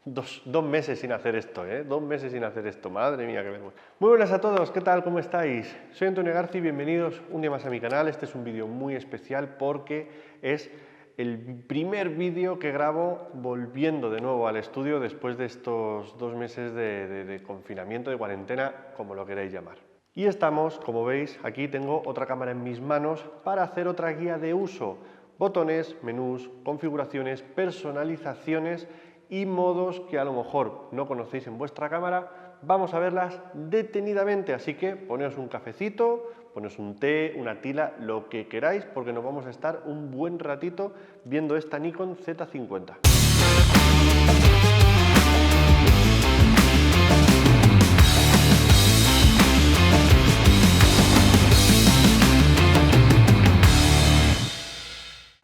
Dos meses sin hacer esto, ¿eh? 2 meses sin hacer esto, madre mía, qué vergüenza. Muy buenas a todos, ¿qué tal? ¿Cómo estáis? Soy Antonio García y bienvenidos un día más a mi canal. Este es un vídeo muy especial porque es el primer vídeo que grabo volviendo de nuevo al estudio después de estos 2 meses de confinamiento, de cuarentena, como lo queráis llamar. Y estamos, como veis, aquí tengo otra cámara en mis manos para hacer otra guía de uso. Botones, menús, configuraciones, personalizaciones y modos que a lo mejor no conocéis en vuestra cámara, vamos a verlas detenidamente, así que poneos un cafecito, poneos un té, una tila, lo que queráis, porque nos vamos a estar un buen ratito viendo esta Nikon Z50.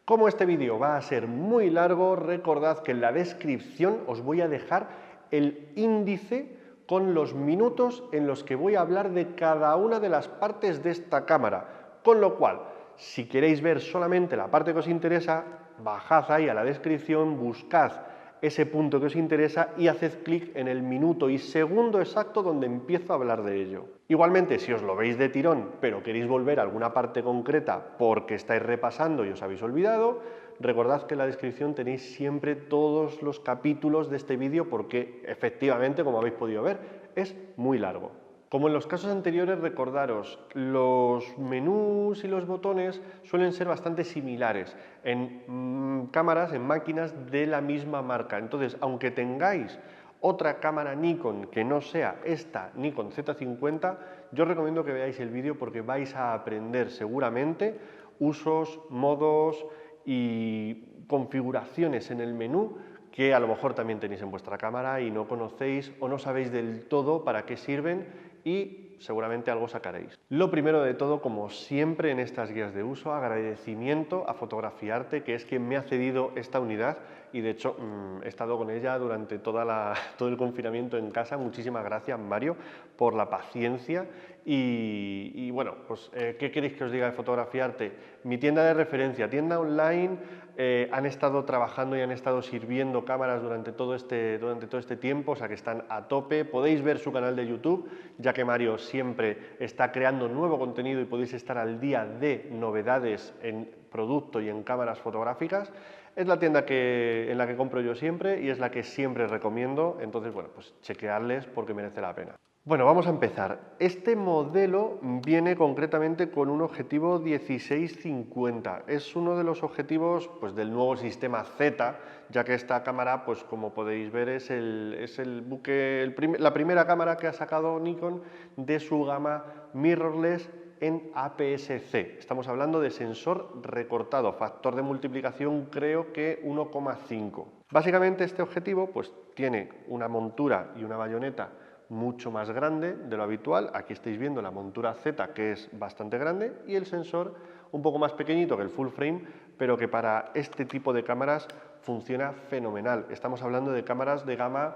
Como este vídeo va a ser muy largo, recordad que en la descripción os voy a dejar el índice con los minutos en los que voy a hablar de cada una de las partes de esta cámara. Con lo cual, si queréis ver solamente la parte que os interesa, bajad ahí a la descripción, buscad ese punto que os interesa y haced clic en el minuto y segundo exacto donde empiezo a hablar de ello. Igualmente, si os lo veis de tirón, pero queréis volver a alguna parte concreta porque estáis repasando y os habéis olvidado, recordad que en la descripción tenéis siempre todos los capítulos de este vídeo porque efectivamente, como habéis podido ver, es muy largo. Como en los casos anteriores, recordaros, los menús y los botones suelen ser bastante similares en cámaras, en máquinas de la misma marca. Entonces, aunque tengáis otra cámara Nikon que no sea esta Nikon Z50, yo os recomiendo que veáis el vídeo porque vais a aprender seguramente usos, modos y configuraciones en el menú que a lo mejor también tenéis en vuestra cámara y no conocéis o no sabéis del todo para qué sirven y seguramente algo sacaréis. Lo primero de todo, como siempre en estas guías de uso, agradecimiento a Fotografiarte, que es quien me ha cedido esta unidad y de hecho he estado con ella durante todo el confinamiento en casa. Muchísimas gracias, Mario, por la paciencia y bueno, pues ¿qué queréis que os diga de Fotografiarte? Mi tienda de referencia, tienda online. Han estado trabajando y han estado sirviendo cámaras durante todo este tiempo, o sea que están a tope. Podéis ver su canal de YouTube, ya que Mario siempre está creando nuevo contenido y podéis estar al día de novedades en producto y en cámaras fotográficas. Es la tienda en la que compro yo siempre y es la que siempre recomiendo, entonces bueno, pues chequearles porque merece la pena. Bueno, vamos a empezar. Este modelo viene concretamente con un objetivo 16-50. Es uno de los objetivos pues, del nuevo sistema Z, ya que esta cámara, pues como podéis ver, es la primera cámara que ha sacado Nikon de su gama mirrorless en APS-C. Estamos hablando de sensor recortado, factor de multiplicación creo que 1,5. Básicamente este objetivo pues, tiene una montura y una bayoneta mucho más grande de lo habitual. Aquí estáis viendo la montura Z, que es bastante grande, y el sensor un poco más pequeñito que el full frame, pero que para este tipo de cámaras funciona fenomenal. Estamos hablando de cámaras de gama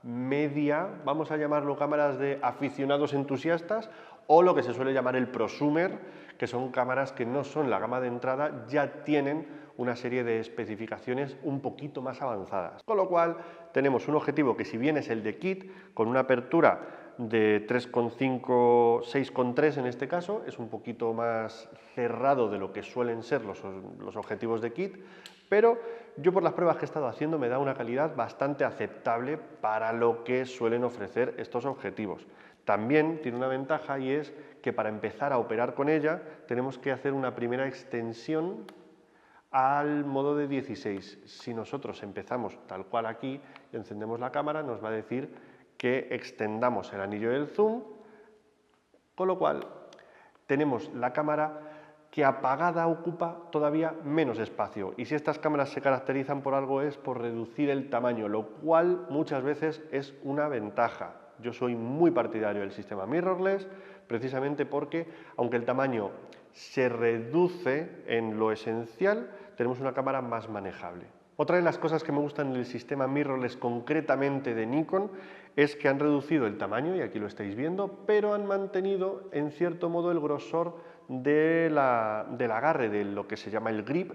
media, vamos a llamarlo cámaras de aficionados entusiastas, o lo que se suele llamar el prosumer, que son cámaras que no son la gama de entrada, ya tienen una serie de especificaciones un poquito más avanzadas. Con lo cual tenemos un objetivo que, si bien es el de kit, con una apertura de 3,5, 6,3 en este caso, es un poquito más cerrado de lo que suelen ser los objetivos de kit, pero yo por las pruebas que he estado haciendo me da una calidad bastante aceptable para lo que suelen ofrecer estos objetivos. También tiene una ventaja y es que para empezar a operar con ella tenemos que hacer una primera extensión al modo de 16. Si nosotros empezamos tal cual aquí y encendemos la cámara, nos va a decir que extendamos el anillo del zoom, con lo cual tenemos la cámara que apagada ocupa todavía menos espacio. Y si estas cámaras se caracterizan por algo es por reducir el tamaño, lo cual muchas veces es una ventaja. Yo soy muy partidario del sistema mirrorless, precisamente porque, aunque el tamaño se reduce en lo esencial, tenemos una cámara más manejable. Otra de las cosas que me gustan del sistema mirrorless, concretamente de Nikon, es que han reducido el tamaño, y aquí lo estáis viendo, pero han mantenido en cierto modo el grosor del agarre, de lo que se llama el grip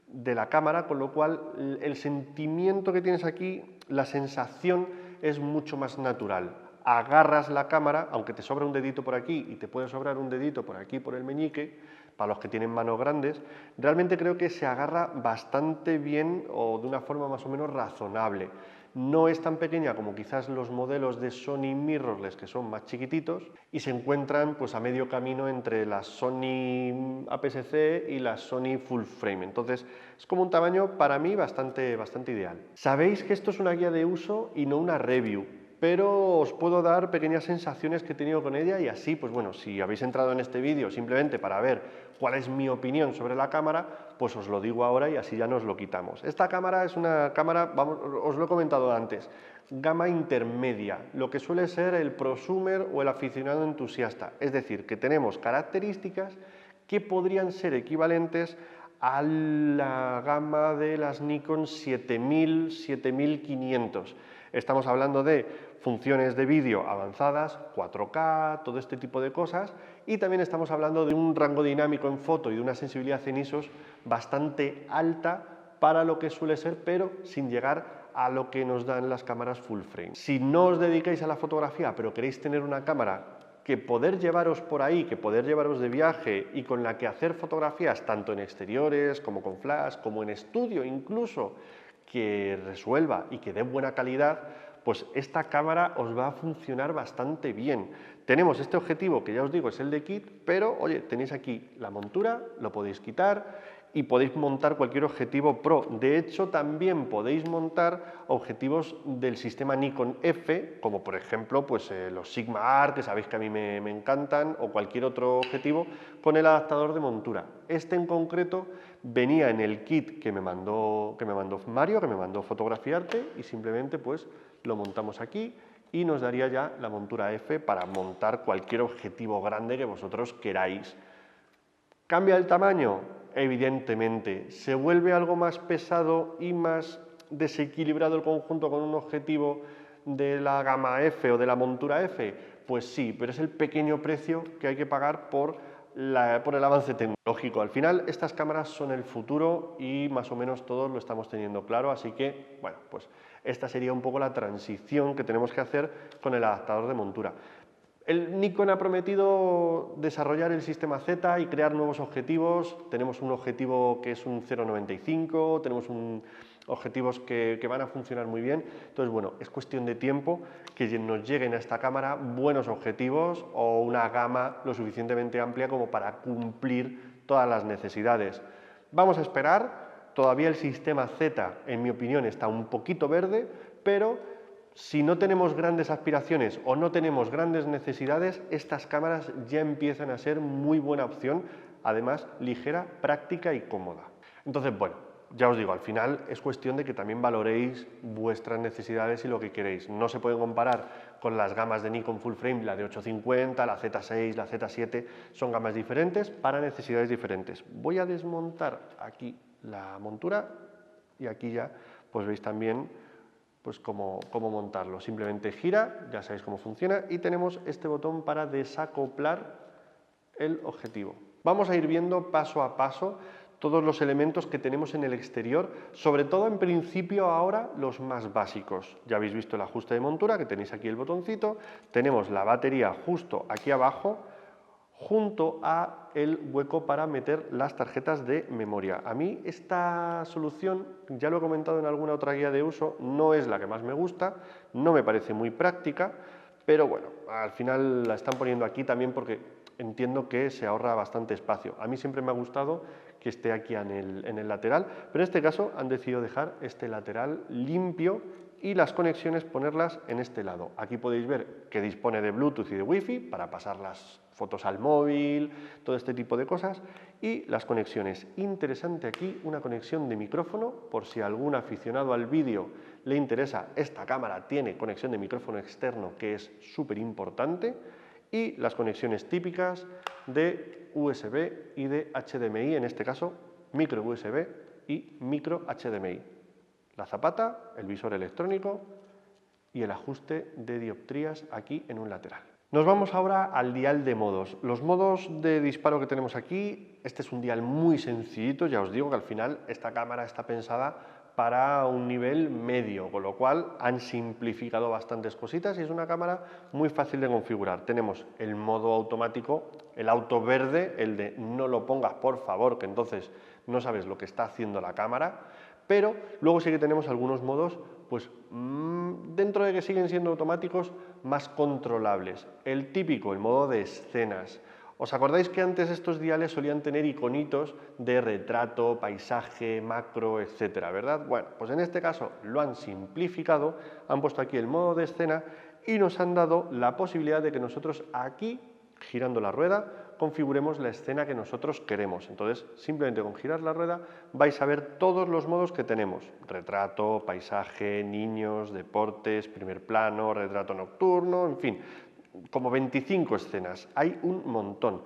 de la cámara, con lo cual el sentimiento que tienes aquí la sensación es mucho más natural. Agarras la cámara, aunque te sobra un dedito por aquí y te puede sobrar un dedito por aquí por el meñique, para los que tienen manos grandes, realmente creo que se agarra bastante bien o de una forma más o menos razonable. No es tan pequeña como quizás los modelos de Sony mirrorless, que son más chiquititos, y se encuentran pues a medio camino entre la Sony APS-C y la Sony Full Frame. Entonces es como un tamaño para mí bastante ideal. Sabéis que esto es una guía de uso y no una review, pero os puedo dar pequeñas sensaciones que he tenido con ella y así, pues bueno, si habéis entrado en este vídeo simplemente para ver cuál es mi opinión sobre la cámara, pues os lo digo ahora y así ya nos lo quitamos. Esta cámara es una cámara, vamos, os lo he comentado antes, gama intermedia, lo que suele ser el prosumer o el aficionado entusiasta, es decir, que tenemos características que podrían ser equivalentes a la gama de las Nikon 7000, 7500. Estamos hablando de funciones de vídeo avanzadas, 4K, todo este tipo de cosas, y también estamos hablando de un rango dinámico en foto y de una sensibilidad en ISOs bastante alta para lo que suele ser, pero sin llegar a lo que nos dan las cámaras full frame. Si no os dedicáis a la fotografía, pero queréis tener una cámara que poder llevaros por ahí, que poder llevaros de viaje y con la que hacer fotografías tanto en exteriores como con flash, como en estudio incluso, que resuelva y que dé buena calidad, pues esta cámara os va a funcionar bastante bien. Tenemos este objetivo que ya os digo es el de kit, pero oye, tenéis aquí la montura, lo podéis quitar y podéis montar cualquier objetivo Pro. De hecho, también podéis montar objetivos del sistema Nikon F, como por ejemplo pues, los Sigma Art, que sabéis que a mí me encantan, o cualquier otro objetivo, con el adaptador de montura. Este en concreto venía en el kit que me mandó Mario, que me mandó Fotografiarte, y simplemente pues lo montamos aquí y nos daría ya la montura F para montar cualquier objetivo grande que vosotros queráis. ¿Cambia el tamaño? Evidentemente. ¿Se vuelve algo más pesado y más desequilibrado el conjunto con un objetivo de la gama F o de la montura F? Pues sí, pero es el pequeño precio que hay que pagar por el avance tecnológico. Al final, estas cámaras son el futuro y más o menos todos lo estamos teniendo claro, así que, bueno, pues esta sería un poco la transición que tenemos que hacer con el adaptador de montura. El Nikon ha prometido desarrollar el sistema Z y crear nuevos objetivos. Tenemos un objetivo que es un 0.95, tenemos objetivos que van a funcionar muy bien. Entonces, bueno, es cuestión de tiempo que nos lleguen a esta cámara buenos objetivos o una gama lo suficientemente amplia como para cumplir todas las necesidades. Vamos a esperar. Todavía el sistema Z, en mi opinión, está un poquito verde, pero si no tenemos grandes aspiraciones o no tenemos grandes necesidades, estas cámaras ya empiezan a ser muy buena opción, además ligera, práctica y cómoda. Entonces, bueno, ya os digo, al final es cuestión de que también valoréis vuestras necesidades y lo que queréis. No se puede comparar con las gamas de Nikon Full Frame, la de 850, la Z6, la Z7, son gamas diferentes para necesidades diferentes. Voy a desmontar aquí la montura y aquí ya pues veis también pues cómo montarlo. Simplemente gira, ya sabéis cómo funciona, y tenemos este botón para desacoplar el objetivo. Vamos a ir viendo paso a paso todos los elementos que tenemos en el exterior, sobre todo en principio ahora los más básicos. Ya habéis visto el ajuste de montura, que tenéis aquí el botoncito, tenemos la batería justo aquí abajo, junto a el hueco para meter las tarjetas de memoria. A mí esta solución, ya lo he comentado en alguna otra guía de uso, no es la que más me gusta, no me parece muy práctica, pero bueno, al final la están poniendo aquí también porque entiendo que se ahorra bastante espacio. A mí siempre me ha gustado que esté aquí en el lateral, pero en este caso han decidido dejar este lateral limpio y las conexiones ponerlas en este lado. Aquí podéis ver que dispone de Bluetooth y de Wi-Fi para pasar las fotos al móvil, todo este tipo de cosas, y las conexiones. Interesante aquí una conexión de micrófono, por si a algún aficionado al vídeo le interesa, esta cámara tiene conexión de micrófono externo que es súper importante, y las conexiones típicas de USB y de HDMI, en este caso micro USB y micro HDMI. La zapata, el visor electrónico y el ajuste de dioptrías aquí en un lateral. Nos vamos ahora al dial de modos. Los modos de disparo que tenemos aquí, este es un dial muy sencillito, ya os digo que al final esta cámara está pensada para un nivel medio, con lo cual han simplificado bastantes cositas y es una cámara muy fácil de configurar. Tenemos el modo automático, el auto verde, el de no lo pongas por favor, que entonces no sabes lo que está haciendo la cámara, pero luego sí que tenemos algunos modos, pues dentro de que siguen siendo automáticos, más controlables. El típico, el modo de escenas. ¿Os acordáis que antes estos diales solían tener iconitos de retrato, paisaje, macro, etcétera, verdad? Bueno, pues en este caso lo han simplificado, han puesto aquí el modo de escena y nos han dado la posibilidad de que nosotros aquí, girando la rueda, configuremos la escena que nosotros queremos. Entonces, simplemente con girar la rueda vais a ver todos los modos que tenemos. Retrato, paisaje, niños, deportes, primer plano, retrato nocturno, en fin, como 25 escenas, hay un montón.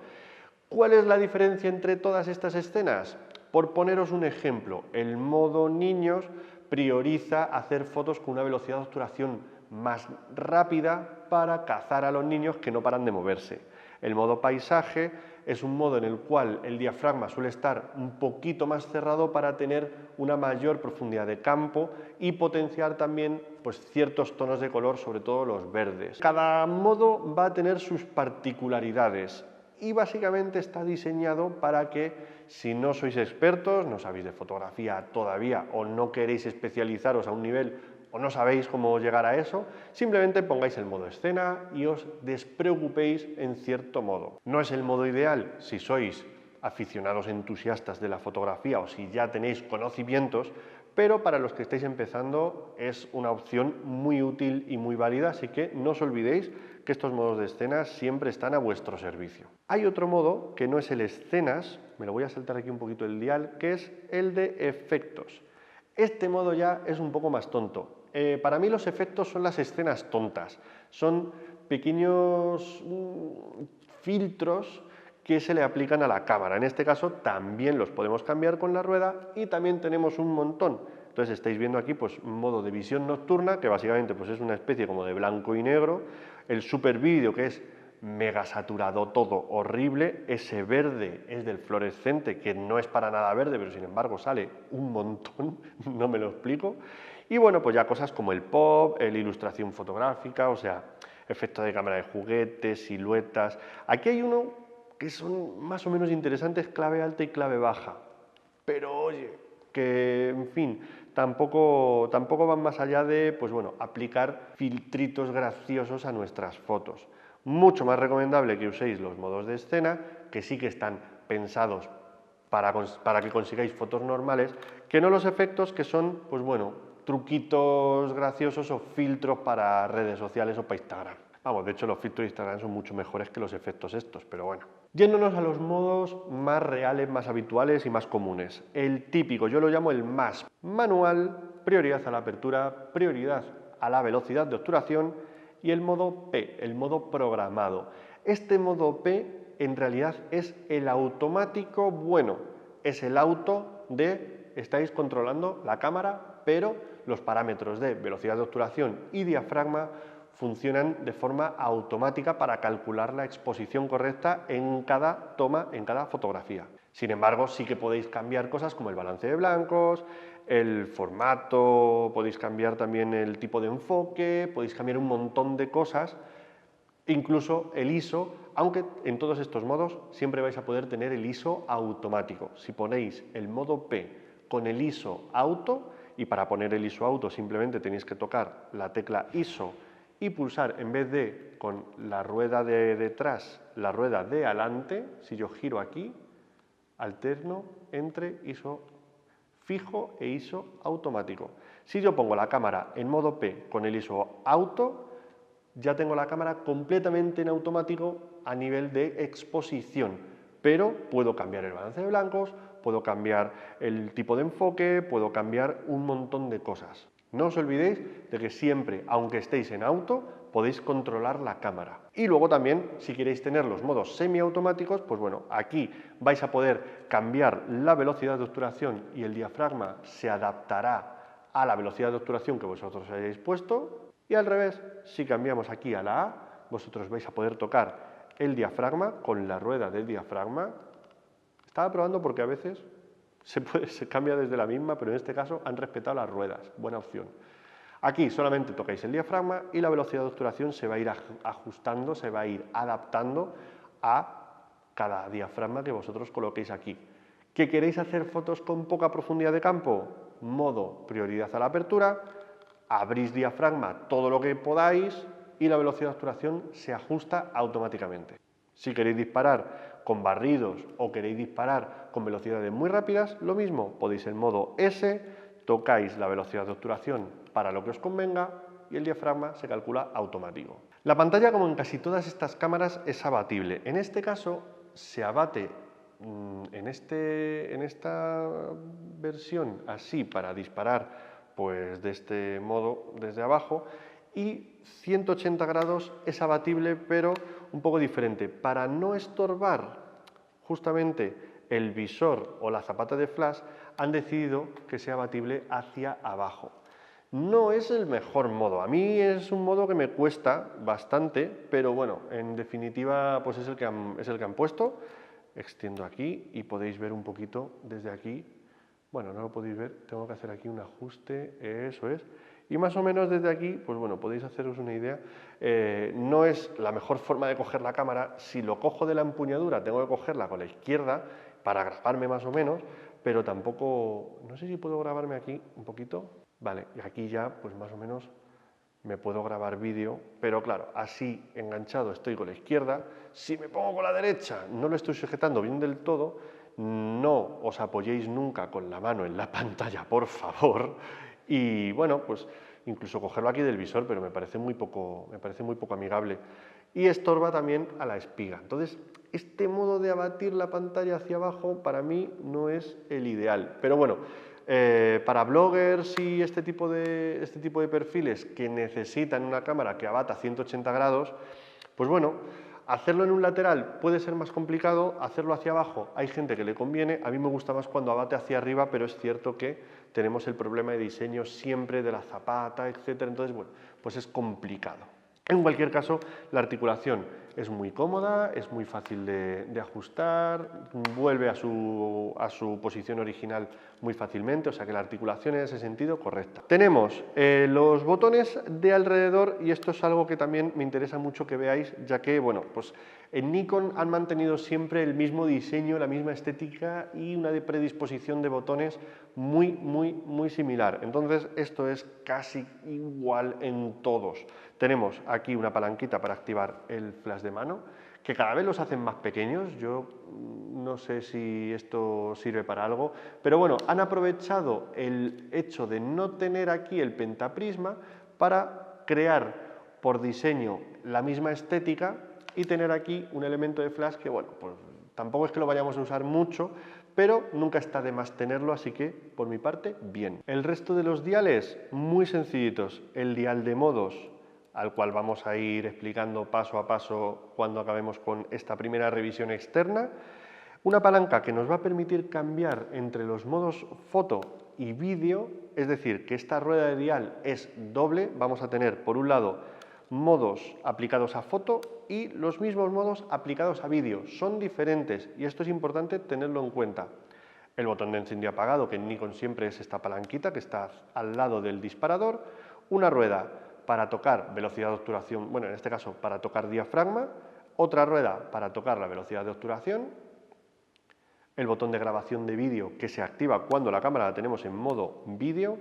¿Cuál es la diferencia entre todas estas escenas? Por poneros un ejemplo, el modo niños prioriza hacer fotos con una velocidad de obturación más rápida para cazar a los niños que no paran de moverse. El modo paisaje es un modo en el cual el diafragma suele estar un poquito más cerrado para tener una mayor profundidad de campo y potenciar también pues, ciertos tonos de color, sobre todo los verdes. Cada modo va a tener sus particularidades y básicamente está diseñado para que si no sois expertos, no sabéis de fotografía todavía o no queréis especializaros a un nivel o no sabéis cómo llegar a eso, simplemente pongáis el modo escena y os despreocupéis en cierto modo. No es el modo ideal si sois aficionados entusiastas de la fotografía o si ya tenéis conocimientos, pero para los que estáis empezando es una opción muy útil y muy válida, así que no os olvidéis que estos modos de escenas siempre están a vuestro servicio. Hay otro modo que no es el escenas, me lo voy a saltar aquí un poquito el dial, que es el de efectos. Este modo ya es un poco más tonto. Para mí los efectos son las escenas tontas, son pequeños filtros que se le aplican a la cámara. En este caso también los podemos cambiar con la rueda y también tenemos un montón. Entonces estáis viendo aquí pues un modo de visión nocturna que básicamente pues es una especie como de blanco y negro, el super vídeo que es mega saturado todo, horrible, ese verde es del fluorescente que no es para nada verde pero sin embargo sale un montón, no me lo explico, y bueno pues ya cosas como el pop, la ilustración fotográfica, o sea, efectos de cámara de juguetes, siluetas. Aquí hay uno que son más o menos interesantes, clave alta y clave baja, pero oye, que en fin, tampoco van más allá de, pues bueno, aplicar filtritos graciosos a nuestras fotos. Mucho más recomendable que uséis los modos de escena, que sí que están pensados para que consigáis fotos normales, que no los efectos que son, pues bueno, truquitos graciosos o filtros para redes sociales o para Instagram. Vamos, de hecho los filtros de Instagram son mucho mejores que los efectos estos, pero bueno. Yéndonos a los modos más reales, más habituales y más comunes. El típico, yo lo llamo el MAS. Manual, prioridad a la apertura, prioridad a la velocidad de obturación y el modo P, el modo programado. Este modo P en realidad es el automático bueno, es el auto de estáis controlando la cámara, pero los parámetros de velocidad de obturación y diafragma funcionan de forma automática para calcular la exposición correcta en cada toma, en cada fotografía. Sin embargo, sí que podéis cambiar cosas como el balance de blancos, el formato, podéis cambiar también el tipo de enfoque, podéis cambiar un montón de cosas, incluso el ISO, aunque en todos estos modos siempre vais a poder tener el ISO automático. Si ponéis el modo P con el ISO auto, y para poner el ISO auto simplemente tenéis que tocar la tecla ISO y pulsar, en vez de con la rueda de detrás, la rueda de adelante, si yo giro aquí, alterno entre ISO fijo e ISO automático. Si yo pongo la cámara en modo P con el ISO auto, ya tengo la cámara completamente en automático a nivel de exposición, pero puedo cambiar el balance de blancos, puedo cambiar el tipo de enfoque, puedo cambiar un montón de cosas. No os olvidéis de que siempre, aunque estéis en auto, podéis controlar la cámara. Y luego también, si queréis tener los modos semiautomáticos, pues bueno, aquí vais a poder cambiar la velocidad de obturación y el diafragma se adaptará a la velocidad de obturación que vosotros hayáis puesto. Y al revés, si cambiamos aquí a la A, vosotros vais a poder tocar el diafragma con la rueda del diafragma. Estaba probando porque a veces se cambia desde la misma, pero en este caso han respetado las ruedas. Buena opción. Aquí solamente tocáis el diafragma y la velocidad de obturación se va a ir ajustando, se va a ir adaptando a cada diafragma que vosotros coloquéis aquí. ¿Que queréis hacer fotos con poca profundidad de campo? Modo prioridad a la apertura, abrís diafragma todo lo que podáis y la velocidad de obturación se ajusta automáticamente. Si queréis disparar con barridos o queréis disparar con velocidades muy rápidas, lo mismo, podéis en modo S, tocáis la velocidad de obturación para lo que os convenga y el diafragma se calcula automático. La pantalla, como en casi todas estas cámaras, es abatible. En este caso se abate en esta versión así para disparar pues de este modo desde abajo, y 180 grados es abatible pero un poco diferente. Para no estorbar justamente el visor o la zapata de flash, han decidido que sea abatible hacia abajo. No es el mejor modo, a mí es un modo que me cuesta bastante, pero bueno, en definitiva pues es el que han puesto. Extiendo aquí y podéis ver un poquito desde aquí. Bueno, no lo podéis ver, tengo que hacer aquí un ajuste, eso es. Y más o menos desde aquí, pues bueno, podéis haceros una idea. No es la mejor forma de coger la cámara. Si lo cojo de la empuñadura, tengo que cogerla con la izquierda para grabarme más o menos, pero tampoco, no sé si puedo grabarme aquí un poquito. Vale, y aquí ya, pues más o menos me puedo grabar vídeo, pero claro, así enganchado estoy con la izquierda. Si me pongo con la derecha, no lo estoy sujetando bien del todo. No os apoyéis nunca con la mano en la pantalla, por favor. Y bueno, pues incluso cogerlo aquí del visor, pero me parece muy poco amigable. Y estorba también a la espiga. Entonces, este modo de abatir la pantalla hacia abajo para mí no es el ideal. Pero bueno, para bloggers y este tipo de perfiles que necesitan una cámara que abata 180 grados, pues bueno, hacerlo en un lateral puede ser más complicado, hacerlo hacia abajo hay gente que le conviene, a mí me gusta más cuando abate hacia arriba, pero es cierto que tenemos el problema de diseño siempre de la zapata, etcétera, entonces bueno, pues es complicado. En cualquier caso, la articulación es muy cómoda, es muy fácil de ajustar, vuelve a su posición original muy fácilmente, o sea que la articulación en ese sentido correcta. Tenemos los botones de alrededor y esto es algo que también me interesa mucho que veáis, ya que, bueno, pues en Nikon han mantenido siempre el mismo diseño, la misma estética y una predisposición de botones muy similar. Entonces, esto es casi igual en todos. Tenemos aquí una palanquita para activar el flash de mano, que cada vez los hacen más pequeños. Yo no sé si esto sirve para algo, pero bueno, han aprovechado el hecho de no tener aquí el pentaprisma para crear por diseño la misma estética y tener aquí un elemento de flash que, bueno, pues tampoco es que lo vayamos a usar mucho, pero nunca está de más tenerlo, así que, por mi parte, bien. El resto de los diales, muy sencillitos. El dial de modos, al cual vamos a ir explicando paso a paso cuando acabemos con esta primera revisión externa. Una palanca que nos va a permitir cambiar entre los modos foto y vídeo, es decir, que esta rueda de dial es doble. Vamos a tener, por un lado, modos aplicados a foto y los mismos modos aplicados a vídeo. Son diferentes y esto es importante tenerlo en cuenta. El botón de encendido y apagado, que en Nikon siempre es esta palanquita que está al lado del disparador. Una rueda para tocar velocidad de obturación, bueno, en este caso para tocar diafragma. Otra rueda para tocar la velocidad de obturación. El botón de grabación de vídeo que se activa cuando la cámara la tenemos en modo vídeo.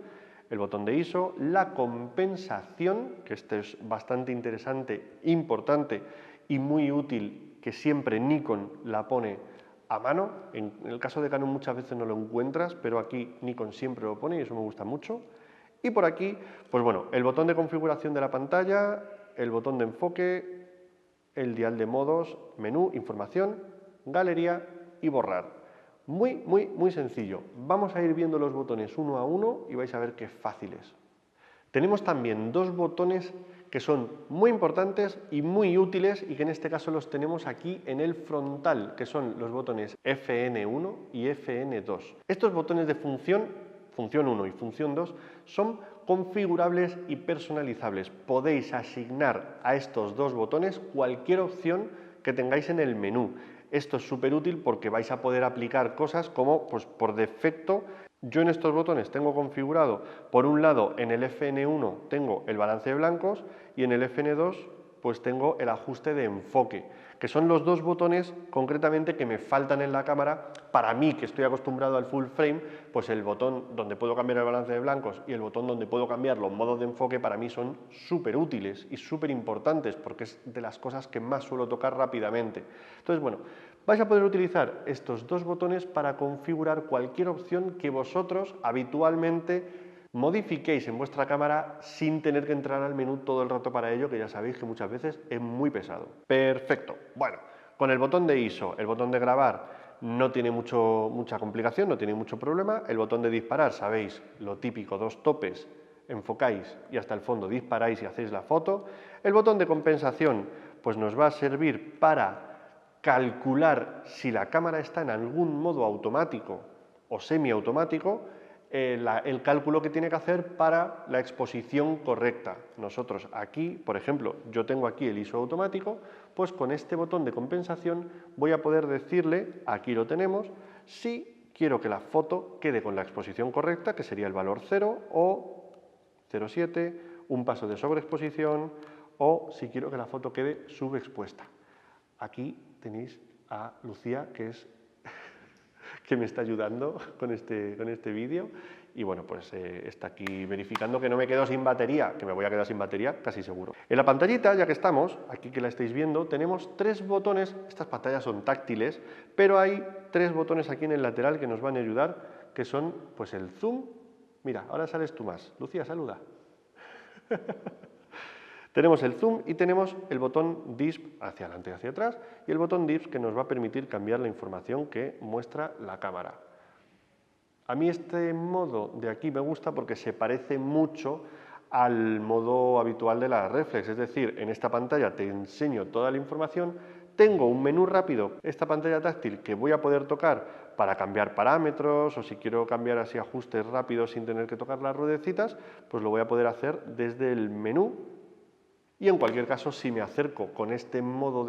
El botón de ISO, la compensación, que este es bastante interesante, importante y muy útil, que siempre Nikon la pone a mano. En el caso de Canon muchas veces no lo encuentras, pero aquí Nikon siempre lo pone y eso me gusta mucho. Y por aquí, pues bueno, el botón de configuración de la pantalla, el botón de enfoque, el dial de modos, menú, información, galería y borrar. Muy sencillo. Vamos a ir viendo los botones uno a uno y vais a ver qué fáciles. Tenemos también dos botones que son muy importantes y muy útiles y que en este caso los tenemos aquí en el frontal, que son los botones FN1 y FN2. Estos botones de función 1 y función 2, son configurables y personalizables. Podéis asignar a estos dos botones cualquier opción que tengáis en el menú. Esto es súper útil porque vais a poder aplicar cosas como, pues por defecto, yo en estos botones tengo configurado, por un lado en el FN1 tengo el balance de blancos y en el FN2 pues tengo el ajuste de enfoque, que son los dos botones concretamente que me faltan en la cámara. Para mí, que estoy acostumbrado al full frame, pues el botón donde puedo cambiar el balance de blancos y el botón donde puedo cambiar los modos de enfoque para mí son súper útiles y súper importantes porque es de las cosas que más suelo tocar rápidamente. Entonces, bueno, vais a poder utilizar estos dos botones para configurar cualquier opción que vosotros habitualmente modifiquéis en vuestra cámara sin tener que entrar al menú todo el rato para ello, que ya sabéis que muchas veces es muy pesado. Perfecto. Bueno, con el botón de ISO, el botón de grabar, no tiene mucha complicación, no tiene mucho problema. El botón de disparar, sabéis, lo típico, dos topes, enfocáis y hasta el fondo disparáis y hacéis la foto. El botón de compensación, pues nos va a servir para calcular si la cámara está en algún modo automático o semiautomático, el cálculo que tiene que hacer para la exposición correcta. Nosotros aquí, por ejemplo, yo tengo aquí el ISO automático, pues con este botón de compensación voy a poder decirle, aquí lo tenemos, si quiero que la foto quede con la exposición correcta, que sería el valor 0 o 0,7, un paso de sobreexposición, o si quiero que la foto quede subexpuesta. Aquí tenéis a Lucía, que me está ayudando con este vídeo y bueno, pues está aquí verificando que no me quedo sin batería, que me voy a quedar sin batería casi seguro. En la pantallita, ya que estamos, aquí que la estáis viendo, tenemos tres botones. Estas pantallas son táctiles, pero hay tres botones aquí en el lateral que nos van a ayudar, que son pues el zoom. Mira, ahora sales tú más. Lucía, saluda. Tenemos el zoom y tenemos el botón DISP hacia adelante y hacia atrás y el botón DISP que nos va a permitir cambiar la información que muestra la cámara. A mí este modo de aquí me gusta porque se parece mucho al modo habitual de la reflex, es decir, en esta pantalla te enseño toda la información, tengo un menú rápido, esta pantalla táctil que voy a poder tocar para cambiar parámetros o si quiero cambiar así ajustes rápidos sin tener que tocar las ruedecitas, pues lo voy a poder hacer desde el menú. Y en cualquier caso, si me acerco con este modo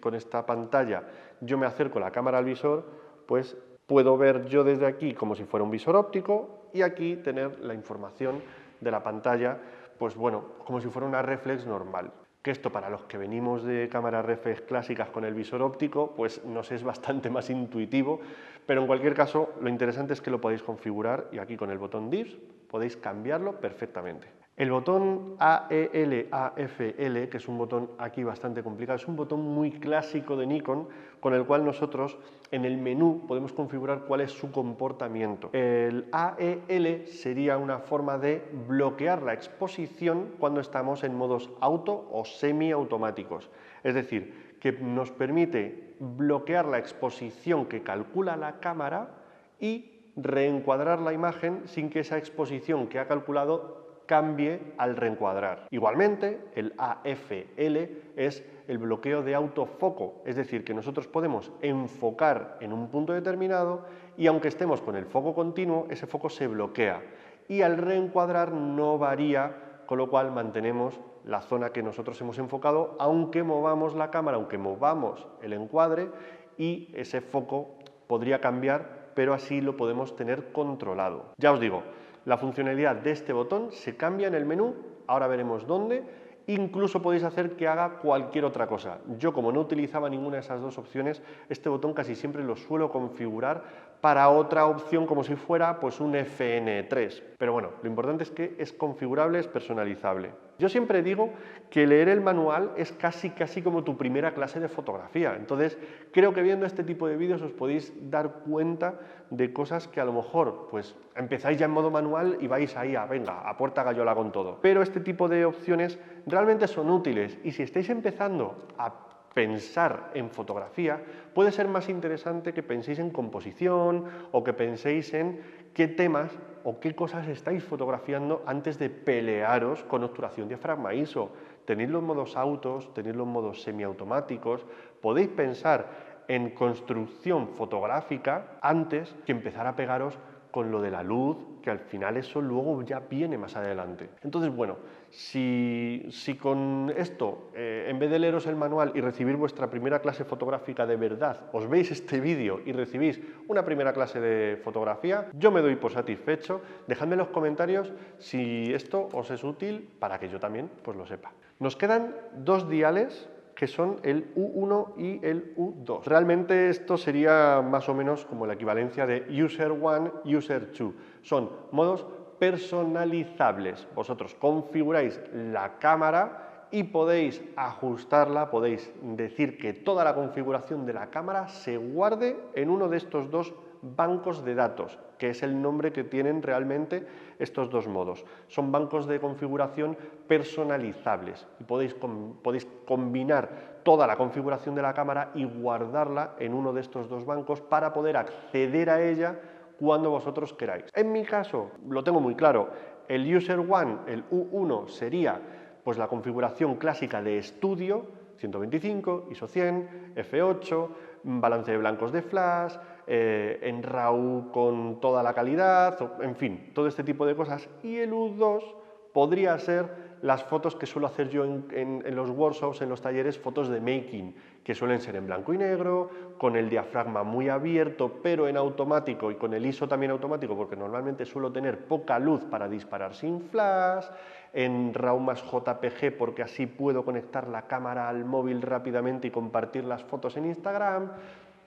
con esta pantalla, yo me acerco la cámara al visor, pues puedo ver yo desde aquí como si fuera un visor óptico y aquí tener la información de la pantalla, pues bueno, como si fuera una reflex normal. Que esto para los que venimos de cámaras reflex clásicas con el visor óptico, pues nos es bastante más intuitivo, pero en cualquier caso lo interesante es que lo podéis configurar y aquí con el botón DISP podéis cambiarlo perfectamente. El botón AEL-AFL, que es un botón aquí bastante complicado, es un botón muy clásico de Nikon con el cual nosotros en el menú podemos configurar cuál es su comportamiento. El AEL sería una forma de bloquear la exposición cuando estamos en modos auto o semiautomáticos. Es decir, que nos permite bloquear la exposición que calcula la cámara y reencuadrar la imagen sin que esa exposición que ha calculado cambie al reencuadrar. Igualmente, el AFL es el bloqueo de autofoco, es decir, que nosotros podemos enfocar en un punto determinado y aunque estemos con el foco continuo, ese foco se bloquea y al reencuadrar no varía, con lo cual mantenemos la zona que nosotros hemos enfocado, aunque movamos la cámara, aunque movamos el encuadre y ese foco podría cambiar, pero así lo podemos tener controlado. Ya os digo, la funcionalidad de este botón se cambia en el menú, ahora veremos dónde, incluso podéis hacer que haga cualquier otra cosa. Yo como no utilizaba ninguna de esas dos opciones, este botón casi siempre lo suelo configurar para otra opción como si fuera pues un FN3. Pero bueno, lo importante es que es configurable, es personalizable. Yo siempre digo que leer el manual es casi como tu primera clase de fotografía. Entonces, creo que viendo este tipo de vídeos os podéis dar cuenta de cosas que a lo mejor pues empezáis ya en modo manual y vais ahí venga, a puerta gallola con todo. Pero este tipo de opciones realmente son útiles y si estáis empezando a pensar en fotografía, puede ser más interesante que penséis en composición o que penséis en qué temas o qué cosas estáis fotografiando antes de pelearos con obturación diafragma ISO. Tenéis los modos autos, tenéis los modos semiautomáticos, podéis pensar en construcción fotográfica antes que empezar a pegaros con lo de la luz, que al final eso luego ya viene más adelante. Entonces, bueno, si con esto, en vez de leeros el manual y recibir vuestra primera clase fotográfica de verdad, os veis este vídeo y recibís una primera clase de fotografía, yo me doy por satisfecho. Dejadme en los comentarios si esto os es útil para que yo también pues lo sepa. Nos quedan dos diales, que son el U1 y el U2. Realmente esto sería más o menos como la equivalencia de User 1, User 2. Son modos personalizables. Vosotros configuráis la cámara y podéis ajustarla, podéis decir que toda la configuración de la cámara se guarde en uno de estos dos bancos de datos, que es el nombre que tienen realmente estos dos modos. Son bancos de configuración personalizables y podéis combinar toda la configuración de la cámara y guardarla en uno de estos dos bancos para poder acceder a ella cuando vosotros queráis. En mi caso, lo tengo muy claro, el User One, el U1, sería pues la configuración clásica de estudio, 125, ISO 100, F8, balance de blancos de flash, en RAW con toda la calidad, en fin, todo este tipo de cosas. Y el U2 podría ser las fotos que suelo hacer yo en los workshops, en los talleres, fotos de making, que suelen ser en blanco y negro, con el diafragma muy abierto, pero en automático y con el ISO también automático, porque normalmente suelo tener poca luz para disparar sin flash, en RAW más JPG, porque así puedo conectar la cámara al móvil rápidamente y compartir las fotos en Instagram.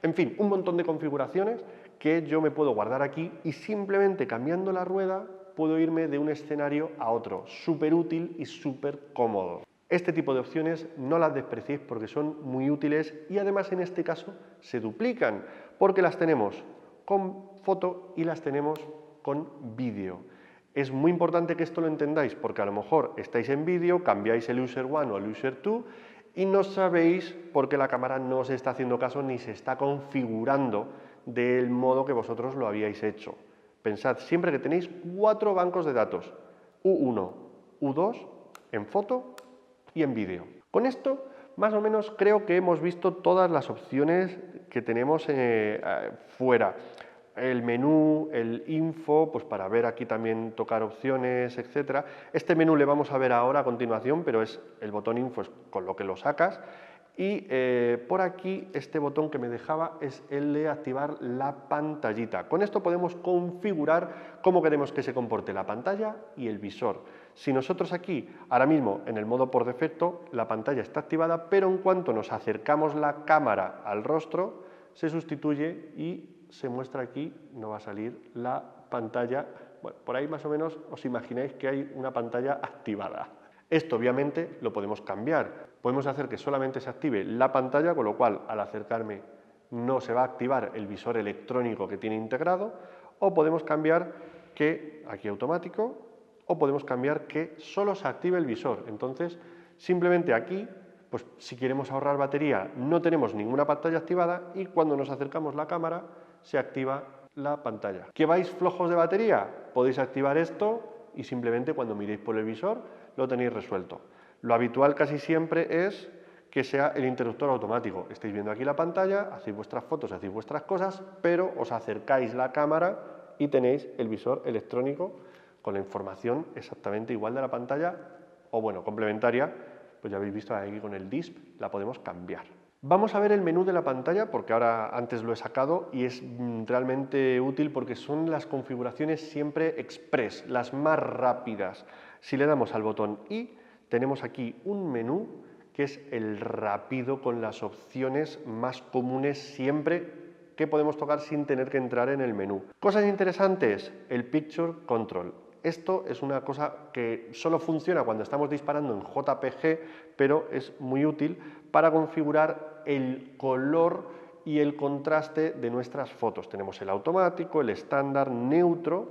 En fin, un montón de configuraciones que yo me puedo guardar aquí y simplemente cambiando la rueda puedo irme de un escenario a otro. Súper útil y súper cómodo. Este tipo de opciones no las despreciéis porque son muy útiles y además en este caso se duplican porque las tenemos con foto y las tenemos con vídeo. Es muy importante que esto lo entendáis porque a lo mejor estáis en vídeo, cambiáis el User 1 al User 2 y no sabéis por qué la cámara no os está haciendo caso ni se está configurando del modo que vosotros lo habíais hecho. Pensad siempre que tenéis 4 bancos de datos, U1, U2, en foto y en vídeo. Con esto, más o menos, creo que hemos visto todas las opciones que tenemos fuera. El menú, el info, pues para ver aquí también tocar opciones, etcétera. Este menú le vamos a ver ahora a continuación, pero es el botón info es con lo que lo sacas. Y por aquí este botón que me dejaba es el de activar la pantallita. Con esto podemos configurar cómo queremos que se comporte la pantalla y el visor. Si nosotros aquí, ahora mismo en el modo por defecto, la pantalla está activada, pero en cuanto nos acercamos la cámara al rostro, se sustituye y se muestra aquí, no va a salir la pantalla. Bueno, por ahí más o menos os imagináis que hay una pantalla activada. Esto obviamente lo podemos cambiar. Podemos hacer que solamente se active la pantalla, con lo cual al acercarme no se va a activar el visor electrónico que tiene integrado, o podemos cambiar que aquí automático, o podemos cambiar que solo se active el visor. Entonces, simplemente aquí, pues si queremos ahorrar batería, no tenemos ninguna pantalla activada y cuando nos acercamos la cámara se activa la pantalla. ¿Que vais flojos de batería? Podéis activar esto y simplemente cuando miréis por el visor lo tenéis resuelto. Lo habitual casi siempre es que sea el interruptor automático. Estáis viendo aquí la pantalla, hacéis vuestras fotos, hacéis vuestras cosas, pero os acercáis la cámara y tenéis el visor electrónico con la información exactamente igual de la pantalla, o bueno, complementaria, pues ya habéis visto aquí con el DISP, la podemos cambiar. Vamos a ver el menú de la pantalla porque ahora antes lo he sacado y es realmente útil porque son las configuraciones siempre express, las más rápidas. Si le damos al botón I, tenemos aquí un menú que es el rápido con las opciones más comunes siempre que podemos tocar sin tener que entrar en el menú. Cosas interesantes, el Picture Control. Esto es una cosa que solo funciona cuando estamos disparando en JPG, pero es muy útil para configurar el color y el contraste de nuestras fotos. Tenemos el automático, el estándar, neutro,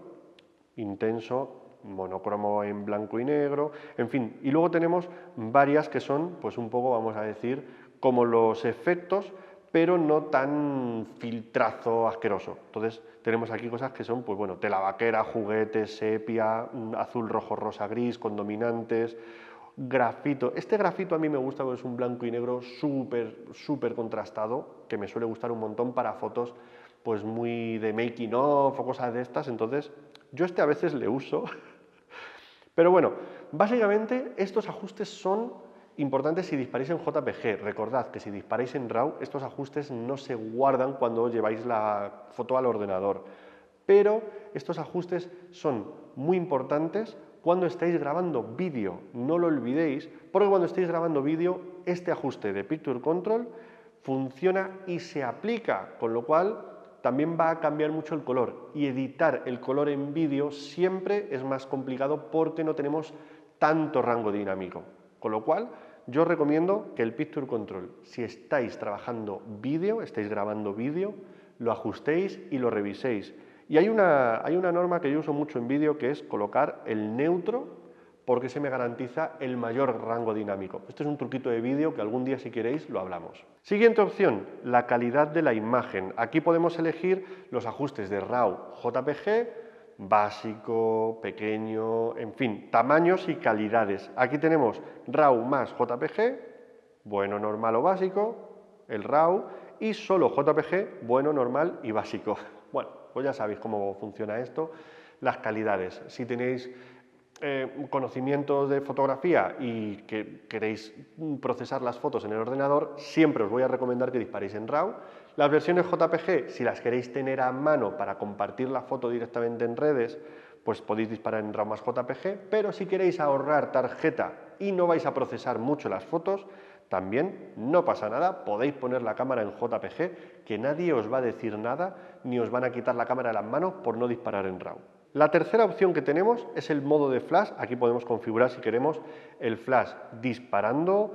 intenso, monocromo en blanco y negro, en fin. Y luego tenemos varias que son, pues un poco, vamos a decir, como los efectos, pero no tan filtrazo asqueroso. Entonces tenemos aquí cosas que son, pues bueno, tela vaquera, juguetes, sepia, azul, rojo, rosa, gris, con dominantes, grafito. Este grafito a mí me gusta porque es un blanco y negro súper contrastado, que me suele gustar un montón para fotos pues muy de making of o cosas de estas, entonces yo a veces le uso. Pero bueno, básicamente estos ajustes son importantes si disparáis en JPG. Recordad que si disparáis en RAW, estos ajustes no se guardan cuando lleváis la foto al ordenador. Pero estos ajustes son muy importantes cuando estáis grabando vídeo. No lo olvidéis, porque cuando estáis grabando vídeo, este ajuste de Picture Control funciona y se aplica, con lo cual también va a cambiar mucho el color, y editar el color en vídeo siempre es más complicado porque no tenemos tanto rango dinámico. Con lo cual, yo os recomiendo que el Picture Control, si estáis trabajando vídeo, estáis grabando vídeo, lo ajustéis y lo reviséis. Y hay una norma que yo uso mucho en vídeo, que es colocar el neutro, porque se me garantiza el mayor rango dinámico. Este es un truquito de vídeo que algún día, si queréis, lo hablamos. Siguiente opción, la calidad de la imagen. Aquí podemos elegir los ajustes de RAW, JPG, básico, pequeño, en fin, tamaños y calidades. Aquí tenemos RAW más JPG, bueno, normal o básico, el RAW, y solo JPG, bueno, normal y básico. Bueno, pues ya sabéis cómo funciona esto. Las calidades, si tenéis conocimientos de fotografía y que queréis procesar las fotos en el ordenador, siempre os voy a recomendar que disparéis en RAW. Las versiones JPG, si las queréis tener a mano para compartir la foto directamente en redes, pues podéis disparar en RAW más JPG, pero si queréis ahorrar tarjeta y no vais a procesar mucho las fotos, también no pasa nada, podéis poner la cámara en JPG, que nadie os va a decir nada, ni os van a quitar la cámara de las manos por no disparar en RAW. La tercera opción que tenemos es el modo de flash. Aquí podemos configurar, si queremos, el flash disparando.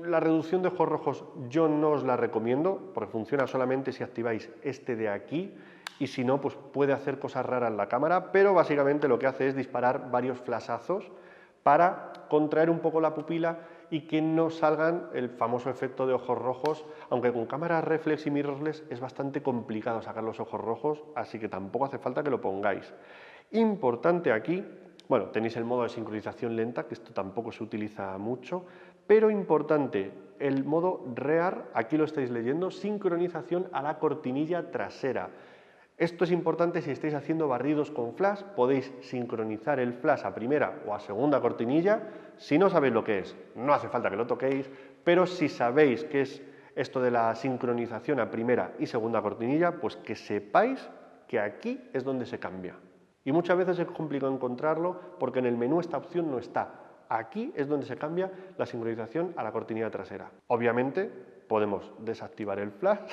La reducción de ojos rojos yo no os la recomiendo, porque funciona solamente si activáis este de aquí, y si no, pues puede hacer cosas raras en la cámara, pero básicamente lo que hace es disparar varios flashazos para contraer un poco la pupila y que no salgan el famoso efecto de ojos rojos, aunque con cámaras reflex y mirrorless es bastante complicado sacar los ojos rojos, así que tampoco hace falta que lo pongáis. Importante aquí, bueno, tenéis el modo de sincronización lenta, que esto tampoco se utiliza mucho, pero importante, el modo REAR, aquí lo estáis leyendo, sincronización a la cortinilla trasera. Esto es importante si estáis haciendo barridos con flash, podéis sincronizar el flash a primera o a segunda cortinilla. Si no sabéis lo que es, no hace falta que lo toquéis, pero si sabéis qué es esto de la sincronización a primera y segunda cortinilla, pues que sepáis que aquí es donde se cambia. Y muchas veces es complicado encontrarlo porque en el menú esta opción no está. Aquí es donde se cambia la sincronización a la cortinilla trasera. Obviamente podemos desactivar el flash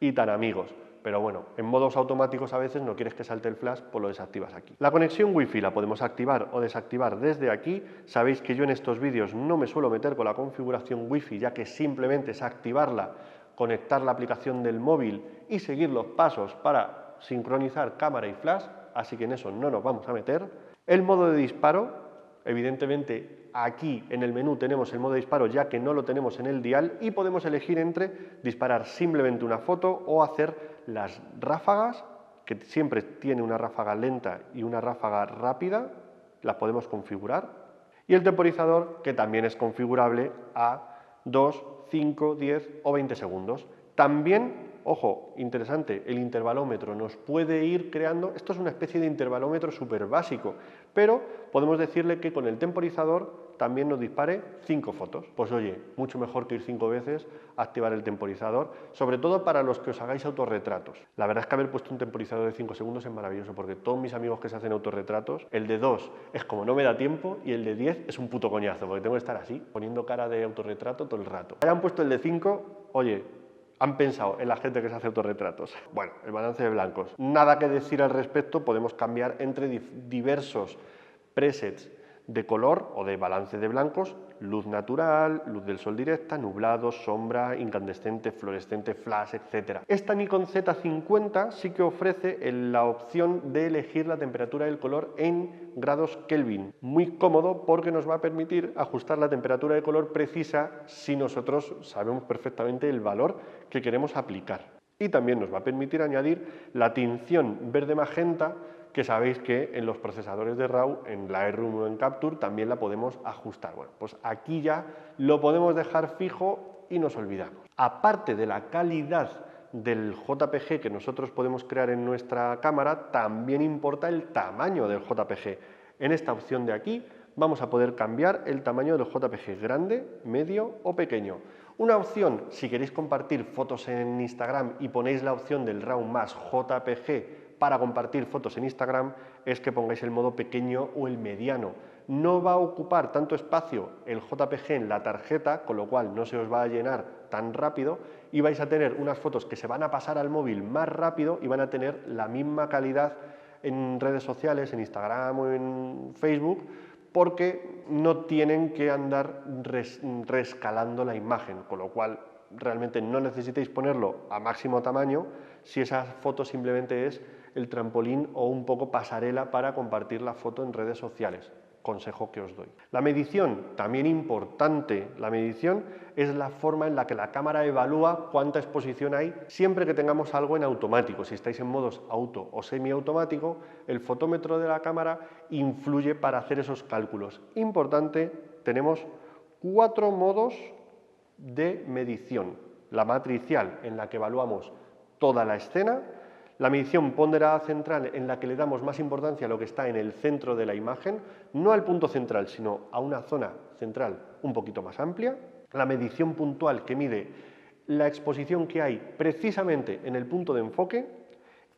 y tan amigos. Pero bueno, en modos automáticos a veces no quieres que salte el flash, pues lo desactivas aquí. La conexión Wi-Fi la podemos activar o desactivar desde aquí. Sabéis que yo en estos vídeos no me suelo meter con la configuración Wi-Fi, ya que simplemente es activarla, conectar la aplicación del móvil y seguir los pasos para sincronizar cámara y flash, así que en eso no nos vamos a meter. El modo de disparo, evidentemente aquí en el menú tenemos el modo de disparo, ya que no lo tenemos en el dial, y podemos elegir entre disparar simplemente una foto o hacer las ráfagas, que siempre tiene una ráfaga lenta y una ráfaga rápida, las podemos configurar, y el temporizador, que también es configurable a 2, 5, 10 o 20 segundos. También, ojo, interesante, el intervalómetro nos puede ir creando, esto es una especie de intervalómetro súper básico, pero podemos decirle que con el temporizador también nos dispare 5 fotos. Pues oye, mucho mejor que ir 5 veces a activar el temporizador, sobre todo para los que os hagáis autorretratos. La verdad es que haber puesto un temporizador de 5 segundos es maravilloso, porque todos mis amigos que se hacen autorretratos, el de 2 es como no me da tiempo y el de 10 es un puto coñazo, porque tengo que estar así, poniendo cara de autorretrato todo el rato. Hayan puesto el de 5, oye, han pensado en la gente que se hace autorretratos. Bueno, el balance de blancos. Nada que decir al respecto, podemos cambiar entre diversos presets de color o de balance de blancos, luz natural, luz del sol directa, nublado, sombra, incandescente, fluorescente, flash, etc. Esta Nikon Z50 sí que ofrece la opción de elegir la temperatura del color en grados Kelvin. Muy cómodo porque nos va a permitir ajustar la temperatura de color precisa si nosotros sabemos perfectamente el valor que queremos aplicar. Y también nos va a permitir añadir la tinción verde magenta, que sabéis que en los procesadores de RAW, en Lightroom o en Capture, también la podemos ajustar. Bueno, pues aquí ya lo podemos dejar fijo y nos olvidamos. Aparte de la calidad del JPG que nosotros podemos crear en nuestra cámara, también importa el tamaño del JPG. En esta opción de aquí vamos a poder cambiar el tamaño del JPG, grande, medio o pequeño. Una opción, si queréis compartir fotos en Instagram y ponéis la opción del RAW más JPG para compartir fotos en Instagram, es que pongáis el modo pequeño o el mediano. No va a ocupar tanto espacio el JPG en la tarjeta, con lo cual no se os va a llenar tan rápido y vais a tener unas fotos que se van a pasar al móvil más rápido y van a tener la misma calidad en redes sociales, en Instagram o en Facebook, porque no tienen que andar reescalando la imagen, con lo cual realmente no necesitéis ponerlo a máximo tamaño si esa foto simplemente es el trampolín o un poco pasarela para compartir la foto en redes sociales. Consejo que os doy. La medición, también importante, la medición es la forma en la que la cámara evalúa cuánta exposición hay siempre que tengamos algo en automático. Si estáis en modos auto o semiautomático, el fotómetro de la cámara influye para hacer esos cálculos. Importante, tenemos 4 modos de medición. La matricial, en la que evaluamos toda la escena. La medición ponderada central, en la que le damos más importancia a lo que está en el centro de la imagen, no al punto central, sino a una zona central un poquito más amplia. La medición puntual, que mide la exposición que hay precisamente en el punto de enfoque.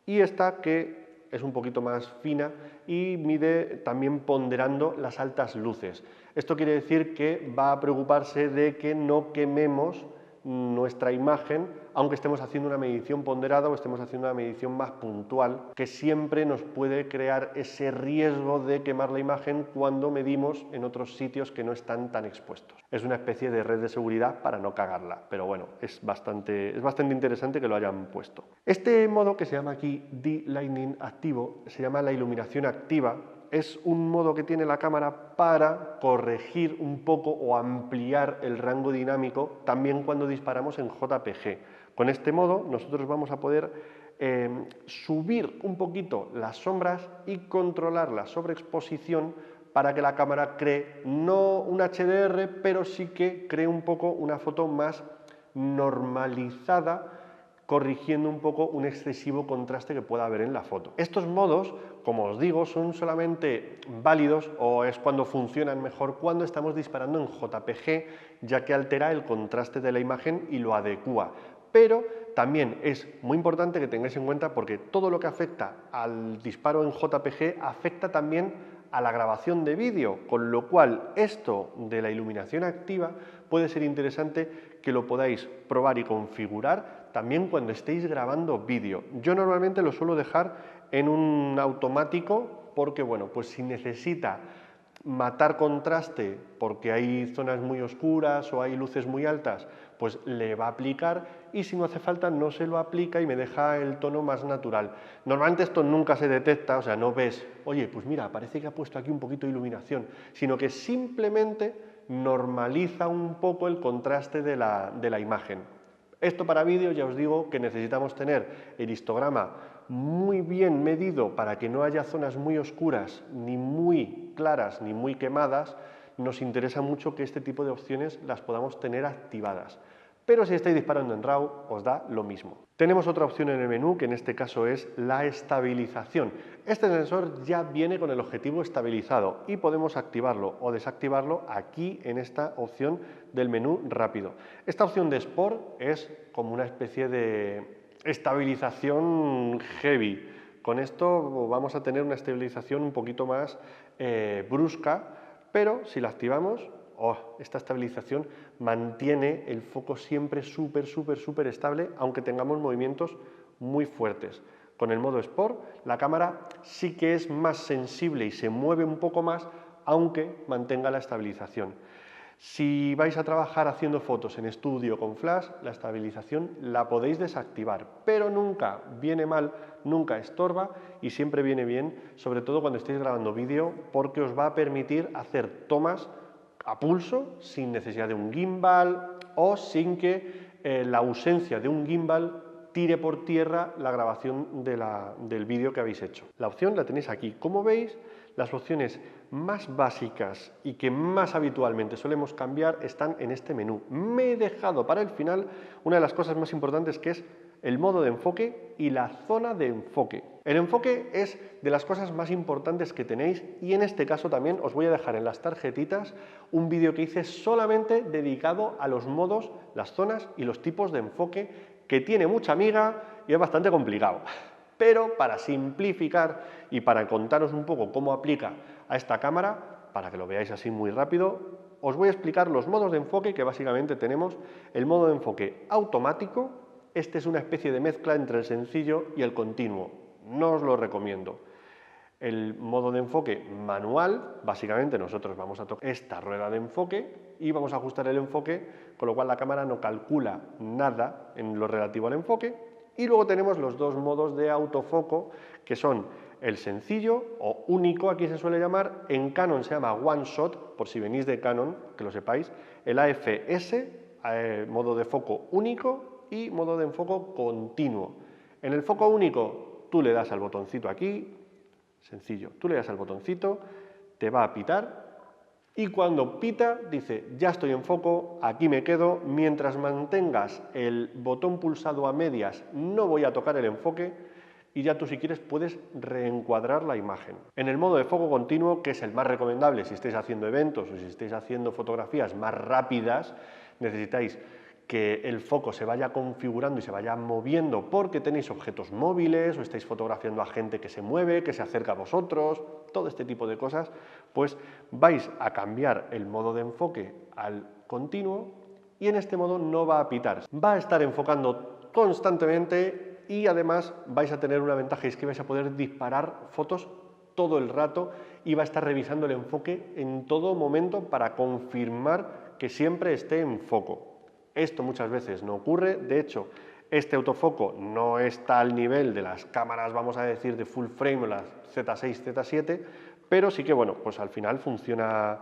Y esta, que es un poquito más fina y mide también ponderando las altas luces. Esto quiere decir que va a preocuparse de que no quememos nuestra imagen, aunque estemos haciendo una medición ponderada o estemos haciendo una medición más puntual, que siempre nos puede crear ese riesgo de quemar la imagen cuando medimos en otros sitios que no están tan expuestos. Es una especie de red de seguridad para no cagarla, pero bueno, es bastante interesante que lo hayan puesto. Este modo, que se llama aquí D-Lighting activo, se llama la iluminación activa. Es un modo que tiene la cámara para corregir un poco o ampliar el rango dinámico también cuando disparamos en JPG. Con este modo nosotros vamos a poder subir un poquito las sombras y controlar la sobreexposición para que la cámara cree no un HDR, pero sí que cree un poco una foto más normalizada, corrigiendo un poco un excesivo contraste que pueda haber en la foto. Estos modos, como os digo, son solamente válidos o es cuando funcionan mejor cuando estamos disparando en JPG, ya que altera el contraste de la imagen y lo adecúa. Pero también es muy importante que tengáis en cuenta, porque todo lo que afecta al disparo en JPG afecta también a la grabación de vídeo, con lo cual esto de la iluminación activa puede ser interesante que lo podáis probar y configurar también cuando estéis grabando vídeo. Yo normalmente lo suelo dejar en un automático porque, bueno, pues si necesita matar contraste porque hay zonas muy oscuras o hay luces muy altas, pues le va a aplicar, y si no hace falta no se lo aplica y me deja el tono más natural. Normalmente esto nunca se detecta, o sea, no ves, oye, pues mira, parece que ha puesto aquí un poquito de iluminación, sino que simplemente normaliza un poco el contraste de la imagen. Esto para vídeo, ya os digo que necesitamos tener el histograma muy bien medido para que no haya zonas muy oscuras, ni muy claras, ni muy quemadas. Nos interesa mucho que este tipo de opciones las podamos tener activadas. Pero si estáis disparando en RAW, os da lo mismo. Tenemos otra opción en el menú, que en este caso es la estabilización. Este sensor ya viene con el objetivo estabilizado y podemos activarlo o desactivarlo aquí en esta opción del menú rápido. Esta opción de Sport es como una especie de estabilización heavy. Con esto vamos a tener una estabilización un poquito más brusca, pero si la activamos, esta estabilización mantiene el foco siempre súper estable, aunque tengamos movimientos muy fuertes. Con el modo Sport, la cámara sí que es más sensible y se mueve un poco más, aunque mantenga la estabilización. Si vais a trabajar haciendo fotos en estudio con flash, la estabilización la podéis desactivar, pero nunca viene mal, nunca estorba y siempre viene bien, sobre todo cuando estéis grabando vídeo, porque os va a permitir hacer tomas a pulso, sin necesidad de un gimbal o sin que la ausencia de un gimbal tire por tierra la grabación del vídeo que habéis hecho. La opción la tenéis aquí. Como veis, las opciones más básicas y que más habitualmente solemos cambiar están en este menú. Me he dejado para el final una de las cosas más importantes, que es el modo de enfoque y la zona de enfoque. El enfoque es de las cosas más importantes que tenéis y en este caso también os voy a dejar en las tarjetitas un vídeo que hice solamente dedicado a los modos, las zonas y los tipos de enfoque, que tiene mucha miga y es bastante complicado. Pero para simplificar y para contaros un poco cómo aplica a esta cámara, para que lo veáis así muy rápido, os voy a explicar los modos de enfoque, que básicamente tenemos el modo de enfoque automático. Este es una especie de mezcla entre el sencillo y el continuo. No os lo recomiendo. El modo de enfoque manual, básicamente nosotros vamos a tocar esta rueda de enfoque y vamos a ajustar el enfoque, con lo cual la cámara no calcula nada en lo relativo al enfoque. Y luego tenemos los dos modos de autofoco, que son el sencillo o único, aquí se suele llamar, en Canon se llama One Shot, por si venís de Canon, que lo sepáis, el AFS, modo de foco único y modo de enfoque continuo. En el foco único tú le das al botoncito aquí, sencillo, tú le das al botoncito, te va a pitar y cuando pita dice ya estoy en foco, aquí me quedo, mientras mantengas el botón pulsado a medias no voy a tocar el enfoque y ya tú si quieres puedes reencuadrar la imagen. En el modo de foco continuo, que es el más recomendable si estáis haciendo eventos o si estáis haciendo fotografías más rápidas, necesitáis que el foco se vaya configurando y se vaya moviendo porque tenéis objetos móviles o estáis fotografiando a gente que se mueve, que se acerca a vosotros, todo este tipo de cosas, pues vais a cambiar el modo de enfoque al continuo y en este modo no va a pitar. Va a estar enfocando constantemente y además vais a tener una ventaja y es que vais a poder disparar fotos todo el rato y va a estar revisando el enfoque en todo momento para confirmar que siempre esté en foco. Esto muchas veces no ocurre, de hecho, este autofoco no está al nivel de las cámaras, vamos a decir, de full frame o las Z6, Z7, pero sí que, bueno, pues al final funciona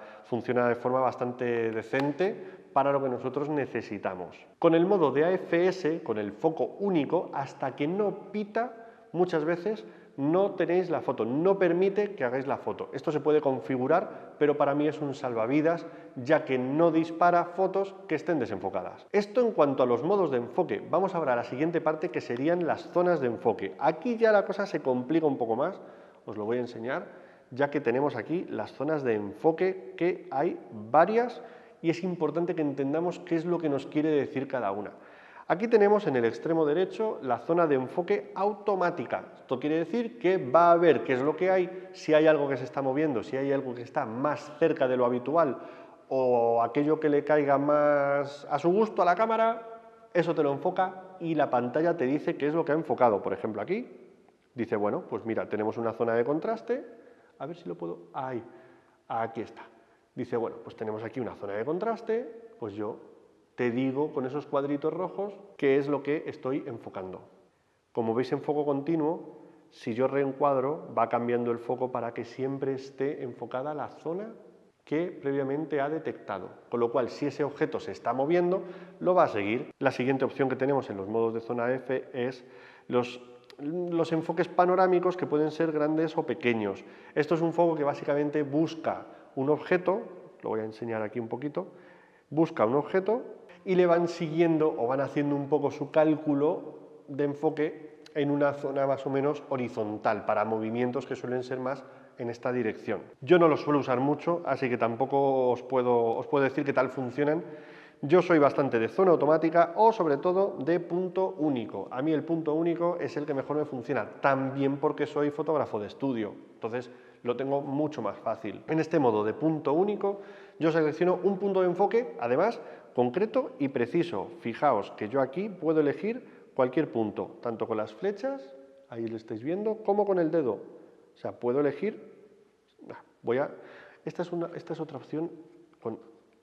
de forma bastante decente para lo que nosotros necesitamos. Con el modo de AFS, con el foco único, hasta que no pita, muchas veces no tenéis la foto, no permite que hagáis la foto. Esto se puede configurar, pero para mí es un salvavidas, ya que no dispara fotos que estén desenfocadas. Esto en cuanto a los modos de enfoque. Vamos ahora a la siguiente parte, que serían las zonas de enfoque. Aquí ya la cosa se complica un poco más, os lo voy a enseñar, ya que tenemos aquí las zonas de enfoque, que hay varias, y es importante que entendamos qué es lo que nos quiere decir cada una. Aquí tenemos en el extremo derecho la zona de enfoque automática. Esto quiere decir que va a ver qué es lo que hay, si hay algo que se está moviendo, si hay algo que está más cerca de lo habitual o aquello que le caiga más a su gusto a la cámara, eso te lo enfoca y la pantalla te dice qué es lo que ha enfocado. Por ejemplo, aquí dice, bueno, pues mira, tenemos una zona de contraste, a ver si lo puedo, ahí, aquí está. Dice, bueno, pues tenemos aquí una zona de contraste, pues yo te digo con esos cuadritos rojos qué es lo que estoy enfocando. Como veis en foco continuo, si yo reencuadro, va cambiando el foco para que siempre esté enfocada la zona que previamente ha detectado. Con lo cual, si ese objeto se está moviendo, lo va a seguir. La siguiente opción que tenemos en los modos de zona F es los enfoques panorámicos, que pueden ser grandes o pequeños. Esto es un foco que básicamente busca un objeto, lo voy a enseñar aquí un poquito, busca un objeto y le van siguiendo o van haciendo un poco su cálculo de enfoque en una zona más o menos horizontal para movimientos que suelen ser más en esta dirección. Yo no los suelo usar mucho, así que tampoco os puedo decir qué tal funcionan. Yo soy bastante de zona automática o sobre todo de punto único. A mí el punto único es el que mejor me funciona, también porque soy fotógrafo de estudio, entonces lo tengo mucho más fácil. En este modo de punto único yo selecciono un punto de enfoque, además concreto y preciso. Fijaos que yo aquí puedo elegir cualquier punto, tanto con las flechas, ahí lo estáis viendo, como con el dedo. O sea, puedo elegir, esta es otra opción, con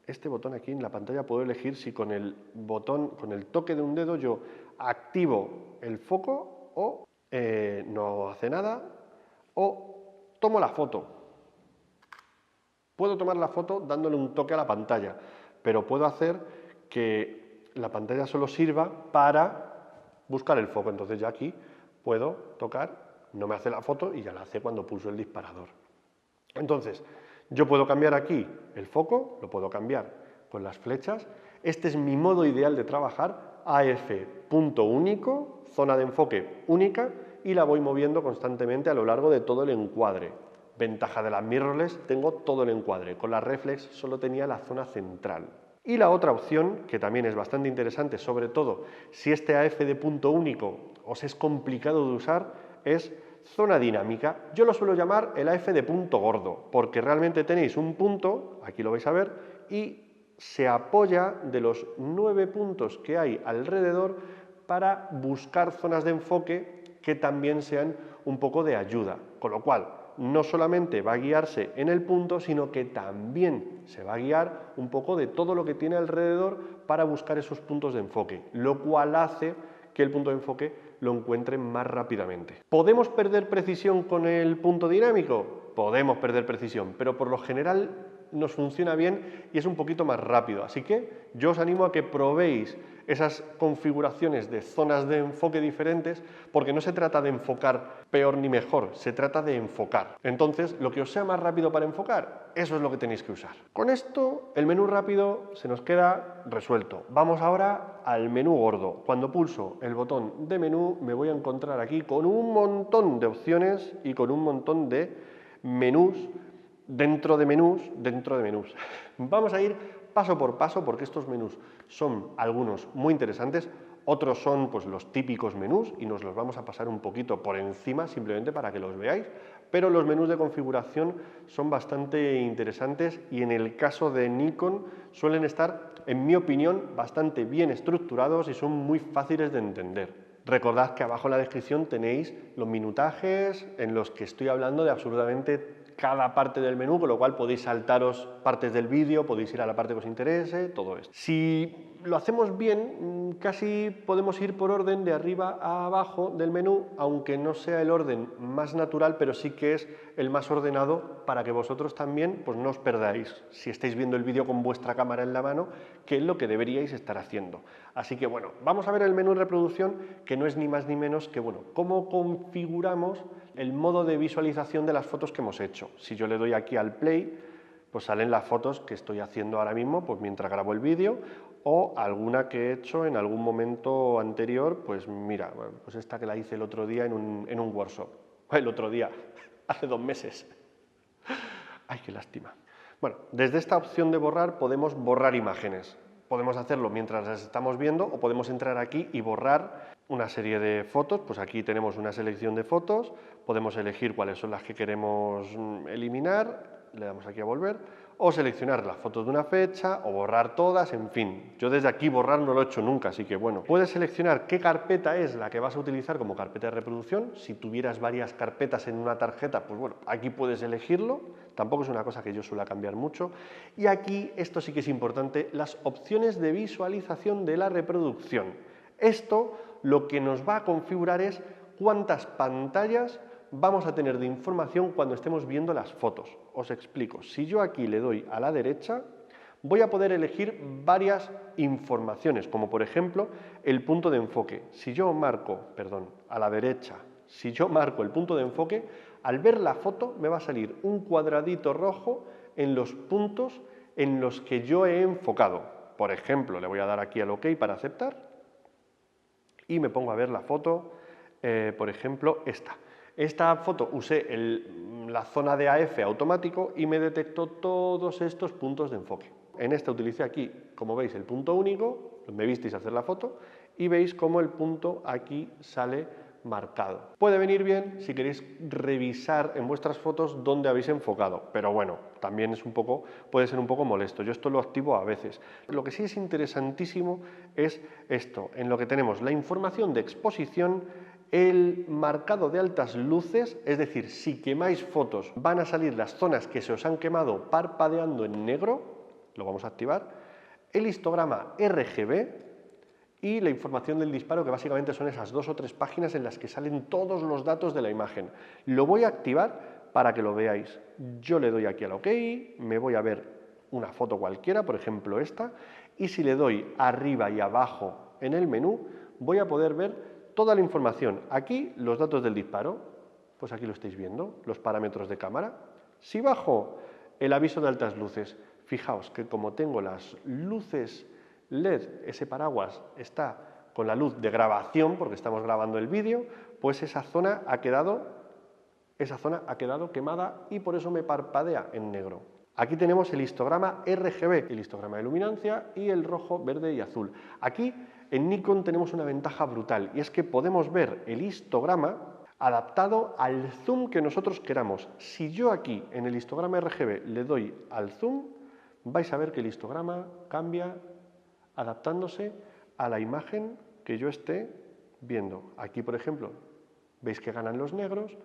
este botón aquí en la pantalla puedo elegir si con el botón, con el toque de un dedo yo activo el foco o no hace nada, o tomo la foto. Puedo tomar la foto dándole un toque a la pantalla, pero puedo hacer que la pantalla solo sirva para buscar el foco. Entonces ya aquí puedo tocar, no me hace la foto y ya la hace cuando pulso el disparador. Entonces, yo puedo cambiar aquí el foco, lo puedo cambiar con las flechas. Este es mi modo ideal de trabajar, AF punto único, zona de enfoque única, y la voy moviendo constantemente a lo largo de todo el encuadre. Ventaja de las mirrorless, tengo todo el encuadre. Con la reflex solo tenía la zona central. Y la otra opción, que también es bastante interesante, sobre todo si este AF de punto único os es complicado de usar, es zona dinámica. Yo lo suelo llamar el AF de punto gordo, porque realmente tenéis un punto, aquí lo vais a ver, y se apoya de los 9 puntos que hay alrededor para buscar zonas de enfoque que también sean un poco de ayuda. Con lo cual, no solamente va a guiarse en el punto, sino que también se va a guiar un poco de todo lo que tiene alrededor para buscar esos puntos de enfoque, lo cual hace que el punto de enfoque lo encuentre más rápidamente. ¿Podemos perder precisión con el punto dinámico? Podemos perder precisión, pero por lo general nos funciona bien y es un poquito más rápido. Así que yo os animo a que probéis esas configuraciones de zonas de enfoque diferentes, porque no se trata de enfocar peor ni mejor, se trata de enfocar. Entonces, lo que os sea más rápido para enfocar, eso es lo que tenéis que usar. Con esto, el menú rápido se nos queda resuelto. Vamos ahora al menú gordo. Cuando pulso el botón de menú, me voy a encontrar aquí con un montón de opciones y con un montón de menús dentro de menús, dentro de menús. Vamos a ir paso por paso porque estos menús son algunos muy interesantes, otros son pues los típicos menús y nos los vamos a pasar un poquito por encima simplemente para que los veáis, pero los menús de configuración son bastante interesantes y en el caso de Nikon suelen estar, en mi opinión, bastante bien estructurados y son muy fáciles de entender. Recordad que abajo en la descripción tenéis los minutajes en los que estoy hablando de absolutamente cada parte del menú, con lo cual podéis saltaros partes del vídeo, podéis ir a la parte que os interese, todo esto. Si lo hacemos bien, casi podemos ir por orden de arriba a abajo del menú, aunque no sea el orden más natural, pero sí que es el más ordenado para que vosotros también pues, no os perdáis, si estáis viendo el vídeo con vuestra cámara en la mano, que es lo que deberíais estar haciendo. Así que bueno, vamos a ver el menú de reproducción, que no es ni más ni menos que bueno, cómo configuramos el modo de visualización de las fotos que hemos hecho. Si yo le doy aquí al play, pues salen las fotos que estoy haciendo ahora mismo, pues mientras grabo el vídeo, o alguna que he hecho en algún momento anterior, pues mira, pues esta que la hice el otro día en un workshop. El otro día, hace 2 meses. Ay, qué lástima. Bueno, desde esta opción de borrar podemos borrar imágenes. Podemos hacerlo mientras las estamos viendo o podemos entrar aquí y borrar una serie de fotos. Pues aquí tenemos una selección de fotos, podemos elegir cuáles son las que queremos eliminar, le damos aquí a volver, o seleccionar las fotos de una fecha, o borrar todas, en fin. Yo desde aquí borrar no lo he hecho nunca, así que bueno. Puedes seleccionar qué carpeta es la que vas a utilizar como carpeta de reproducción. Si tuvieras varias carpetas en una tarjeta, pues bueno, aquí puedes elegirlo. Tampoco es una cosa que yo suela cambiar mucho. Y aquí, esto sí que es importante, las opciones de visualización de la reproducción. Esto lo que nos va a configurar es cuántas pantallas vamos a tener de información cuando estemos viendo las fotos. Os explico. Si yo aquí le doy a la derecha, voy a poder elegir varias informaciones, como por ejemplo el punto de enfoque. Si yo marco, a la derecha, si yo marco el punto de enfoque, al ver la foto me va a salir un cuadradito rojo en los puntos en los que yo he enfocado. Por ejemplo, le voy a dar aquí al OK para aceptar y me pongo a ver la foto, por ejemplo, esta. Esta foto usé la zona de AF automático y me detectó todos estos puntos de enfoque. En esta utilicé aquí, como veis, el punto único, me visteis hacer la foto y veis cómo el punto aquí sale marcado. Puede venir bien si queréis revisar en vuestras fotos dónde habéis enfocado, pero bueno, también puede ser un poco molesto. Yo esto lo activo a veces. Lo que sí es interesantísimo es esto, en lo que tenemos la información de exposición, el marcado de altas luces, es decir, si quemáis fotos van a salir las zonas que se os han quemado parpadeando en negro, lo vamos a activar, el histograma RGB y la información del disparo, que básicamente son esas 2 o 3 páginas en las que salen todos los datos de la imagen. Lo voy a activar para que lo veáis. Yo le doy aquí al OK, me voy a ver una foto cualquiera, por ejemplo esta, y si le doy arriba y abajo en el menú, voy a poder ver toda la información. Aquí los datos del disparo, pues aquí lo estáis viendo, los parámetros de cámara. Si bajo el aviso de altas luces, fijaos que como tengo las luces LED, ese paraguas está con la luz de grabación, porque estamos grabando el vídeo, pues esa zona ha quedado quemada y por eso me parpadea en negro. Aquí tenemos el histograma RGB, el histograma de luminancia, y el rojo, verde y azul. Aquí en Nikon tenemos una ventaja brutal, y es que podemos ver el histograma adaptado al zoom que nosotros queramos. Si yo aquí en el histograma RGB le doy al zoom, vais a ver que el histograma cambia adaptándose a la imagen que yo esté viendo. Aquí, por ejemplo, veis que ganan los negros,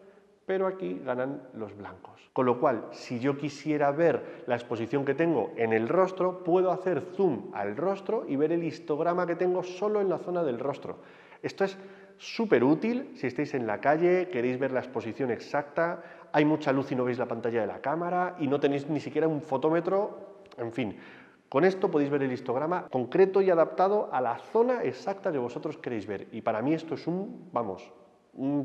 pero aquí ganan los blancos. Con lo cual, si yo quisiera ver la exposición que tengo en el rostro, puedo hacer zoom al rostro y ver el histograma que tengo solo en la zona del rostro. Esto es súper útil si estáis en la calle, queréis ver la exposición exacta, hay mucha luz y no veis la pantalla de la cámara y no tenéis ni siquiera un fotómetro, en fin. Con esto podéis ver el histograma concreto y adaptado a la zona exacta que vosotros queréis ver. Y para mí esto es un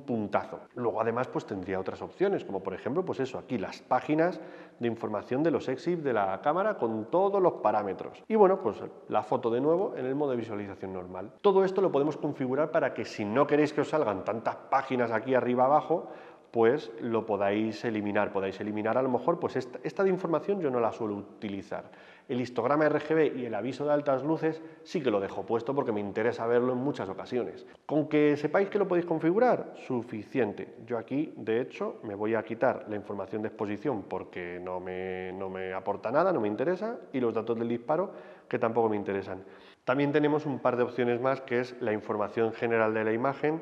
puntazo. Luego además pues tendría otras opciones, como por ejemplo pues eso, aquí las páginas de información de los EXIF de la cámara con todos los parámetros. Y bueno, pues la foto de nuevo en el modo de visualización normal. Todo esto lo podemos configurar para que si no queréis que os salgan tantas páginas aquí arriba abajo, pues lo podáis eliminar. Podáis eliminar a lo mejor, pues esta de información yo no la suelo utilizar. El histograma RGB y el aviso de altas luces sí que lo dejo puesto porque me interesa verlo en muchas ocasiones. Con que sepáis que lo podéis configurar, suficiente. Yo aquí, de hecho, me voy a quitar la información de exposición porque no me aporta nada, no me interesa, y los datos del disparo que tampoco me interesan. También tenemos un par de opciones más, que es la información general de la imagen,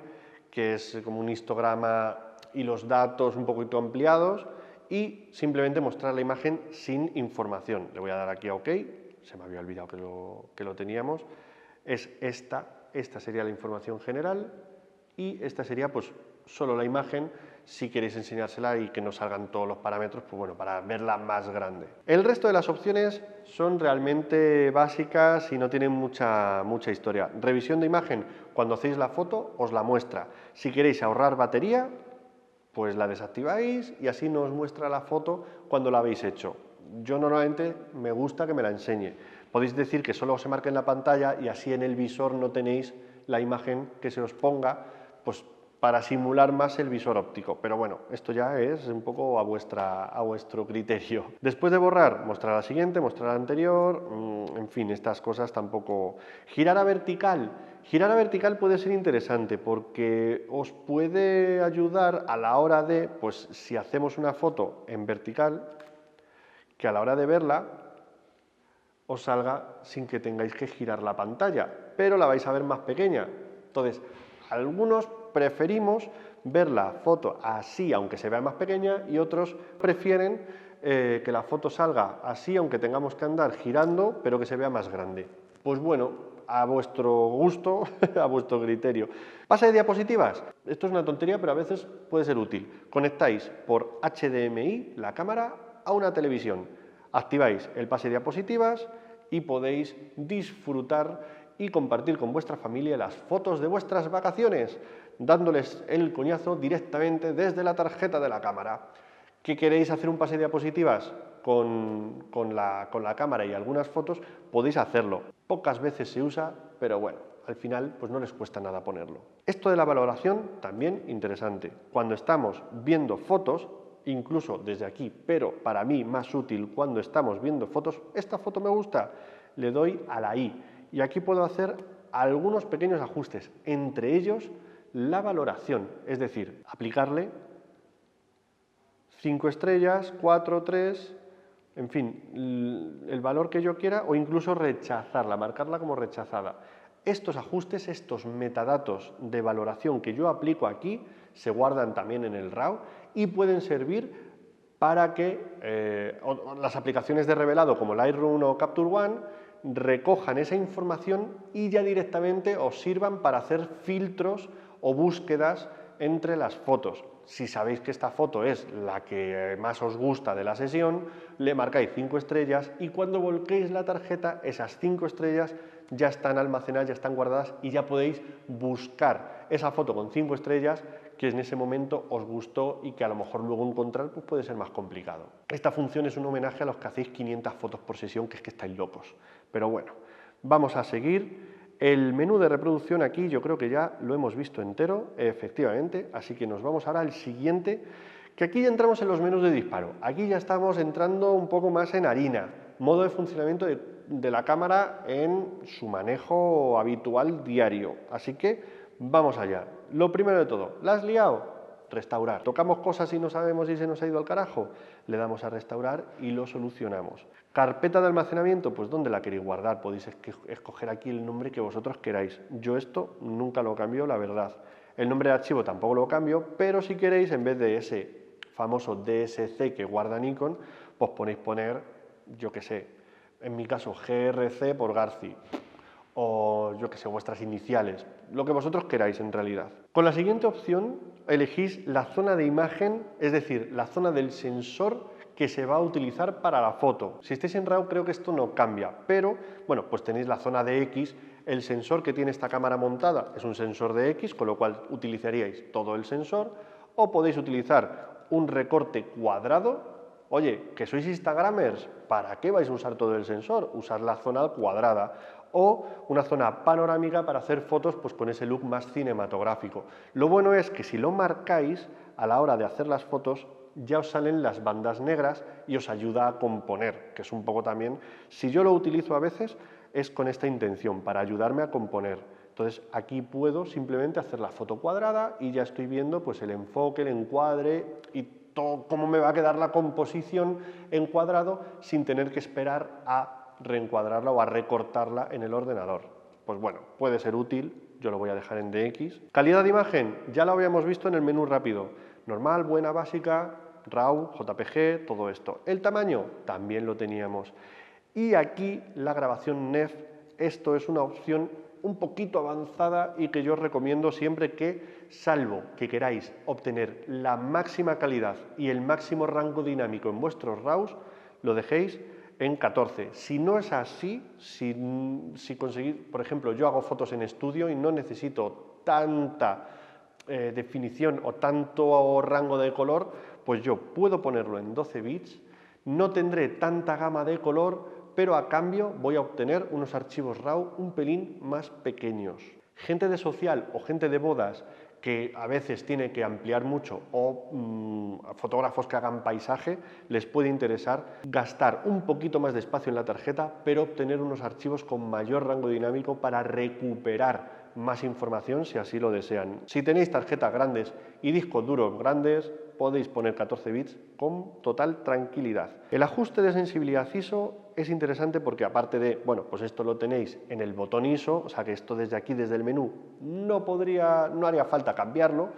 que es como un histograma y los datos un poquito ampliados, y simplemente mostrar la imagen sin información. Le voy a dar aquí a OK, se me había olvidado que lo teníamos. Es esta sería la información general y esta sería pues solo la imagen si queréis enseñársela y que no salgan todos los parámetros, pues bueno, para verla más grande. El resto de las opciones son realmente básicas y no tienen mucha historia. Revisión de imagen, cuando hacéis la foto os la muestra. Si queréis ahorrar batería, pues la desactiváis y así no os muestra la foto cuando la habéis hecho. Yo normalmente me gusta que me la enseñe. Podéis decir que solo se marque en la pantalla y así en el visor no tenéis la imagen que se os ponga, pues para simular más el visor óptico. Pero bueno, esto ya es un poco a vuestro criterio. Después de borrar, mostrar la siguiente, mostrar la anterior, en fin, estas cosas tampoco. Girar a vertical. Girar a vertical puede ser interesante porque os puede ayudar a la hora de, pues si hacemos una foto en vertical, que a la hora de verla os salga sin que tengáis que girar la pantalla, pero la vais a ver más pequeña. Entonces, algunos preferimos ver la foto así, aunque se vea más pequeña, y otros prefieren que la foto salga así, aunque tengamos que andar girando, pero que se vea más grande. Pues bueno, a vuestro gusto, a vuestro criterio. ¿Pasa de diapositivas? Esto es una tontería, pero a veces puede ser útil. Conectáis por HDMI la cámara a una televisión. Activáis el pase de diapositivas y podéis disfrutar y compartir con vuestra familia las fotos de vuestras vacaciones, dándoles el coñazo directamente desde la tarjeta de la cámara. ¿Qué queréis hacer un pase de diapositivas con la cámara y algunas fotos? Podéis hacerlo. Pocas veces se usa, pero bueno, al final pues no les cuesta nada ponerlo. Esto de la valoración también interesante. Cuando estamos viendo fotos, incluso desde aquí, pero para mí más útil cuando estamos viendo fotos, esta foto me gusta, le doy a la I y aquí puedo hacer algunos pequeños ajustes, entre ellos la valoración, es decir, aplicarle 5 estrellas, 4, 3, en fin, el valor que yo quiera o incluso rechazarla, marcarla como rechazada. Estos ajustes, estos metadatos de valoración que yo aplico aquí, se guardan también en el RAW y pueden servir para que las aplicaciones de revelado como Lightroom o Capture One recojan esa información y ya directamente os sirvan para hacer filtros o búsquedas entre las fotos. Si sabéis que esta foto es la que más os gusta de la sesión, le marcáis 5 estrellas y cuando volquéis la tarjeta, esas 5 estrellas ya están almacenadas, ya están guardadas y ya podéis buscar esa foto con 5 estrellas que en ese momento os gustó y que a lo mejor luego encontrar pues puede ser más complicado. Esta función es un homenaje a los que hacéis 500 fotos por sesión, que es que estáis locos. Pero bueno, vamos a seguir. El menú de reproducción aquí yo creo que ya lo hemos visto entero, efectivamente, así que nos vamos ahora al siguiente, que aquí ya entramos en los menús de disparo. Aquí ya estamos entrando un poco más en harina, modo de funcionamiento de la cámara en su manejo habitual diario. Así que vamos allá. Lo primero de todo, ¿la has liado? Restaurar. Tocamos cosas y no sabemos si se nos ha ido al carajo, le damos a restaurar y lo solucionamos. Carpeta de almacenamiento, pues ¿dónde la queréis guardar? Podéis escoger aquí el nombre que vosotros queráis. Yo esto nunca lo cambio, la verdad. El nombre de archivo tampoco lo cambio, pero si queréis, en vez de ese famoso DSC que guarda Nikon, pues ponéis yo qué sé, en mi caso GRC por Garci, o yo que sé, vuestras iniciales, lo que vosotros queráis en realidad. Con la siguiente opción elegís la zona de imagen, es decir, la zona del sensor que se va a utilizar para la foto. Si estáis en RAW creo que esto no cambia, pero bueno, pues tenéis la zona de X, el sensor que tiene esta cámara montada es un sensor de X, con lo cual utilizaríais todo el sensor, o podéis utilizar un recorte cuadrado. Oye, que sois instagramers, ¿para qué vais a usar todo el sensor? Usar la zona cuadrada o una zona panorámica para hacer fotos pues con ese look más cinematográfico. Lo bueno es que si lo marcáis a la hora de hacer las fotos ya os salen las bandas negras y os ayuda a componer, que es un poco también, si yo lo utilizo a veces es con esta intención, para ayudarme a componer. Entonces aquí puedo simplemente hacer la foto cuadrada y ya estoy viendo pues el enfoque, el encuadre y todo cómo me va a quedar la composición en cuadrado sin tener que esperar a reencuadrarla o a recortarla en el ordenador. Pues bueno, puede ser útil, yo lo voy a dejar en DX. Calidad de imagen, ya lo habíamos visto en el menú rápido. Normal, buena, básica, RAW, JPG, todo esto. El tamaño, también lo teníamos. Y aquí la grabación NEF, esto es una opción un poquito avanzada y que yo os recomiendo siempre que, salvo que queráis obtener la máxima calidad y el máximo rango dinámico en vuestros RAWs, lo dejéis en 14. Si no es así, si conseguís, por ejemplo, yo hago fotos en estudio y no necesito tanta definición o tanto rango de color, pues yo puedo ponerlo en 12 bits, no tendré tanta gama de color, pero a cambio voy a obtener unos archivos RAW un pelín más pequeños. Gente de social o gente de bodas que a veces tiene que ampliar mucho o fotógrafos que hagan paisaje, les puede interesar gastar un poquito más de espacio en la tarjeta, pero obtener unos archivos con mayor rango dinámico para recuperar más información si así lo desean. Si tenéis tarjetas grandes y discos duros grandes, podéis poner 14 bits con total tranquilidad. El ajuste de sensibilidad ISO es interesante porque aparte de, bueno, pues esto lo tenéis en el botón ISO, o sea que esto desde aquí, desde el menú, no haría falta cambiarlo.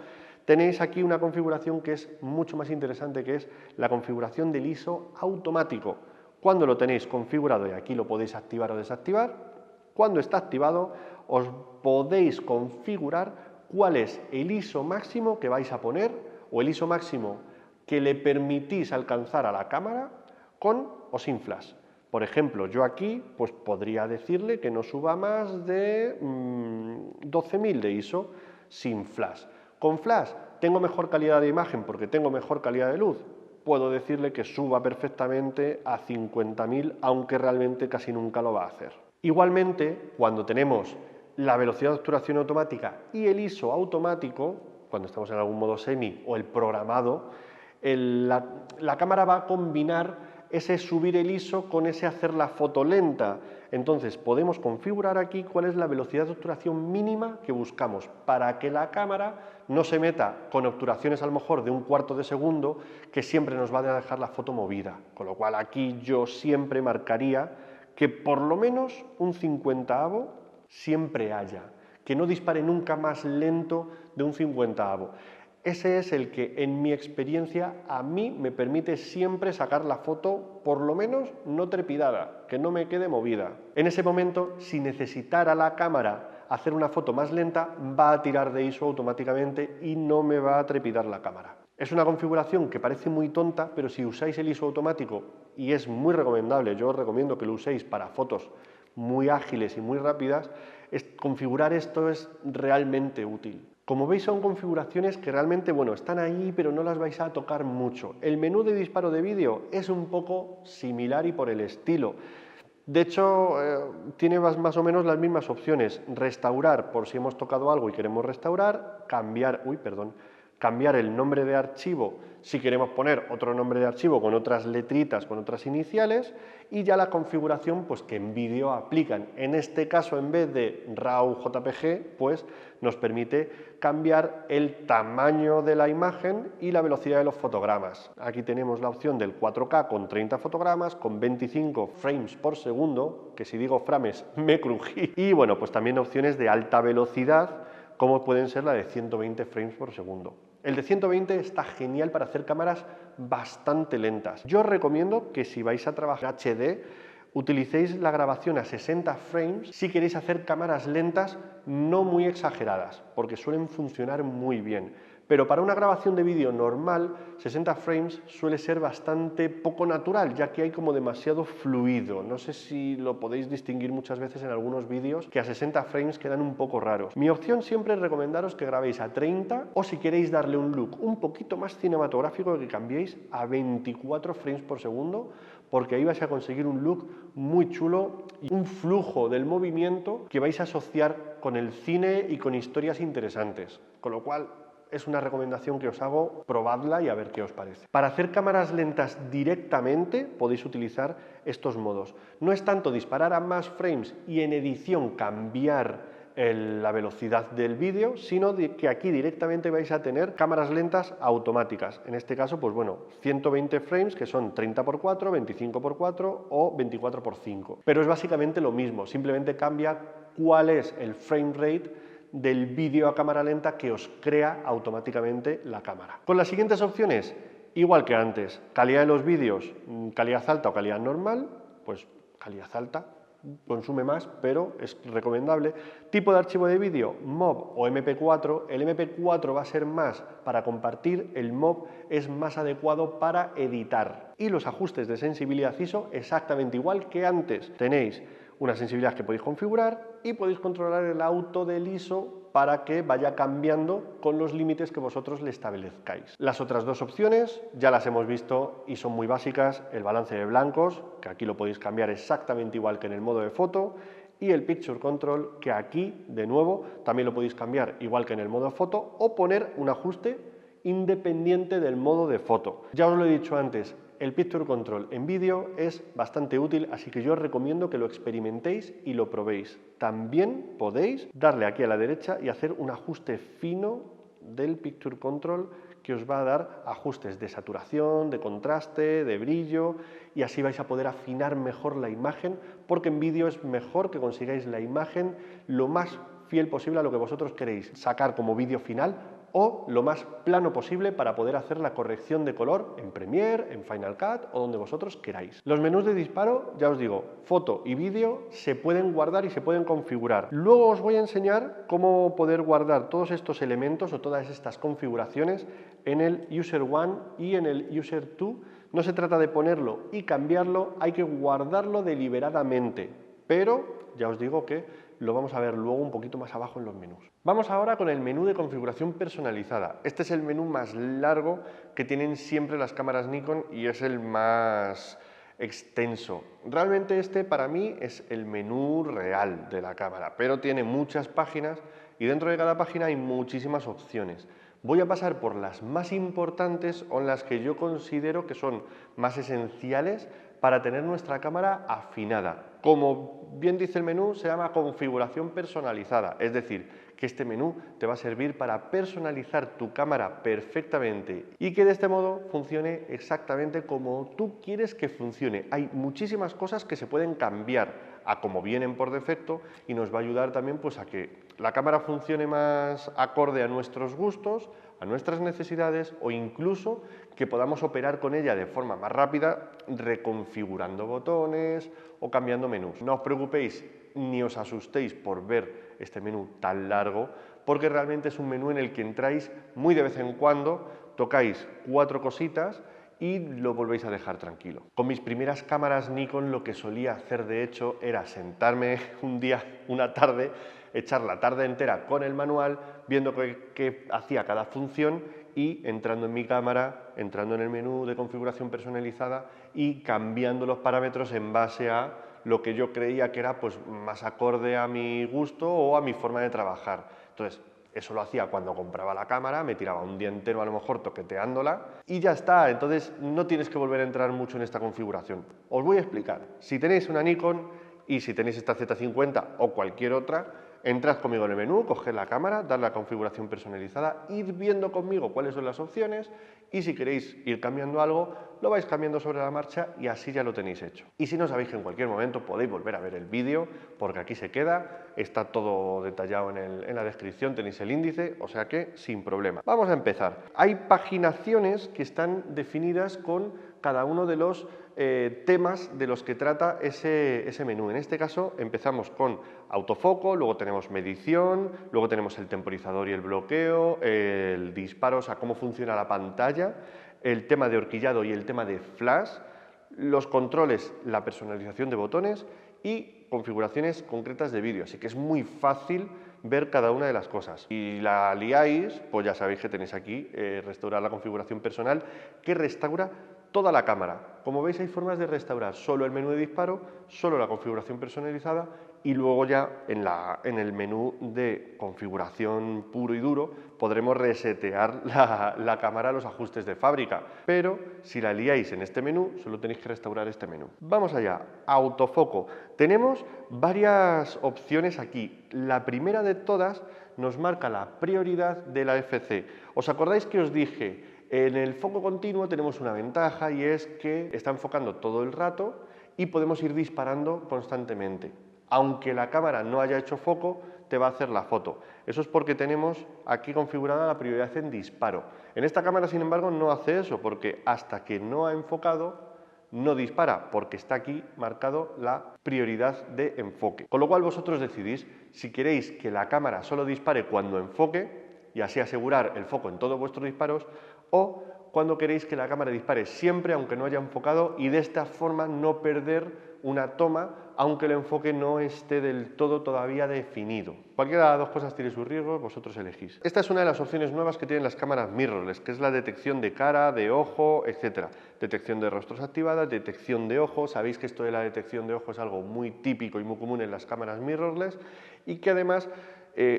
Tenéis aquí una configuración que es mucho más interesante, que es la configuración del ISO automático. Cuando lo tenéis configurado, y aquí lo podéis activar o desactivar, cuando está activado os podéis configurar cuál es el ISO máximo que vais a poner o el ISO máximo que le permitís alcanzar a la cámara con o sin flash. Por ejemplo, yo aquí pues podría decirle que no suba más de 12.000 de ISO sin flash. Con flash tengo mejor calidad de imagen porque tengo mejor calidad de luz. Puedo decirle que suba perfectamente a 50.000, aunque realmente casi nunca lo va a hacer. Igualmente, cuando tenemos la velocidad de obturación automática y el ISO automático, cuando estamos en algún modo semi o el programado, la cámara va a combinar ese subir el ISO con ese hacer la foto lenta. Entonces podemos configurar aquí cuál es la velocidad de obturación mínima que buscamos para que la cámara no se meta con obturaciones a lo mejor de un cuarto de segundo que siempre nos va a dejar la foto movida. Con lo cual aquí yo siempre marcaría que por lo menos un 50avo siempre haya, que no dispare nunca más lento de un 50avo. Ese es el que, en mi experiencia, a mí me permite siempre sacar la foto, por lo menos no trepidada, que no me quede movida. En ese momento, si necesitara la cámara hacer una foto más lenta, va a tirar de ISO automáticamente y no me va a trepidar la cámara. Es una configuración que parece muy tonta, pero si usáis el ISO automático, y es muy recomendable, yo os recomiendo que lo uséis para fotos muy ágiles y muy rápidas, configurar esto es realmente útil. Como veis son configuraciones que realmente, bueno, están ahí, pero no las vais a tocar mucho. El menú de disparo de vídeo es un poco similar y por el estilo. De hecho, tiene más o menos las mismas opciones. Restaurar por si hemos tocado algo y queremos restaurar, cambiar el nombre de archivo si queremos poner otro nombre de archivo con otras letritas, con otras iniciales, y ya la configuración pues, que en vídeo aplican. En este caso, en vez de RAW JPG, pues nos permite cambiar el tamaño de la imagen y la velocidad de los fotogramas. Aquí tenemos la opción del 4K con 30 fotogramas, con 25 frames por segundo, que si digo frames me crují. Y bueno, pues también opciones de alta velocidad, como pueden ser la de 120 frames por segundo. El de 120 está genial para hacer cámaras bastante lentas. Yo os recomiendo que si vais a trabajar HD, utilicéis la grabación a 60 frames si queréis hacer cámaras lentas no muy exageradas, porque suelen funcionar muy bien. Pero para una grabación de vídeo normal, 60 frames suele ser bastante poco natural, ya que hay como demasiado fluido. No sé si lo podéis distinguir muchas veces en algunos vídeos, que a 60 frames quedan un poco raros. Mi opción siempre es recomendaros que grabéis a 30 o si queréis darle un look un poquito más cinematográfico, que cambiéis a 24 frames por segundo, porque ahí vais a conseguir un look muy chulo y un flujo del movimiento que vais a asociar con el cine y con historias interesantes. Con lo cual, es una recomendación que os hago, probadla y a ver qué os parece. Para hacer cámaras lentas directamente podéis utilizar estos modos. No es tanto disparar a más frames y en edición cambiar la velocidad del vídeo, sino que aquí directamente vais a tener cámaras lentas automáticas. En este caso, pues bueno, 120 frames, que son 30x4, 25x4 o 24x5. Pero es básicamente lo mismo, simplemente cambia cuál es el frame rate del vídeo a cámara lenta que os crea automáticamente la cámara. Con las siguientes opciones, igual que antes, calidad de los vídeos, calidad alta o calidad normal, pues calidad alta, consume más, pero es recomendable. Tipo de archivo de vídeo, MOV o MP4. El MP4 va a ser más para compartir, el MOV es más adecuado para editar. Y los ajustes de sensibilidad ISO exactamente igual que antes. Tenéis una sensibilidad que podéis configurar y podéis controlar el auto del ISO para que vaya cambiando con los límites que vosotros le establezcáis. Las otras dos opciones ya las hemos visto y son muy básicas: el balance de blancos, que aquí lo podéis cambiar exactamente igual que en el modo de foto, y el Picture Control, que aquí, de nuevo, también lo podéis cambiar igual que en el modo de foto o poner un ajuste independiente del modo de foto. Ya os lo he dicho antes, el Picture Control en vídeo es bastante útil, así que yo os recomiendo que lo experimentéis y lo probéis. También podéis darle aquí a la derecha y hacer un ajuste fino del Picture Control que os va a dar ajustes de saturación, de contraste, de brillo, y así vais a poder afinar mejor la imagen, porque en vídeo es mejor que consigáis la imagen lo más fiel posible a lo que vosotros queréis sacar como vídeo final, o lo más plano posible para poder hacer la corrección de color en Premiere, en Final Cut o donde vosotros queráis. Los menús de disparo, ya os digo, foto y vídeo se pueden guardar y se pueden configurar. Luego os voy a enseñar cómo poder guardar todos estos elementos o todas estas configuraciones en el User 1 y en el User 2. No se trata de ponerlo y cambiarlo, hay que guardarlo deliberadamente, pero ya os digo que lo vamos a ver luego un poquito más abajo en los menús. Vamos ahora con el menú de configuración personalizada. Este es el menú más largo que tienen siempre las cámaras Nikon y es el más extenso. Realmente este para mí es el menú real de la cámara, pero tiene muchas páginas y dentro de cada página hay muchísimas opciones. Voy a pasar por las más importantes o las que yo considero que son más esenciales para tener nuestra cámara afinada. Como bien dice el menú, se llama configuración personalizada, es decir, que este menú te va a servir para personalizar tu cámara perfectamente y que de este modo funcione exactamente como tú quieres que funcione. Hay muchísimas cosas que se pueden cambiar a como vienen por defecto y nos va a ayudar también pues, a que la cámara funcione más acorde a nuestros gustos, a nuestras necesidades o incluso que podamos operar con ella de forma más rápida reconfigurando botones o cambiando menús. No os preocupéis ni os asustéis por ver este menú tan largo, porque realmente es un menú en el que entráis muy de vez en cuando, tocáis 4 cositas y lo volvéis a dejar tranquilo. Con mis primeras cámaras Nikon lo que solía hacer de hecho era sentarme un día, una tarde, echar la tarde entera con el manual, viendo qué hacía cada función y entrando en mi cámara, entrando en el menú de configuración personalizada y cambiando los parámetros en base a lo que yo creía que era pues, más acorde a mi gusto o a mi forma de trabajar. Entonces, eso lo hacía cuando compraba la cámara, me tiraba un día entero a lo mejor toqueteándola y ya está. Entonces no tienes que volver a entrar mucho en esta configuración. Os voy a explicar. Si tenéis una Nikon y si tenéis esta Z50 o cualquier otra, entrad conmigo en el menú, coged la cámara, darle a configuración personalizada, id viendo conmigo cuáles son las opciones y si queréis ir cambiando algo, lo vais cambiando sobre la marcha y así ya lo tenéis hecho. Y si no sabéis que en cualquier momento podéis volver a ver el vídeo porque aquí se queda, está todo detallado en la descripción, tenéis el índice, o sea que sin problema. Vamos a empezar. Hay paginaciones que están definidas con cada uno de los temas de los que trata ese menú. En este caso empezamos con autofoco, luego tenemos medición, luego tenemos el temporizador y el bloqueo, el disparo, o sea, cómo funciona la pantalla, el tema de horquillado y el tema de flash, los controles, la personalización de botones y configuraciones concretas de vídeo. Así que es muy fácil ver cada una de las cosas. Si la liáis, pues ya sabéis que tenéis aquí restaurar la configuración personal que restaura toda la cámara. Como veis hay formas de restaurar solo el menú de disparo, solo la configuración personalizada y luego ya en el menú de configuración puro y duro podremos resetear la cámara a los ajustes de fábrica. Pero si la liáis en este menú, solo tenéis que restaurar este menú. Vamos allá, autofoco. Tenemos varias opciones aquí. La primera de todas nos marca la prioridad de la FC. ¿Os acordáis que os dije? En el foco continuo tenemos una ventaja y es que está enfocando todo el rato y podemos ir disparando constantemente. Aunque la cámara no haya hecho foco, te va a hacer la foto. Eso es porque tenemos aquí configurada la prioridad en disparo. En esta cámara, sin embargo, no hace eso porque hasta que no ha enfocado, no dispara porque está aquí marcado la prioridad de enfoque. Con lo cual vosotros decidís si queréis que la cámara solo dispare cuando enfoque y así asegurar el foco en todos vuestros disparos o cuando queréis que la cámara dispare siempre aunque no haya enfocado y de esta forma no perder una toma aunque el enfoque no esté del todo todavía definido. Cualquiera de las dos cosas tiene sus riesgos, vosotros elegís. Esta es una de las opciones nuevas que tienen las cámaras mirrorless, que es la detección de cara, de ojo, etc. Detección de rostros activada, detección de ojo. Sabéis que esto de la detección de ojo es algo muy típico y muy común en las cámaras mirrorless y que además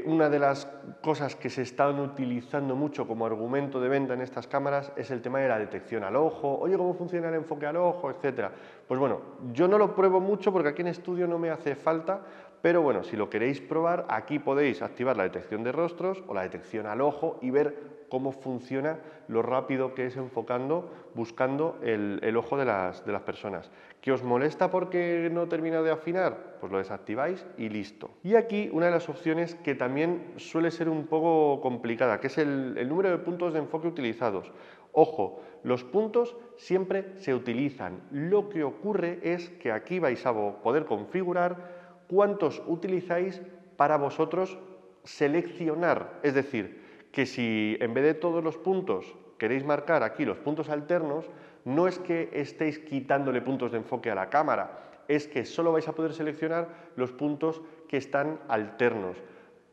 una de las cosas que se están utilizando mucho como argumento de venta en estas cámaras es el tema de la detección al ojo. Oye, ¿cómo funciona el enfoque al ojo? Etcétera. Pues bueno, yo no lo pruebo mucho porque aquí en estudio no me hace falta, pero bueno, si lo queréis probar, aquí podéis activar la detección de rostros o la detección al ojo y ver cómo funciona lo rápido que es enfocando, buscando el ojo de las personas. ¿Qué os molesta porque no termina de afinar? Pues lo desactiváis y listo. Y aquí una de las opciones que también suele ser un poco complicada, que es el número de puntos de enfoque utilizados. Ojo, los puntos siempre se utilizan. Lo que ocurre es que aquí vais a poder configurar cuántos utilizáis para vosotros seleccionar, es decir, que si en vez de todos los puntos queréis marcar aquí los puntos alternos, no es que estéis quitándole puntos de enfoque a la cámara, es que solo vais a poder seleccionar los puntos que están alternos.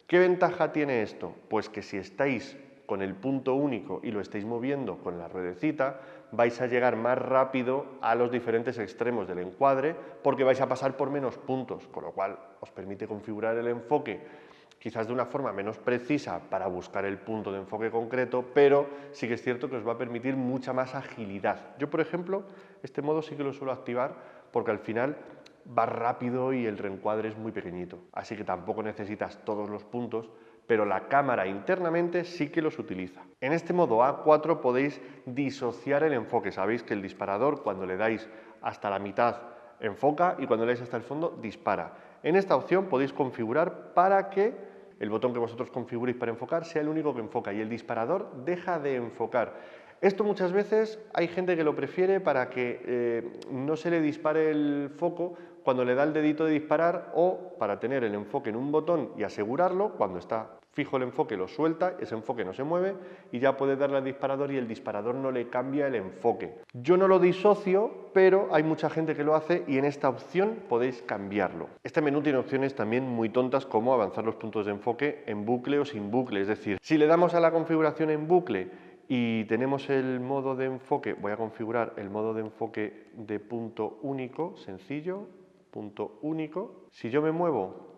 ¿Qué ventaja tiene esto? Pues que si estáis con el punto único y lo estáis moviendo con la ruedecita, vais a llegar más rápido a los diferentes extremos del encuadre porque vais a pasar por menos puntos, con lo cual os permite configurar el enfoque quizás de una forma menos precisa para buscar el punto de enfoque concreto, pero sí que es cierto que os va a permitir mucha más agilidad. Yo, por ejemplo, este modo sí que lo suelo activar porque al final va rápido y el reencuadre es muy pequeñito, así que tampoco necesitas todos los puntos, pero la cámara internamente sí que los utiliza. En este modo A4 podéis disociar el enfoque. Sabéis que el disparador, cuando le dais hasta la mitad, enfoca y cuando le dais hasta el fondo, dispara. En esta opción podéis configurar para que el botón que vosotros configuréis para enfocar sea el único que enfoca y el disparador deja de enfocar. Esto muchas veces hay gente que lo prefiere para que no se le dispare el foco cuando le da el dedito de disparar o para tener el enfoque en un botón y asegurarlo, cuando está fijo el enfoque lo suelta, ese enfoque no se mueve y ya puede darle al disparador y el disparador no le cambia el enfoque. Yo no lo disocio, pero hay mucha gente que lo hace y en esta opción podéis cambiarlo. Este menú tiene opciones también muy tontas como avanzar los puntos de enfoque en bucle o sin bucle, es decir, si le damos a la configuración en bucle y tenemos el modo de enfoque, voy a configurar el modo de enfoque de punto único, sencillo, punto único. Si yo me muevo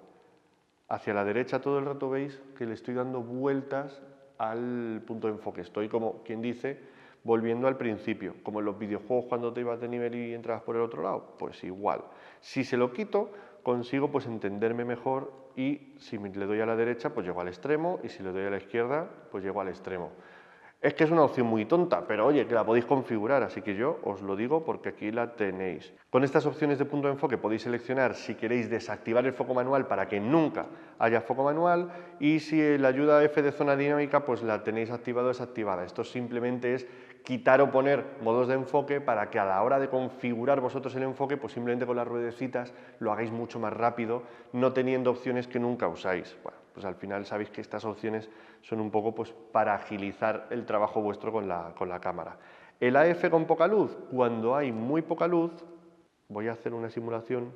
hacia la derecha todo el rato, veis que le estoy dando vueltas al punto de enfoque. Estoy, como quien dice, volviendo al principio. Como en los videojuegos cuando te ibas de nivel y entrabas por el otro lado, pues igual. Si se lo quito, consigo pues entenderme mejor y si le doy a la derecha, pues llego al extremo y si le doy a la izquierda, pues llego al extremo. Es que es una opción muy tonta, pero oye, que la podéis configurar, así que yo os lo digo porque aquí la tenéis. Con estas opciones de punto de enfoque podéis seleccionar si queréis desactivar el foco manual para que nunca haya foco manual y si la ayuda F de zona dinámica pues la tenéis activada o desactivada. Esto simplemente es quitar o poner modos de enfoque para que a la hora de configurar vosotros el enfoque pues simplemente con las ruedecitas lo hagáis mucho más rápido, no teniendo opciones que nunca usáis. Bueno, pues al final sabéis que estas opciones son un poco pues para agilizar el trabajo vuestro con la cámara. El AF con poca luz, cuando hay muy poca luz, voy a hacer una simulación,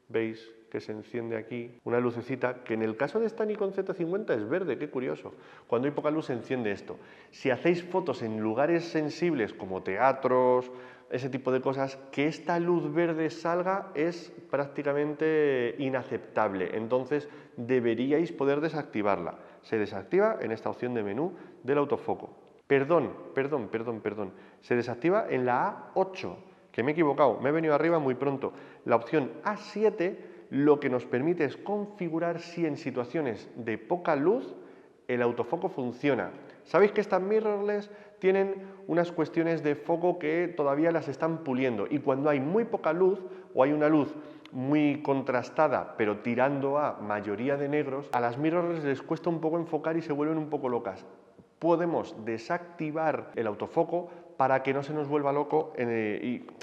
veis que se enciende aquí una lucecita que en el caso de esta Nikon Z50 es verde, qué curioso. Cuando hay poca luz se enciende esto. Si hacéis fotos en lugares sensibles como teatros, ese tipo de cosas, que esta luz verde salga es prácticamente inaceptable. Entonces deberíais poder desactivarla. Se desactiva en esta opción de menú del autofoco. Perdón. Se desactiva en la A8, que me he equivocado, me he venido arriba muy pronto. La opción A7 lo que nos permite es configurar si en situaciones de poca luz el autofoco funciona. Sabéis que estas mirrorless tienen unas cuestiones de foco que todavía las están puliendo y cuando hay muy poca luz o hay una luz muy contrastada pero tirando a mayoría de negros, a las mirrorless les cuesta un poco enfocar y se vuelven un poco locas. Podemos desactivar el autofoco para que no se nos vuelva loco y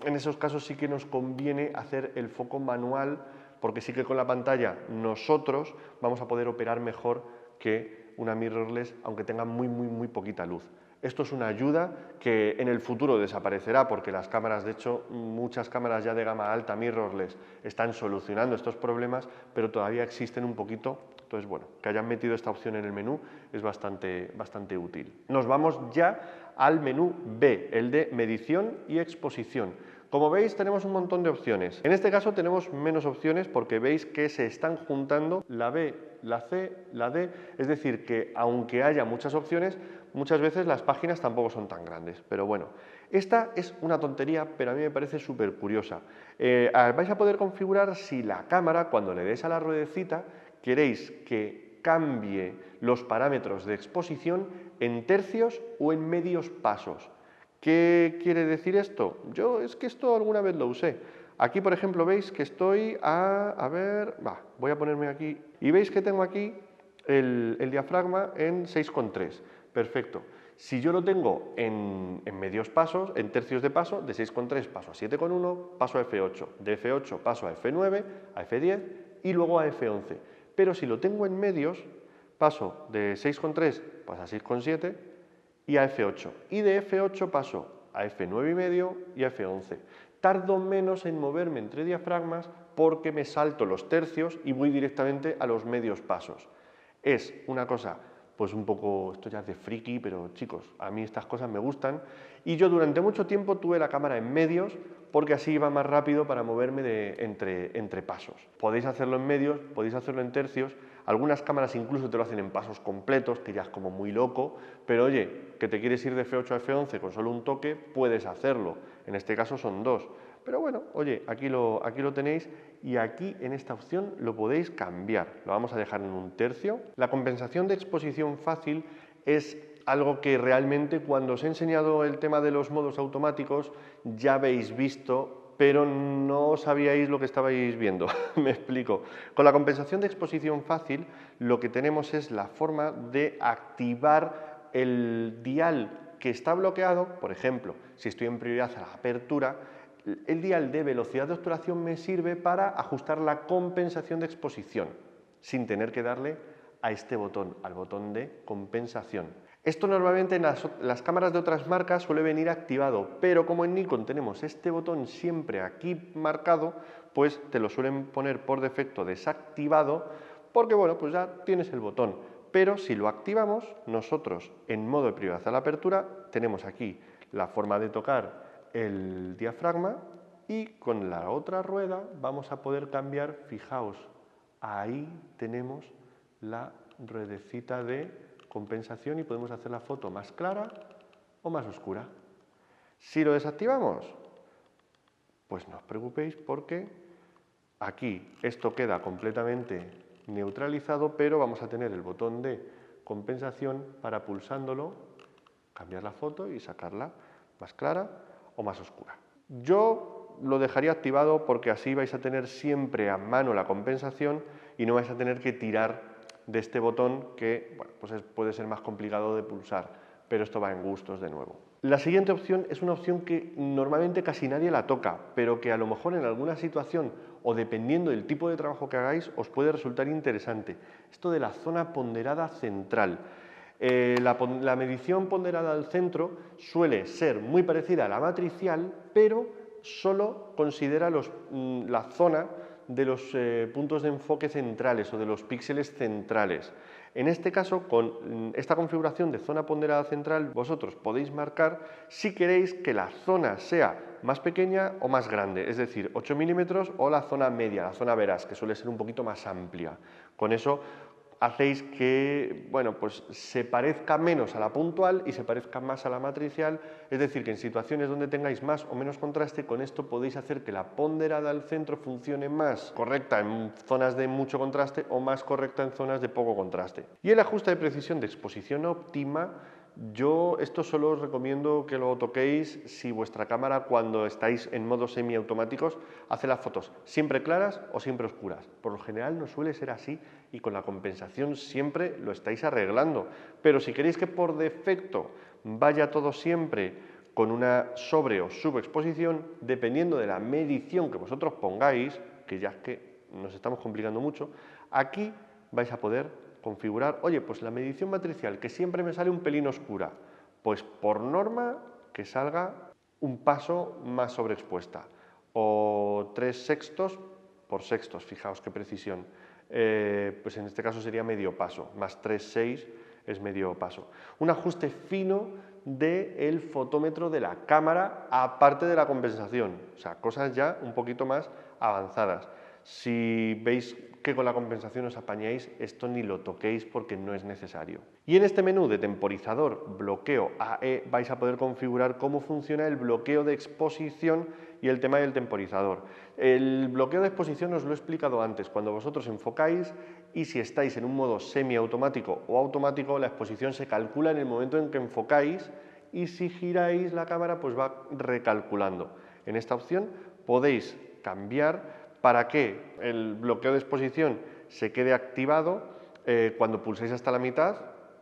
en esos casos sí que nos conviene hacer el foco manual porque sí que con la pantalla nosotros vamos a poder operar mejor que una mirrorless aunque tenga muy poquita luz. Esto es una ayuda que en el futuro desaparecerá porque las cámaras, de hecho, muchas cámaras ya de gama alta mirrorless están solucionando estos problemas, pero todavía existen un poquito. Entonces, bueno, que hayan metido esta opción en el menú es bastante útil. Nos vamos ya al menú B, el de medición y exposición. Como veis, tenemos un montón de opciones. En este caso tenemos menos opciones porque veis que se están juntando la B, la C, la D. Es decir, que aunque haya muchas opciones, muchas veces las páginas tampoco son tan grandes. Pero bueno, esta es una tontería, pero a mí me parece súper curiosa. Vais a poder configurar si la cámara, cuando le des a la ruedecita, queréis que cambie los parámetros de exposición en tercios o en medios pasos. ¿Qué quiere decir esto? Yo es que esto alguna vez lo usé. Aquí, por ejemplo, veis que estoy voy a ponerme aquí. Y veis que tengo aquí el diafragma en 6,3. Perfecto. Si yo lo tengo en medios pasos, en tercios de paso, de 6,3 paso a 7,1, paso a F8. De F8 paso a F9, a F10 y luego a F11. Pero si lo tengo en medios, paso de 6,3 pues a 6,7 y a F8. Y de F8 paso a F9,5 y a F11. Tardo menos en moverme entre diafragmas porque me salto los tercios y voy directamente a los medios pasos. Es una cosa, pues un poco, esto ya es de friki, pero chicos, a mí estas cosas me gustan. Y yo durante mucho tiempo tuve la cámara en medios porque así iba más rápido para moverme entre pasos. Podéis hacerlo en medios, podéis hacerlo en tercios. Algunas cámaras incluso te lo hacen en pasos completos, que ya es como muy loco, pero oye, que te quieres ir de F8 a F11 con solo un toque, puedes hacerlo. En este caso son dos. Pero bueno, oye, aquí lo tenéis y aquí en esta opción lo podéis cambiar. Lo vamos a dejar en un tercio. La compensación de exposición fácil es algo que realmente cuando os he enseñado el tema de los modos automáticos ya habéis visto, pero no sabíais lo que estabais viendo. Me explico. Con la compensación de exposición fácil lo que tenemos es la forma de activar el dial que está bloqueado. Por ejemplo, si estoy en prioridad a la apertura, El dial de velocidad de obturación me sirve para ajustar la compensación de exposición, sin tener que darle a este botón, al botón de compensación. Esto normalmente en las cámaras de otras marcas suele venir activado, pero como en Nikon tenemos este botón siempre aquí marcado, pues te lo suelen poner por defecto desactivado, porque bueno, pues ya tienes el botón. Pero si lo activamos, nosotros en modo de privacidad a la apertura tenemos aquí la forma de tocar el diafragma y con la otra rueda vamos a poder cambiar, fijaos, ahí tenemos la ruedecita de compensación y podemos hacer la foto más clara o más oscura. Si lo desactivamos, pues no os preocupéis porque aquí esto queda completamente neutralizado, pero vamos a tener el botón de compensación para pulsándolo cambiar la foto y sacarla más clara o más oscura. Yo lo dejaría activado porque así vais a tener siempre a mano la compensación y no vais a tener que tirar de este botón que bueno, pues puede ser más complicado de pulsar, pero esto va en gustos de nuevo. La siguiente opción es una opción que normalmente casi nadie la toca, pero que a lo mejor en alguna situación o dependiendo del tipo de trabajo que hagáis os puede resultar interesante. Esto de la zona ponderada central. La medición ponderada al centro suele ser muy parecida a la matricial, pero solo considera la zona de los puntos de enfoque centrales o de los píxeles centrales. En este caso, con esta configuración de zona ponderada central, vosotros podéis marcar si queréis que la zona sea más pequeña o más grande, es decir, 8 milímetros o la zona media, la zona veraz, que suele ser un poquito más amplia. Con eso hacéis que bueno, pues se parezca menos a la puntual y se parezca más a la matricial, es decir, que en situaciones donde tengáis más o menos contraste, con esto podéis hacer que la ponderada al centro funcione más correcta en zonas de mucho contraste o más correcta en zonas de poco contraste. Y el ajuste de precisión de exposición óptima, yo esto solo os recomiendo que lo toquéis si vuestra cámara cuando estáis en modo semiautomáticos hace las fotos siempre claras o siempre oscuras. Por lo general no suele ser así y con la compensación siempre lo estáis arreglando. Pero si queréis que por defecto vaya todo siempre con una sobre o subexposición, dependiendo de la medición que vosotros pongáis, que ya es que nos estamos complicando mucho, aquí vais a poder configurar, oye, pues la medición matricial que siempre me sale un pelín oscura, pues por norma que salga un paso más sobreexpuesta o 3/6 por sextos, fijaos qué precisión, pues en este caso sería medio paso, más 3/6 es medio paso. Un ajuste fino del fotómetro de la cámara aparte de la compensación, o sea, cosas ya un poquito más avanzadas. Si veis que con la compensación os apañáis, esto ni lo toquéis porque no es necesario. Y en este menú de temporizador, bloqueo AE, vais a poder configurar cómo funciona el bloqueo de exposición y el tema del temporizador. El bloqueo de exposición os lo he explicado antes, cuando vosotros enfocáis y si estáis en un modo semiautomático o automático, la exposición se calcula en el momento en que enfocáis y si giráis la cámara pues va recalculando. En esta opción podéis cambiar para que el bloqueo de exposición se quede activado cuando pulséis hasta la mitad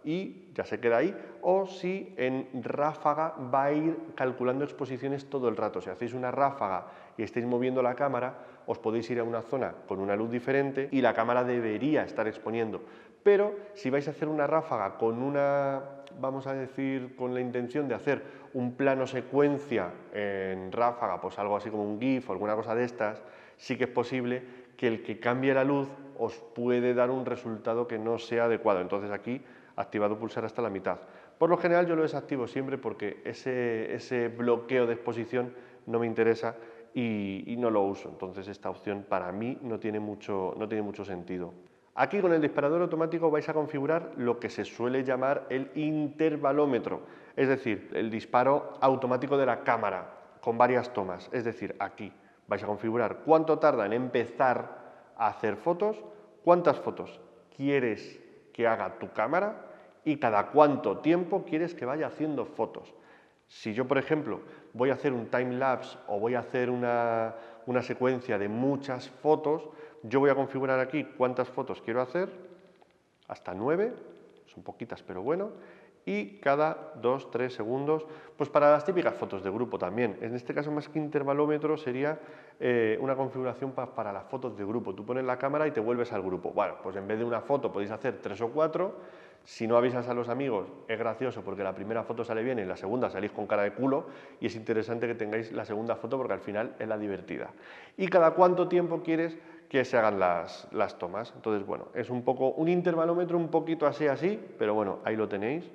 y ya se queda ahí, o si en ráfaga va a ir calculando exposiciones todo el rato. Si hacéis una ráfaga y estáis moviendo la cámara, os podéis ir a una zona con una luz diferente y la cámara debería estar exponiendo. Pero si vais a hacer una ráfaga con una, vamos a decir, con la intención de hacer un plano secuencia en ráfaga, pues algo así como un GIF o alguna cosa de estas, sí que es posible que el que cambie la luz os puede dar un resultado que no sea adecuado. Entonces aquí, activado pulsar hasta la mitad. Por lo general yo lo desactivo siempre porque ese bloqueo de exposición no me interesa y no lo uso. Entonces esta opción para mí no tiene mucho sentido. Aquí con el disparador automático vais a configurar lo que se suele llamar el intervalómetro, es decir, el disparo automático de la cámara con varias tomas, es decir, aquí vais a configurar cuánto tarda en empezar a hacer fotos, cuántas fotos quieres que haga tu cámara y cada cuánto tiempo quieres que vaya haciendo fotos. Si yo, por ejemplo, voy a hacer un time-lapse o voy a hacer una secuencia de muchas fotos, yo voy a configurar aquí cuántas fotos quiero hacer, hasta 9, son poquitas pero bueno, y cada 2-3 segundos, pues para las típicas fotos de grupo también. En este caso, más que intervalómetro, sería una configuración para las fotos de grupo. Tú pones la cámara y te vuelves al grupo. Bueno, pues en vez de una foto podéis hacer 3 o 4. Si no avisas a los amigos, es gracioso porque la primera foto sale bien y la segunda salís con cara de culo, y es interesante que tengáis la segunda foto porque al final es la divertida. ¿Y cada cuánto tiempo quieres que se hagan las tomas? Entonces, bueno, es un poco un intervalómetro un poquito así, pero bueno, ahí lo tenéis.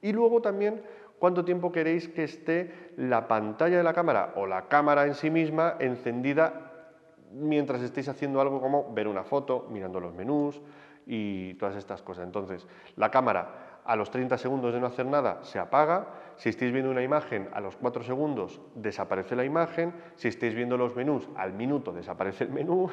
Y luego también cuánto tiempo queréis que esté la pantalla de la cámara o la cámara en sí misma encendida mientras estéis haciendo algo como ver una foto, mirando los menús y todas estas cosas. Entonces, la cámara a los 30 segundos de no hacer nada se apaga. Si estáis viendo una imagen, a los 4 segundos desaparece la imagen. Si estáis viendo los menús, al minuto desaparece el menú.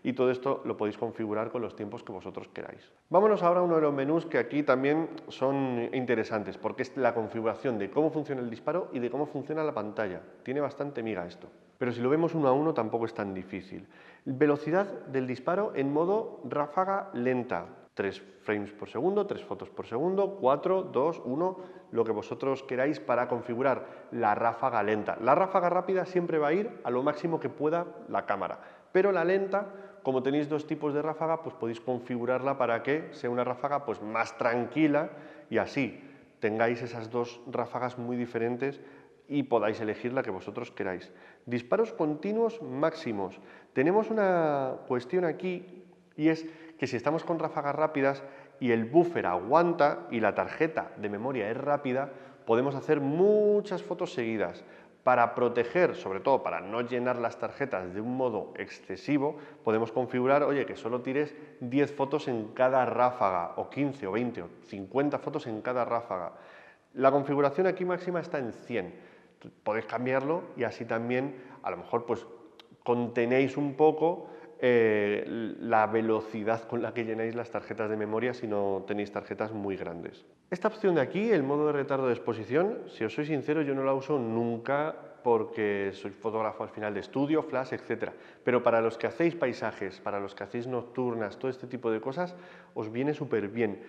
Y todo esto lo podéis configurar con los tiempos que vosotros queráis. Vámonos ahora a uno de los menús que aquí también son interesantes, porque es la configuración de cómo funciona el disparo y de cómo funciona la pantalla. Tiene bastante miga esto. Pero si lo vemos uno a uno tampoco es tan difícil. Velocidad del disparo en modo ráfaga lenta. 3 frames por segundo, 3 fotos por segundo, 4, 2, 1, lo que vosotros queráis para configurar la ráfaga lenta. La ráfaga rápida siempre va a ir a lo máximo que pueda la cámara, pero la lenta, como tenéis dos tipos de ráfaga, pues podéis configurarla para que sea una ráfaga pues más tranquila y así tengáis esas dos ráfagas muy diferentes y podáis elegir la que vosotros queráis. Disparos continuos máximos. Tenemos una cuestión aquí y es que si estamos con ráfagas rápidas y el buffer aguanta y la tarjeta de memoria es rápida, podemos hacer muchas fotos seguidas. Para proteger, sobre todo para no llenar las tarjetas de un modo excesivo, podemos configurar, oye, que solo tires 10 fotos en cada ráfaga, o 15, o 20, o 50 fotos en cada ráfaga. La configuración aquí máxima está en 100. Podéis cambiarlo y así también, a lo mejor, pues contenéis un poco la velocidad con la que llenáis las tarjetas de memoria si no tenéis tarjetas muy grandes. Esta opción de aquí, el modo de retardo de exposición, si os soy sincero, yo no la uso nunca porque soy fotógrafo al final de estudio, flash, etc. Pero para los que hacéis paisajes, para los que hacéis nocturnas, todo este tipo de cosas, os viene súper bien.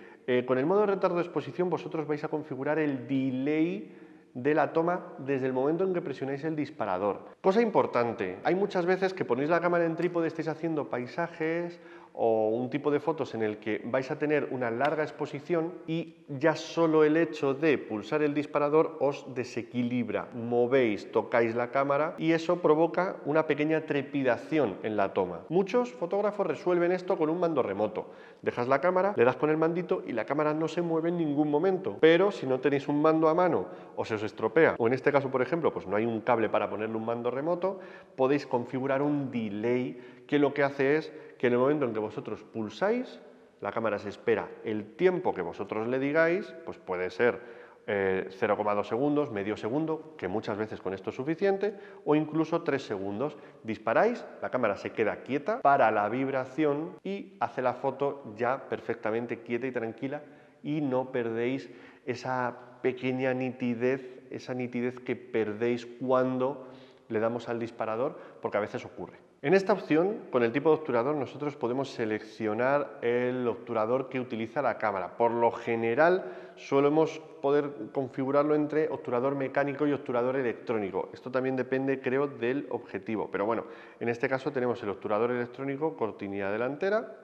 Con el modo de retardo de exposición vosotros vais a configurar el delay de la toma desde el momento en que presionáis el disparador. Cosa importante, hay muchas veces que ponéis la cámara en trípode, estáis haciendo paisajes o un tipo de fotos en el que vais a tener una larga exposición y ya solo el hecho de pulsar el disparador os desequilibra, movéis, tocáis la cámara y eso provoca una pequeña trepidación en la toma. Muchos fotógrafos resuelven esto con un mando remoto. Dejas la cámara, le das con el mandito y la cámara no se mueve en ningún momento. Pero si no tenéis un mando a mano o se os estropea, o en este caso, por ejemplo, pues no hay un cable para ponerle un mando remoto, podéis configurar un delay que lo que hace es que en el momento en que vosotros pulsáis, la cámara se espera el tiempo que vosotros le digáis, pues puede ser 0,2 segundos, medio segundo, que muchas veces con esto es suficiente, o incluso 3 segundos. Disparáis, la cámara se queda quieta, para la vibración y hace la foto ya perfectamente quieta y tranquila y no perdéis esa pequeña nitidez, esa nitidez que perdéis cuando le damos al disparador, porque a veces ocurre. En esta opción, con el tipo de obturador, nosotros podemos seleccionar el obturador que utiliza la cámara. Por lo general, solemos poder configurarlo entre obturador mecánico y obturador electrónico. Esto también depende, creo, del objetivo. Pero bueno, en este caso tenemos el obturador electrónico, cortinilla delantera,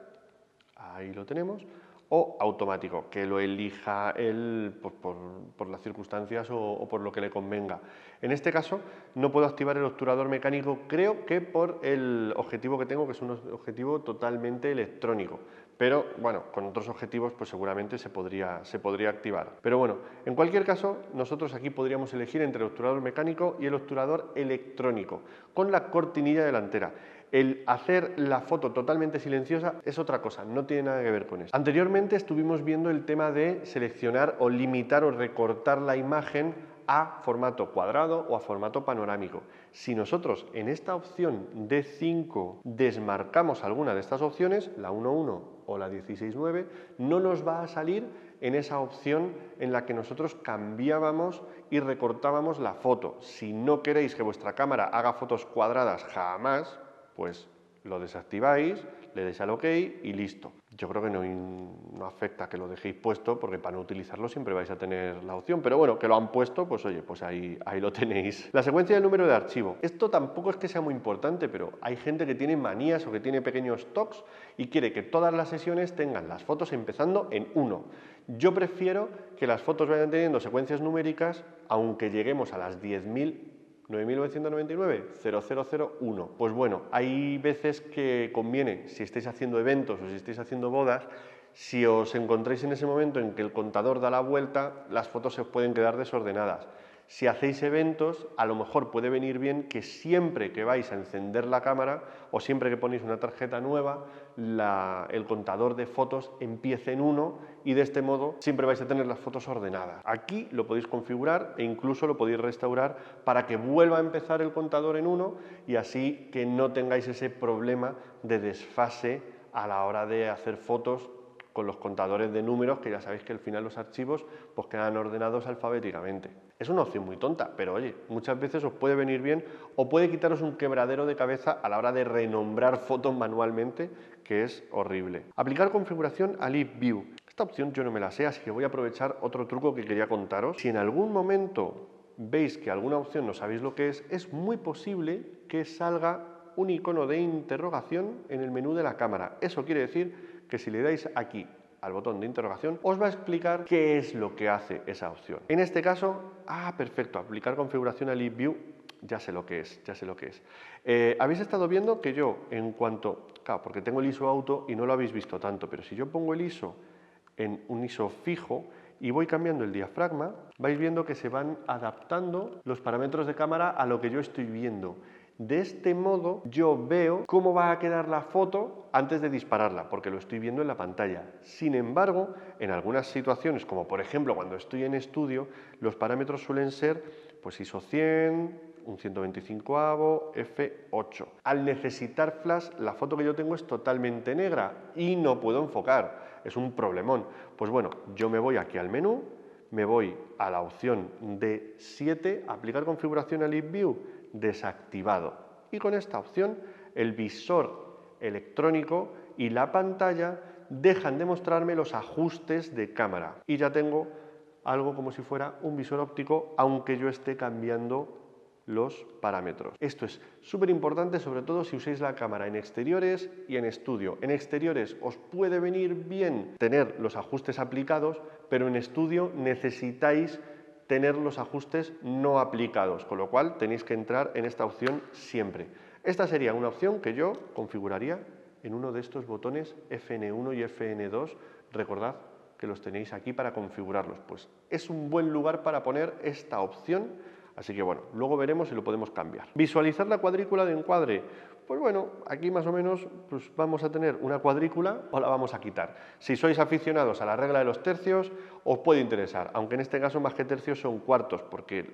ahí lo tenemos, o automático, que lo elija él por las circunstancias o por lo que le convenga. En este caso no puedo activar el obturador mecánico, creo que por el objetivo que tengo, que es un objetivo totalmente electrónico. Pero bueno, con otros objetivos pues seguramente se podría activar. Pero bueno, en cualquier caso, nosotros aquí podríamos elegir entre el obturador mecánico y el obturador electrónico, con la cortinilla delantera. El hacer la foto totalmente silenciosa es otra cosa, no tiene nada que ver con eso. Anteriormente estuvimos viendo el tema de seleccionar o limitar o recortar la imagen a formato cuadrado o a formato panorámico. Si nosotros en esta opción D5 desmarcamos alguna de estas opciones, la 1.1 o la 16.9, no nos va a salir en esa opción en la que nosotros cambiábamos y recortábamos la foto. Si no queréis que vuestra cámara haga fotos cuadradas jamás, pues lo desactiváis, le deis al OK y listo. Yo creo que no afecta que lo dejéis puesto, porque para no utilizarlo siempre vais a tener la opción, pero bueno, que lo han puesto, pues oye, pues ahí lo tenéis. La secuencia del número de archivo. Esto tampoco es que sea muy importante, pero hay gente que tiene manías o que tiene pequeños tocs y quiere que todas las sesiones tengan las fotos empezando en 1. Yo prefiero que las fotos vayan teniendo secuencias numéricas, aunque lleguemos a las 10.000, 9.999, 0001. Pues bueno, hay veces que conviene, si estáis haciendo eventos o si estáis haciendo bodas, si os encontráis en ese momento en que el contador da la vuelta, las fotos se pueden quedar desordenadas. Si hacéis eventos, a lo mejor puede venir bien que siempre que vais a encender la cámara o siempre que ponéis una tarjeta nueva, el contador de fotos empiece en 1 y de este modo siempre vais a tener las fotos ordenadas. Aquí lo podéis configurar e incluso lo podéis restaurar para que vuelva a empezar el contador en 1 y así que no tengáis ese problema de desfase a la hora de hacer fotos con los contadores de números, que ya sabéis que al final los archivos pues quedan ordenados alfabéticamente. Es una opción muy tonta, pero oye, muchas veces os puede venir bien o puede quitaros un quebradero de cabeza a la hora de renombrar fotos manualmente, que es horrible. Aplicar configuración a Live View. Esta opción yo no me la sé, así que voy a aprovechar otro truco que quería contaros. Si en algún momento veis que alguna opción no sabéis lo que es muy posible que salga un icono de interrogación en el menú de la cámara. Eso quiere decir que si le dais aquí al botón de interrogación, os va a explicar qué es lo que hace esa opción. En este caso, perfecto, aplicar configuración a Live View, ya sé lo que es, habéis estado viendo que yo, claro, porque tengo el ISO auto y no lo habéis visto tanto, pero si yo pongo el ISO en un ISO fijo y voy cambiando el diafragma, vais viendo que se van adaptando los parámetros de cámara a lo que yo estoy viendo. De este modo yo veo cómo va a quedar la foto antes de dispararla, porque lo estoy viendo en la pantalla. Sin embargo, en algunas situaciones, como por ejemplo cuando estoy en estudio, los parámetros suelen ser pues ISO 100, un 125avo, f8. Al necesitar flash, la foto que yo tengo es totalmente negra y no puedo enfocar. Es un problemón. Pues bueno, yo me voy aquí al menú, me voy a la opción de 7, aplicar configuración a Live View, desactivado. Y con esta opción, el visor electrónico y la pantalla dejan de mostrarme los ajustes de cámara. Y ya tengo algo como si fuera un visor óptico, aunque yo esté cambiando los parámetros. Esto es súper importante, sobre todo si usáis la cámara en exteriores y en estudio. En exteriores os puede venir bien tener los ajustes aplicados, pero en estudio necesitáis tener los ajustes no aplicados, con lo cual tenéis que entrar en esta opción siempre. Esta sería una opción que yo configuraría en uno de estos botones FN1 y FN2. Recordad que los tenéis aquí para configurarlos. Pues es un buen lugar para poner esta opción. Así que bueno, luego veremos si lo podemos cambiar. Visualizar la cuadrícula de encuadre. Pues bueno, aquí más o menos pues vamos a tener una cuadrícula o la vamos a quitar. Si sois aficionados a la regla de los tercios, os puede interesar, aunque en este caso más que tercios son cuartos, porque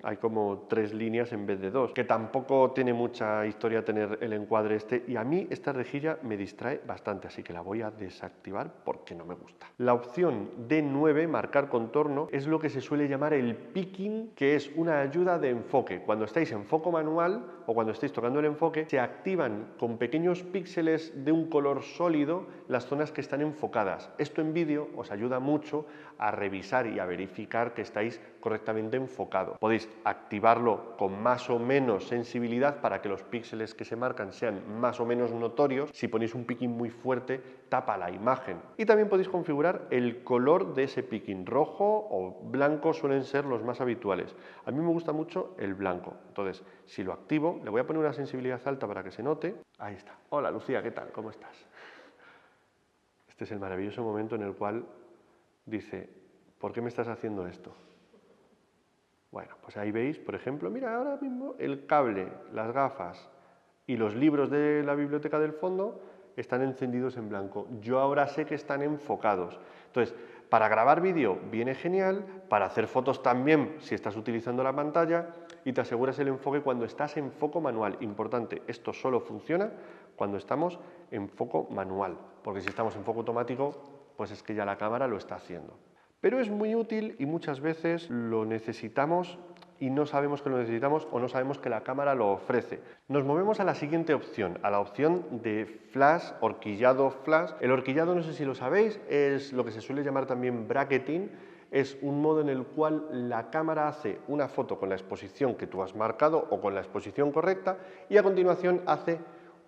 hay como 3 líneas en vez de 2, que tampoco tiene mucha historia tener el encuadre este, y a mí esta rejilla me distrae bastante, así que la voy a desactivar porque no me gusta. La opción D9, marcar contorno, es lo que se suele llamar el picking, que es una ayuda de enfoque. Cuando estáis en foco manual o cuando estáis tocando el enfoque, se activan con pequeños píxeles de un color sólido las zonas que están enfocadas. Esto en vídeo os ayuda mucho a revisar y a verificar que estáis correctamente enfocados. Podéis activarlo con más o menos sensibilidad para que los píxeles que se marcan sean más o menos notorios. Si ponéis un picking muy fuerte, tapa la imagen. Y también podéis configurar el color de ese picking. Rojo o blanco suelen ser los más habituales. A mí me gusta mucho el blanco. Entonces, si lo activo, le voy a poner una sensibilidad alta para que se note. Ahí está. Hola Lucía, ¿qué tal? ¿Cómo estás? Este es el maravilloso momento en el cual dice, ¿por qué me estás haciendo esto? Bueno, pues ahí veis, por ejemplo, mira, ahora mismo el cable, las gafas y los libros de la biblioteca del fondo están encendidos en blanco. Yo ahora sé que están enfocados. Entonces, para grabar vídeo viene genial, para hacer fotos también si estás utilizando la pantalla y te aseguras el enfoque cuando estás en foco manual. Importante, esto solo funciona cuando estamos en foco manual, porque si estamos en foco automático, pues es que ya la cámara lo está haciendo. Pero es muy útil y muchas veces lo necesitamos y no sabemos que lo necesitamos o no sabemos que la cámara lo ofrece. Nos movemos a la siguiente opción, a la opción de flash, horquillado flash. El horquillado, no sé si lo sabéis, es lo que se suele llamar también bracketing. Es un modo en el cual la cámara hace una foto con la exposición que tú has marcado o con la exposición correcta y a continuación hace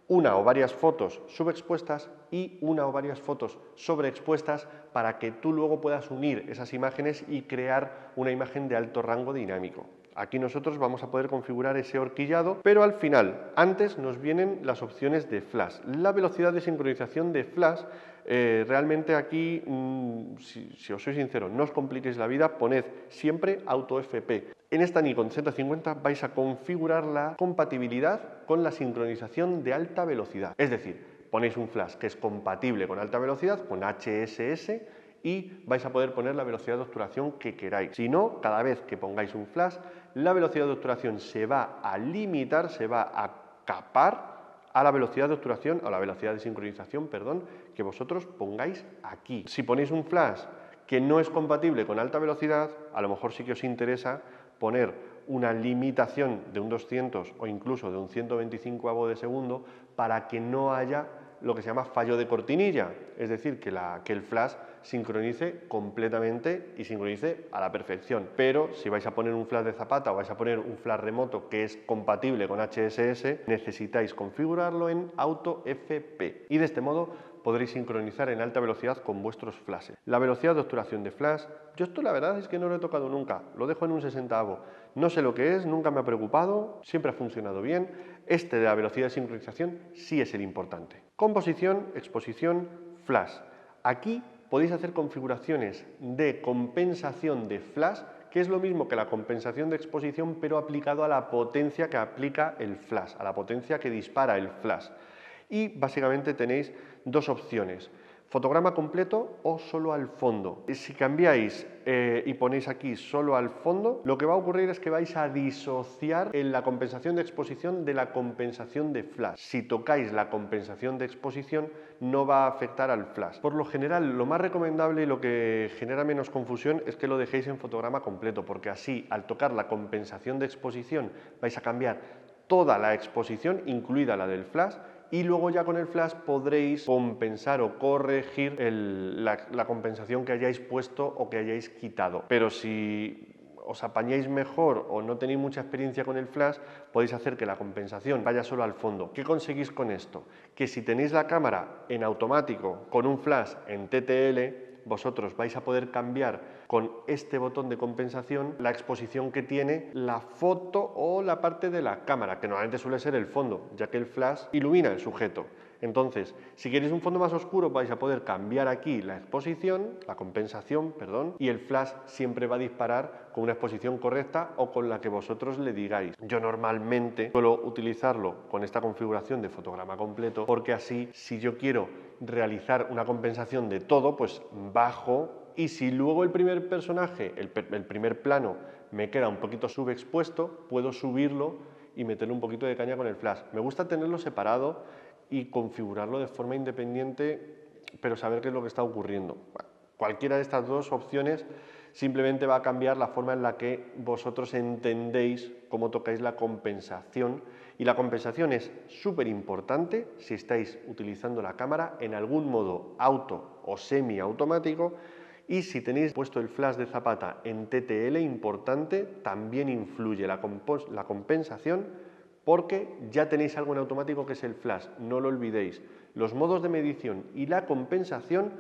una o varias fotos subexpuestas y una o varias fotos sobreexpuestas para que tú luego puedas unir esas imágenes y crear una imagen de alto rango dinámico. Aquí nosotros vamos a poder configurar ese horquillado, pero al final, antes nos vienen las opciones de flash. La velocidad de sincronización de flash, realmente aquí, si os soy sincero, no os compliquéis la vida, poned siempre Auto FP. En esta Nikon Z50 vais a configurar la compatibilidad con la sincronización de alta velocidad. Es decir, ponéis un flash que es compatible con alta velocidad, con HSS, y vais a poder poner la velocidad de obturación que queráis. Si no, cada vez que pongáis un flash, la velocidad de obturación se va a limitar, se va a capar a la velocidad de obturación, o la velocidad de sincronización, perdón, que vosotros pongáis aquí. Si ponéis un flash que no es compatible con alta velocidad, a lo mejor sí que os interesa poner una limitación de un 200 o incluso de un 125avo de segundo para que no haya lo que se llama fallo de cortinilla, es decir, que el flash sincronice completamente y sincronice a la perfección. Pero si vais a poner un flash de zapata o vais a poner un flash remoto que es compatible con HSS, necesitáis configurarlo en Auto FP y de este modo podréis sincronizar en alta velocidad con vuestros flashes. La velocidad de obturación de flash, yo esto la verdad es que no lo he tocado nunca, lo dejo en un 60avo. No sé lo que es, nunca me ha preocupado, siempre ha funcionado bien. Este de la velocidad de sincronización sí es el importante. Composición, exposición, flash. Aquí podéis hacer configuraciones de compensación de flash, que es lo mismo que la compensación de exposición, pero aplicado a la potencia que aplica el flash, a la potencia que dispara el flash. Y básicamente tenéis dos opciones: fotograma completo o solo al fondo. Si cambiáis y ponéis aquí solo al fondo, lo que va a ocurrir es que vais a disociar en la compensación de exposición de la compensación de flash. Si tocáis la compensación de exposición, no va a afectar al flash. Por lo general, lo más recomendable y lo que genera menos confusión es que lo dejéis en fotograma completo, porque así, al tocar la compensación de exposición, vais a cambiar toda la exposición, incluida la del flash, y luego ya con el flash podréis compensar o corregir la compensación que hayáis puesto o que hayáis quitado. Pero si os apañáis mejor o no tenéis mucha experiencia con el flash, podéis hacer que la compensación vaya solo al fondo. ¿Qué conseguís con esto? Que si tenéis la cámara en automático con un flash en TTL, vosotros vais a poder cambiar con este botón de compensación la exposición que tiene la foto o la parte de la cámara, que normalmente suele ser el fondo, ya que el flash ilumina el sujeto. Entonces, si queréis un fondo más oscuro, vais a poder cambiar aquí la exposición, la compensación, perdón, y el flash siempre va a disparar con una exposición correcta o con la que vosotros le digáis. Yo normalmente suelo utilizarlo con esta configuración de fotograma completo, porque así, si yo quiero realizar una compensación de todo, pues bajo, y si luego el primer personaje, el primer plano, me queda un poquito subexpuesto, puedo subirlo y meterle un poquito de caña con el flash. Me gusta tenerlo separado y configurarlo de forma independiente, pero saber qué es lo que está ocurriendo. Bueno, cualquiera de estas dos opciones simplemente va a cambiar la forma en la que vosotros entendéis cómo tocáis la compensación, y la compensación es súper importante si estáis utilizando la cámara en algún modo auto o semiautomático, y si tenéis puesto el flash de zapata en TTL, importante, también influye la compensación, porque ya tenéis algo en automático que es el flash, no lo olvidéis. Los modos de medición y la compensación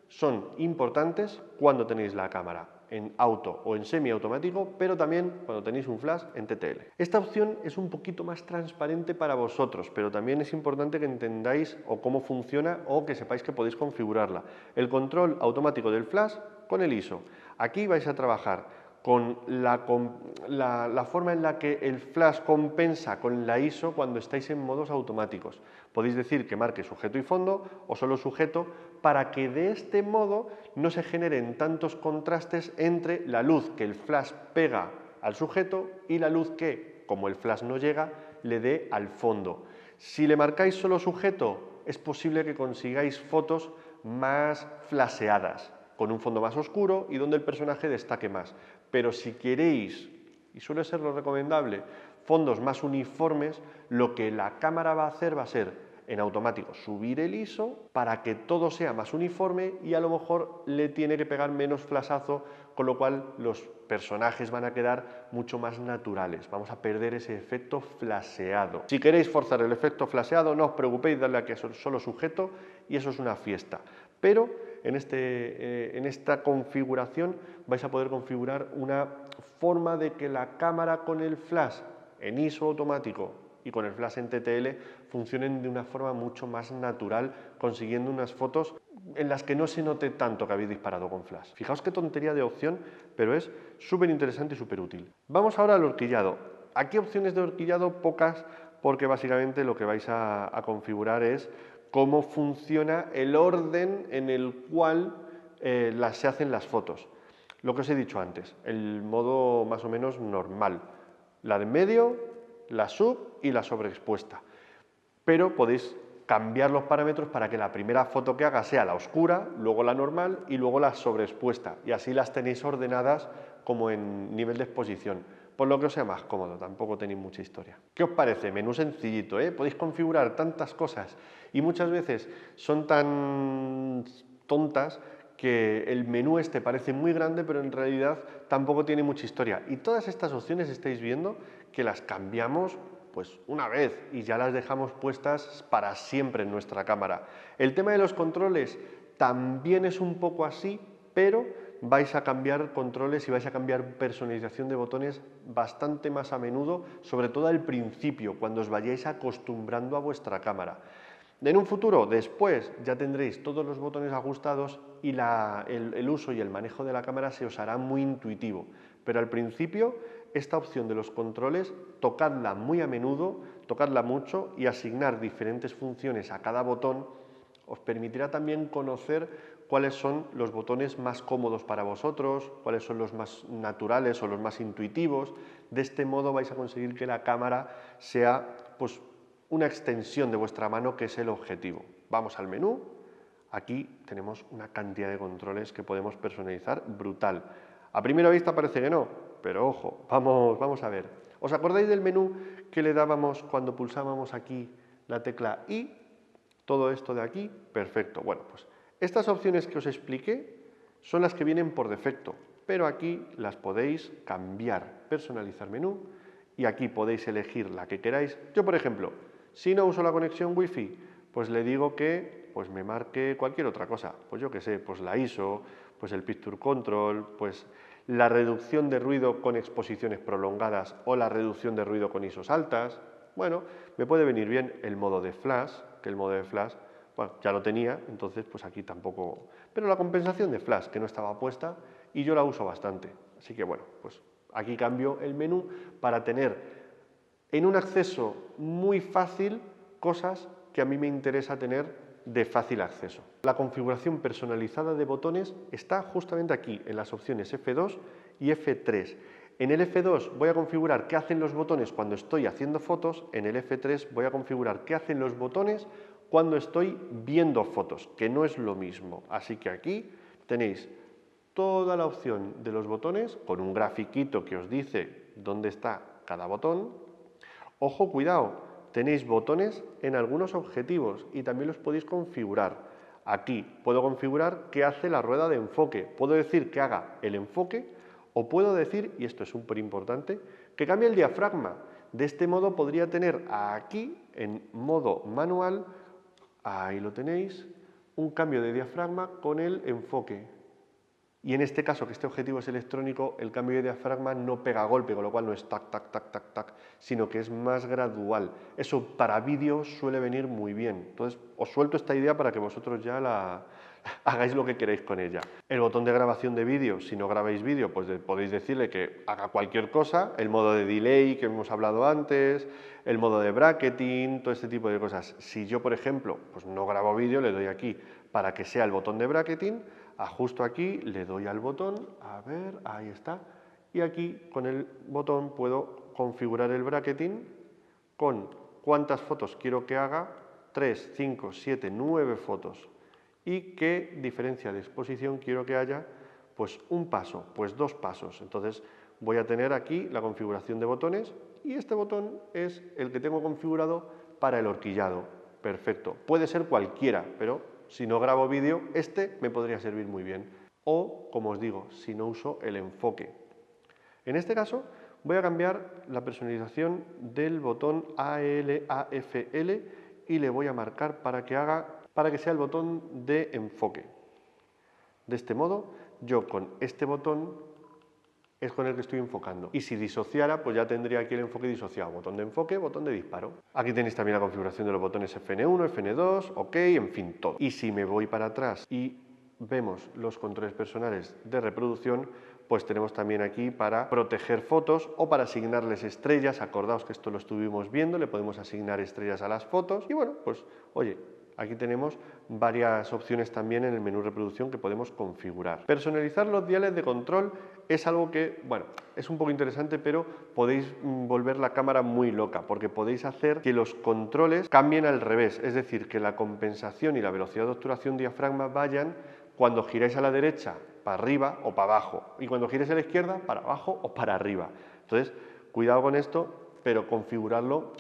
son importantes cuando tenéis la cámara en auto o en semiautomático, pero también cuando tenéis un flash en TTL. Esta opción es un poquito más transparente para vosotros, pero también es importante que entendáis o cómo funciona o que sepáis que podéis configurarla. El control automático del flash con el ISO. Aquí vais a trabajar con la forma en la que el flash compensa con la ISO cuando estáis en modos automáticos. Podéis decir que marque sujeto y fondo o solo sujeto, para que de este modo no se generen tantos contrastes entre la luz que el flash pega al sujeto y la luz que, como el flash no llega, le dé al fondo. Si le marcáis solo sujeto, es posible que consigáis fotos más flasheadas, con un fondo más oscuro y donde el personaje destaque más. Pero si queréis y suele ser lo recomendable, fondos más uniformes, lo que la cámara va a hacer va a ser en automático subir el ISO para que todo sea más uniforme y a lo mejor le tiene que pegar menos flashazo, con lo cual los personajes van a quedar mucho más naturales. Vamos a perder ese efecto flasheado. Si queréis forzar el efecto flasheado, no os preocupéis, darle aquí a solo sujeto y eso es una fiesta. Pero en esta configuración vais a poder configurar una forma de que la cámara con el flash en ISO automático y con el flash en TTL funcionen de una forma mucho más natural, consiguiendo unas fotos en las que no se note tanto que habéis disparado con flash. Fijaos qué tontería de opción, pero es súper interesante y súper útil. Vamos ahora al horquillado. Aquí opciones de horquillado pocas, porque básicamente lo que vais a configurar es cómo funciona el orden en el cual se hacen las fotos. Lo que os he dicho antes, el modo más o menos normal, la de medio, la sub y la sobreexpuesta. Pero podéis cambiar los parámetros para que la primera foto que haga sea la oscura, luego la normal y luego la sobreexpuesta. Y así las tenéis ordenadas como en nivel de exposición, por lo que os sea más cómodo, tampoco tenéis mucha historia. ¿Qué os parece? Menú sencillito, ¿eh? Podéis configurar tantas cosas y muchas veces son tan tontas que el menú este parece muy grande, pero en realidad tampoco tiene mucha historia. Y todas estas opciones estáis viendo que las cambiamos pues una vez y ya las dejamos puestas para siempre en nuestra cámara. El tema de los controles también es un poco así, pero vais a cambiar controles y vais a cambiar personalización de botones bastante más a menudo, sobre todo al principio, cuando os vayáis acostumbrando a vuestra cámara. En un futuro, después, ya tendréis todos los botones ajustados y el uso y el manejo de la cámara se os hará muy intuitivo. Pero al principio, esta opción de los controles, tocadla muy a menudo, tocadla mucho y asignar diferentes funciones a cada botón os permitirá también conocer cuáles son los botones más cómodos para vosotros, cuáles son los más naturales o los más intuitivos. De este modo vais a conseguir que la cámara sea pues, una extensión de vuestra mano, que es el objetivo. Vamos al menú. Aquí tenemos una cantidad de controles que podemos personalizar brutal. A primera vista parece que no, pero ojo, vamos a ver. ¿Os acordáis del menú que le dábamos cuando pulsábamos aquí la tecla I? Todo esto de aquí, perfecto. Bueno, pues estas opciones que os expliqué son las que vienen por defecto, pero aquí las podéis cambiar, personalizar menú, y aquí podéis elegir la que queráis. Yo, por ejemplo, si no uso la conexión Wi-Fi, pues le digo que pues me marque cualquier otra cosa. Pues yo qué sé, pues la ISO, pues el Picture Control, pues la reducción de ruido con exposiciones prolongadas o la reducción de ruido con ISOs altas. Bueno, me puede venir bien el modo de flash, que el modo de flash, bueno, ya lo tenía, entonces pues aquí tampoco... Pero la compensación de flash, que no estaba puesta, y yo la uso bastante. Así que bueno, pues aquí cambio el menú para tener en un acceso muy fácil cosas que a mí me interesa tener de fácil acceso. La configuración personalizada de botones está justamente aquí, en las opciones F2 y F3. En el F2 voy a configurar qué hacen los botones cuando estoy haciendo fotos, en el F3 voy a configurar qué hacen los botones cuando estoy viendo fotos, que no es lo mismo. Así que aquí tenéis toda la opción de los botones con un grafiquito que os dice dónde está cada botón. Ojo, cuidado, tenéis botones en algunos objetivos y también los podéis configurar. Aquí puedo configurar qué hace la rueda de enfoque. Puedo decir que haga el enfoque o puedo decir, y esto es súper importante, que cambie el diafragma. De este modo podría tener aquí, en modo manual, ahí lo tenéis, un cambio de diafragma con el enfoque. Y en este caso, que este objetivo es electrónico, el cambio de diafragma no pega a golpe, con lo cual no es tac, tac, tac, tac, tac, sino que es más gradual. Eso para vídeo suele venir muy bien. Entonces, os suelto esta idea para que vosotros ya hagáis lo que queréis con ella. El botón de grabación de vídeo, si no grabáis vídeo, pues podéis decirle que haga cualquier cosa. El modo de delay que hemos hablado antes, el modo de bracketing, todo este tipo de cosas. Si yo, por ejemplo, pues no grabo vídeo, le doy aquí para que sea el botón de bracketing. Ajusto aquí, le doy al botón, a ver, ahí está, y aquí con el botón puedo configurar el bracketing con cuántas fotos quiero que haga, 3, 5, 7, 9 fotos, y qué diferencia de exposición quiero que haya, pues un paso, pues 2 pasos. Entonces voy a tener aquí la configuración de botones y este botón es el que tengo configurado para el horquillado. Perfecto. Puede ser cualquiera, pero si no grabo vídeo, este me podría servir muy bien. O, como os digo, si no uso el enfoque. En este caso, voy a cambiar la personalización del botón ALAFL y le voy a marcar para que sea el botón de enfoque. De este modo, yo con este botón es con el que estoy enfocando. Y si disociara, pues ya tendría aquí el enfoque disociado. Botón de enfoque, botón de disparo. Aquí tenéis también la configuración de los botones FN1, FN2, OK, en fin, todo. Y si me voy para atrás y vemos los controles personales de reproducción, pues tenemos también aquí para proteger fotos o para asignarles estrellas. Acordaos que esto lo estuvimos viendo, le podemos asignar estrellas a las fotos. Y bueno, pues oye, aquí tenemos varias opciones también en el menú reproducción que podemos configurar. Personalizar los diales de control es algo que, bueno, es un poco interesante, pero podéis volver la cámara muy loca, porque podéis hacer que los controles cambien al revés, es decir, que la compensación y la velocidad de obturación diafragma vayan cuando giráis a la derecha para arriba o para abajo, y cuando giréis a la izquierda para abajo o para arriba. Entonces, cuidado con esto, pero configurarlo,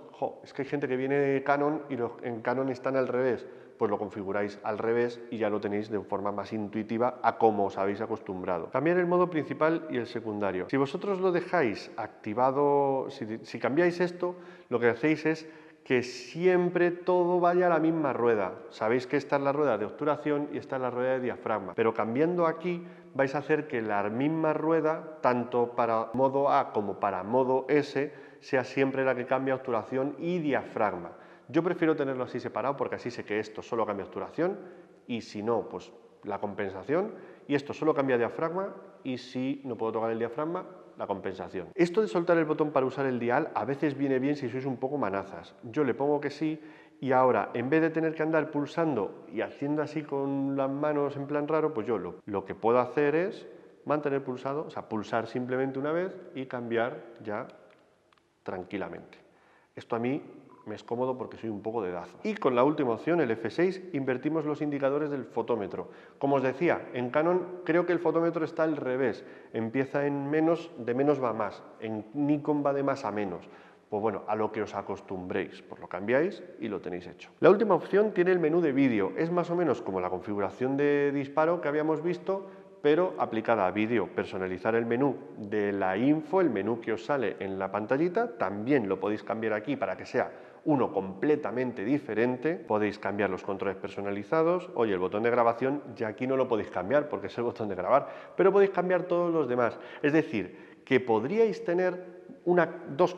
es que hay gente que viene de Canon y en Canon están al revés, pues lo configuráis al revés y ya lo tenéis de forma más intuitiva a como os habéis acostumbrado. Cambiar el modo principal y el secundario. Si vosotros lo dejáis activado, si cambiáis esto, lo que hacéis es que siempre todo vaya a la misma rueda. Sabéis que esta es la rueda de obturación y esta es la rueda de diafragma, pero cambiando aquí vais a hacer que la misma rueda, tanto para modo A como para modo S, sea siempre la que cambia obturación y diafragma. Yo prefiero tenerlo así separado porque así sé que esto solo cambia obturación y si no, pues la compensación, y esto solo cambia diafragma y si no puedo tocar el diafragma, la compensación. Esto de soltar el botón para usar el dial a veces viene bien si sois un poco manazas. Yo le pongo que sí y ahora en vez de tener que andar pulsando y haciendo así con las manos en plan raro, pues yo lo que puedo hacer es mantener pulsado, o sea, pulsar simplemente una vez y cambiar ya tranquilamente. Esto a mí me es cómodo porque soy un poco dedazo. Y con la última opción, el F6, invertimos los indicadores del fotómetro. Como os decía, en Canon creo que el fotómetro está al revés. Empieza en menos, de menos va a más. En Nikon va de más a menos. Pues bueno, a lo que os acostumbréis, pues lo cambiáis y lo tenéis hecho. La última opción tiene el menú de vídeo. Es más o menos como la configuración de disparo que habíamos visto, pero aplicada a vídeo. Personalizar el menú de la info, el menú que os sale en la pantallita, también lo podéis cambiar aquí para que sea uno completamente diferente. Podéis cambiar los controles personalizados. Oye, el botón de grabación ya aquí no lo podéis cambiar porque es el botón de grabar, pero podéis cambiar todos los demás. Es decir, que podríais tener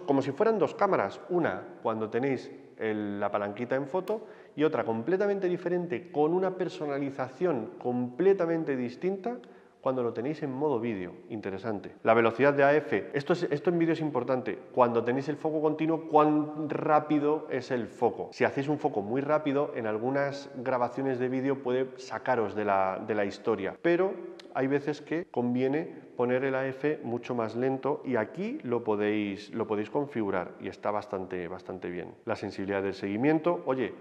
como si fueran dos cámaras, una cuando tenéis la palanquita en foto y otra completamente diferente con una personalización completamente distinta cuando lo tenéis en modo vídeo. Interesante. La velocidad de AF. Esto en vídeo es importante. Cuando tenéis el foco continuo, cuán rápido es el foco. Si hacéis un foco muy rápido, en algunas grabaciones de vídeo puede sacaros de la historia. Pero hay veces que conviene poner el AF mucho más lento y aquí lo podéis configurar y está bastante bien. La sensibilidad del seguimiento. Oye,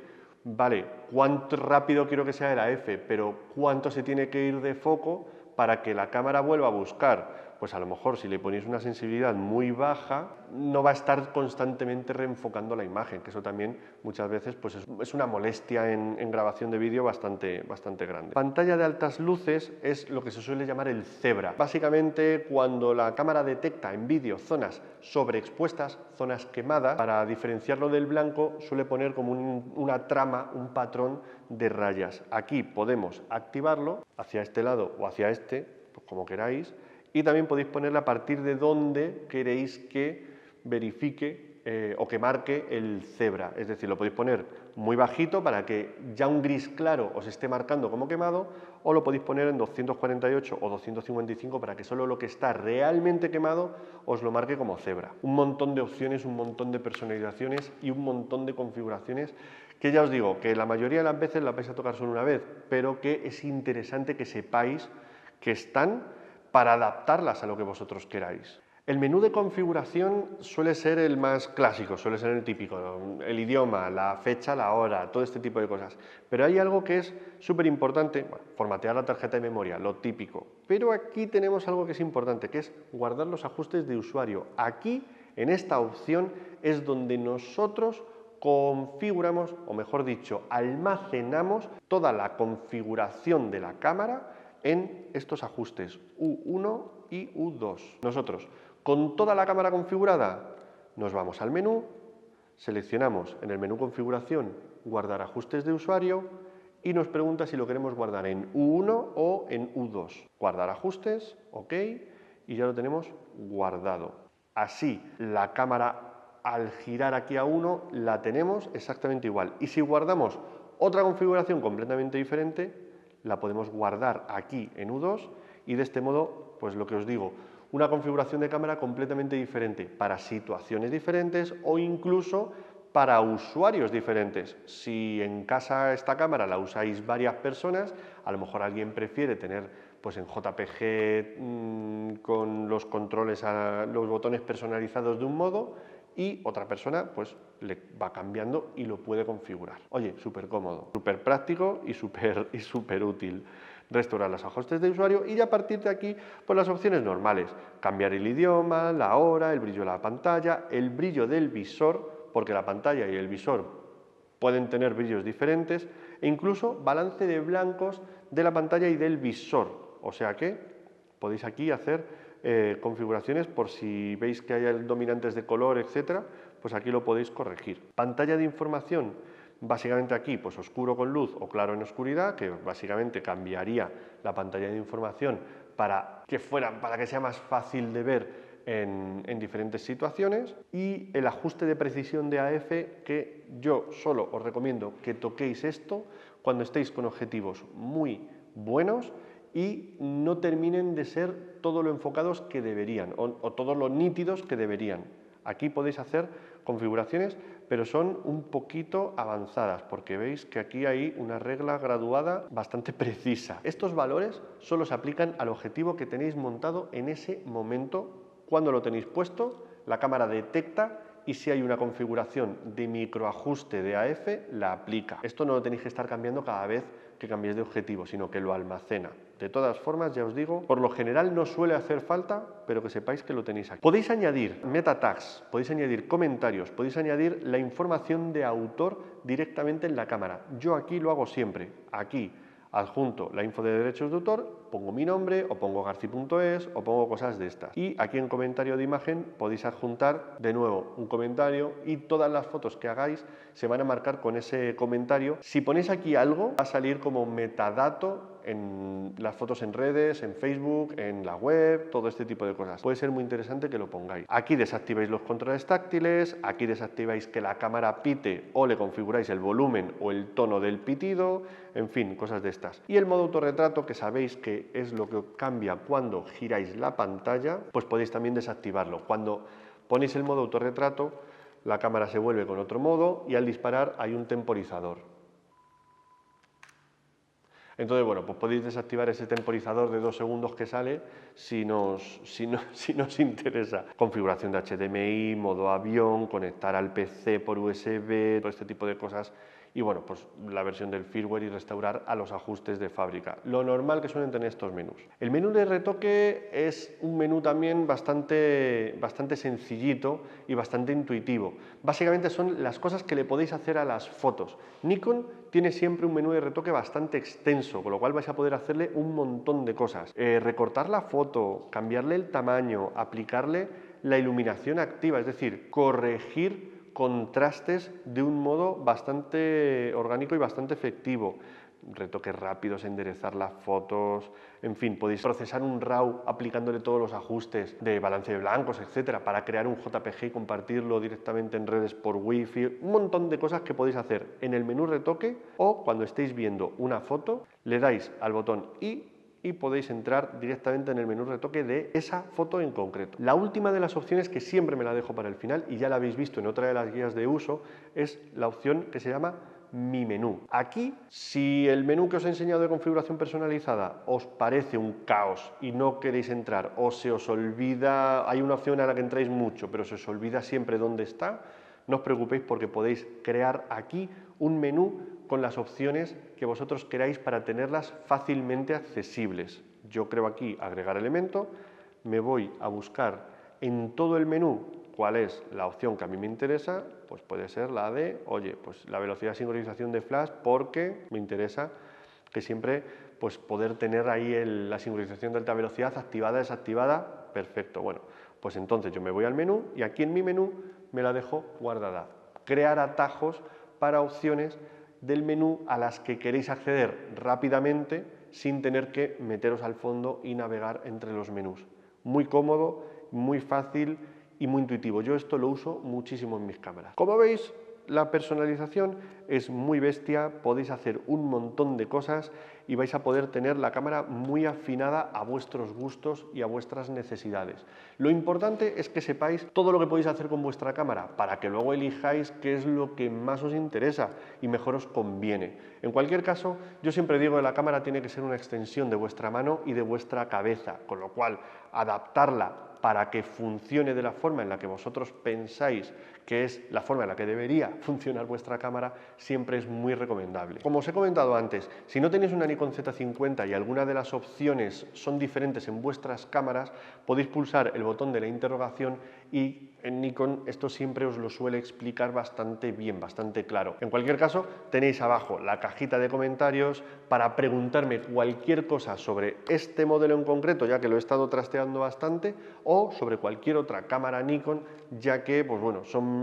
vale, cuánto rápido quiero que sea el AF, pero cuánto se tiene que ir de foco para que la cámara vuelva a buscar. Pues a lo mejor si le ponéis una sensibilidad muy baja, no va a estar constantemente reenfocando la imagen, que eso también muchas veces pues es una molestia en grabación de vídeo bastante grande. Pantalla de altas luces es lo que se suele llamar el cebra. Básicamente cuando la cámara detecta en vídeo zonas sobreexpuestas, zonas quemadas, para diferenciarlo del blanco suele poner como una trama, un patrón de rayas. Aquí podemos activarlo hacia este lado o hacia este, pues como queráis, y también podéis ponerle a partir de dónde queréis que verifique o que marque el cebra. Es decir, lo podéis poner muy bajito para que ya un gris claro os esté marcando como quemado, o lo podéis poner en 248 o 255 para que solo lo que está realmente quemado os lo marque como cebra. Un montón de opciones, un montón de personalizaciones y un montón de configuraciones que ya os digo que la mayoría de las veces las vais a tocar solo una vez, pero que es interesante que sepáis que están para adaptarlas a lo que vosotros queráis. El menú de configuración suele ser el más clásico, suele ser el típico, ¿no? El idioma, la fecha, la hora, todo este tipo de cosas. Pero hay algo que es súper importante, bueno, formatear la tarjeta de memoria, lo típico. Pero aquí tenemos algo que es importante, que es guardar los ajustes de usuario. Aquí, en esta opción, es donde nosotros configuramos, o mejor dicho, almacenamos toda la configuración de la cámara en estos ajustes U1 y U2. Nosotros, con toda la cámara configurada, nos vamos al menú, seleccionamos en el menú configuración guardar ajustes de usuario y nos pregunta si lo queremos guardar en U1 o en U2. Guardar ajustes, ok, y ya lo tenemos guardado. Así, la cámara al girar aquí a 1 la tenemos exactamente igual. Y si guardamos otra configuración completamente diferente, la podemos guardar aquí en U2 y de este modo, pues lo que os digo, una configuración de cámara completamente diferente para situaciones diferentes o incluso para usuarios diferentes. Si en casa esta cámara la usáis varias personas, a lo mejor alguien prefiere tener pues en JPG con los controles, los botones personalizados de un modo y otra persona pues le va cambiando y lo puede configurar. Oye, súper cómodo, súper práctico y súper útil. Restaurar los ajustes de usuario y a partir de aquí pues las opciones normales, cambiar el idioma, la hora, el brillo de la pantalla, el brillo del visor, porque la pantalla y el visor pueden tener brillos diferentes e incluso balance de blancos de la pantalla y del visor, o sea que podéis aquí hacer configuraciones por si veis que hay dominantes de color, etcétera, pues aquí lo podéis corregir. Pantalla de información, básicamente aquí, pues oscuro con luz o claro en oscuridad, que básicamente cambiaría la pantalla de información para que sea más fácil de ver en diferentes situaciones. Y el ajuste de precisión de AF, que yo solo os recomiendo que toquéis esto cuando estéis con objetivos muy buenos y no terminen de ser todo lo enfocados que deberían o todo lo nítidos que deberían. Aquí podéis hacer configuraciones, pero son un poquito avanzadas, porque veis que aquí hay una regla graduada bastante precisa. Estos valores solo se aplican al objetivo que tenéis montado en ese momento. Cuando lo tenéis puesto, la cámara detecta y si hay una configuración de microajuste de AF, la aplica. Esto no lo tenéis que estar cambiando cada vez que cambiéis de objetivo, sino que lo almacena. De todas formas, ya os digo, por lo general no suele hacer falta, pero que sepáis que lo tenéis aquí. Podéis añadir meta tags, podéis añadir comentarios, podéis añadir la información de autor directamente en la cámara. Yo aquí lo hago siempre. Aquí adjunto la info de derechos de autor, pongo mi nombre o pongo garci.es o pongo cosas de estas. Y aquí en comentario de imagen podéis adjuntar de nuevo un comentario y todas las fotos que hagáis se van a marcar con ese comentario. Si ponéis aquí algo, va a salir como metadato en las fotos en redes, en Facebook, en la web, todo este tipo de cosas. Puede ser muy interesante que lo pongáis. Aquí desactiváis los controles táctiles, aquí desactiváis que la cámara pite o le configuráis el volumen o el tono del pitido, en fin, cosas de estas. Y el modo autorretrato, que sabéis que es lo que cambia cuando giráis la pantalla, pues podéis también desactivarlo. Cuando ponéis el modo autorretrato, la cámara se vuelve con otro modo y al disparar hay un temporizador. Entonces, bueno, pues podéis desactivar ese temporizador de 2 segundos que sale si nos interesa. Configuración de HDMI, modo avión, conectar al PC por USB, todo este tipo de cosas. Y bueno, pues la versión del firmware y restaurar a los ajustes de fábrica. Lo normal que suelen tener estos menús. El menú de retoque es un menú también bastante sencillito y bastante intuitivo. Básicamente son las cosas que le podéis hacer a las fotos. Nikon tiene siempre un menú de retoque bastante extenso, con lo cual vais a poder hacerle un montón de cosas. Recortar la foto, cambiarle el tamaño, aplicarle la iluminación activa, es decir, corregir contrastes de un modo bastante orgánico y bastante efectivo. Retoques rápidos, enderezar las fotos, en fin, podéis procesar un RAW aplicándole todos los ajustes de balance de blancos, etcétera, para crear un JPG y compartirlo directamente en redes por Wi-Fi, un montón de cosas que podéis hacer en el menú retoque o cuando estéis viendo una foto, le dais al botón y podéis entrar directamente en el menú retoque de esa foto en concreto. La última de las opciones, que siempre me la dejo para el final y ya la habéis visto en otra de las guías de uso, es la opción que se llama mi menú. Aquí, si el menú que os he enseñado de configuración personalizada os parece un caos y no queréis entrar, o se os olvida, hay una opción a la que entráis mucho, pero se os olvida siempre dónde está, no os preocupéis porque podéis crear aquí un menú con las opciones que vosotros queráis para tenerlas fácilmente accesibles. Yo creo aquí agregar elemento, me voy a buscar en todo el menú cuál es la opción que a mí me interesa, pues puede ser la de, oye, pues la velocidad de sincronización de flash porque me interesa que siempre pues poder tener ahí la sincronización de alta velocidad activada, desactivada, perfecto. Bueno, pues entonces yo me voy al menú y aquí en mi menú me la dejo guardada. Crear atajos para opciones del menú a las que queréis acceder rápidamente sin tener que meteros al fondo y navegar entre los menús. Muy cómodo, muy fácil y muy intuitivo. Yo esto lo uso muchísimo en mis cámaras. Como veis, la personalización es muy bestia, podéis hacer un montón de cosas y vais a poder tener la cámara muy afinada a vuestros gustos y a vuestras necesidades. Lo importante es que sepáis todo lo que podéis hacer con vuestra cámara para que luego elijáis qué es lo que más os interesa y mejor os conviene. En cualquier caso, yo siempre digo que la cámara tiene que ser una extensión de vuestra mano y de vuestra cabeza, con lo cual adaptarla para que funcione de la forma en la que vosotros pensáis que es la forma en la que debería funcionar vuestra cámara, siempre es muy recomendable. Como os he comentado antes, si no tenéis una Nikon Z50 y alguna de las opciones son diferentes en vuestras cámaras, podéis pulsar el botón de la interrogación y en Nikon esto siempre os lo suele explicar bastante bien, bastante claro. En cualquier caso, tenéis abajo la cajita de comentarios para preguntarme cualquier cosa sobre este modelo en concreto, ya que lo he estado trasteando bastante, o sobre cualquier otra cámara Nikon, ya que pues bueno, son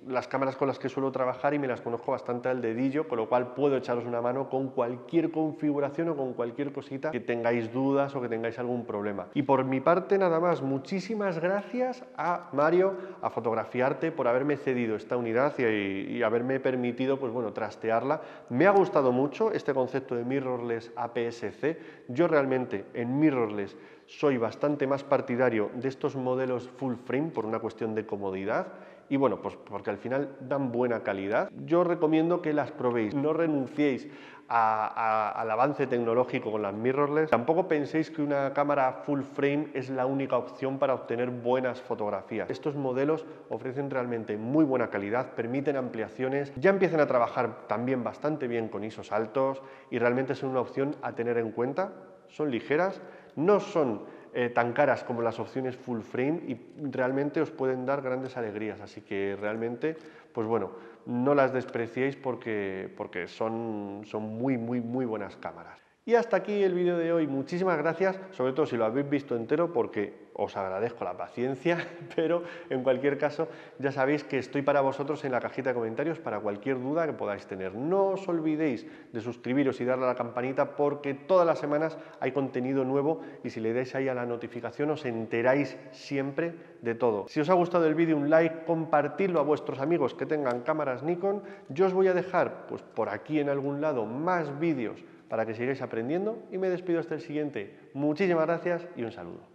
las cámaras con las que suelo trabajar y me las conozco bastante al dedillo, con lo cual puedo echaros una mano con cualquier configuración o con cualquier cosita que tengáis dudas o que tengáis algún problema. Y por mi parte nada más, muchísimas gracias a Mario, a Fotografiarte, por haberme cedido esta unidad y haberme permitido pues bueno, trastearla. Me ha gustado mucho este concepto de mirrorless APS-C. Yo realmente en mirrorless soy bastante más partidario de estos modelos full frame por una cuestión de comodidad y bueno, pues porque al final dan buena calidad. Yo recomiendo que las probéis, no renunciéis al avance tecnológico con las mirrorless. Tampoco penséis que una cámara full frame es la única opción para obtener buenas fotografías. Estos modelos ofrecen realmente muy buena calidad, permiten ampliaciones, ya empiezan a trabajar también bastante bien con ISOs altos y realmente son una opción a tener en cuenta. Son ligeras, no son tan caras como las opciones full frame y realmente os pueden dar grandes alegrías, así que realmente, pues bueno, no las despreciéis porque son muy buenas cámaras. Y hasta aquí el vídeo de hoy. Muchísimas gracias, sobre todo si lo habéis visto entero, porque os agradezco la paciencia, pero en cualquier caso ya sabéis que estoy para vosotros en la cajita de comentarios para cualquier duda que podáis tener. No os olvidéis de suscribiros y darle a la campanita porque todas las semanas hay contenido nuevo y si le dais ahí a la notificación os enteráis siempre de todo. Si os ha gustado el vídeo, un like, compartidlo a vuestros amigos que tengan cámaras Nikon. Yo os voy a dejar pues por aquí en algún lado más vídeos para que sigáis aprendiendo y me despido hasta el siguiente. Muchísimas gracias y un saludo.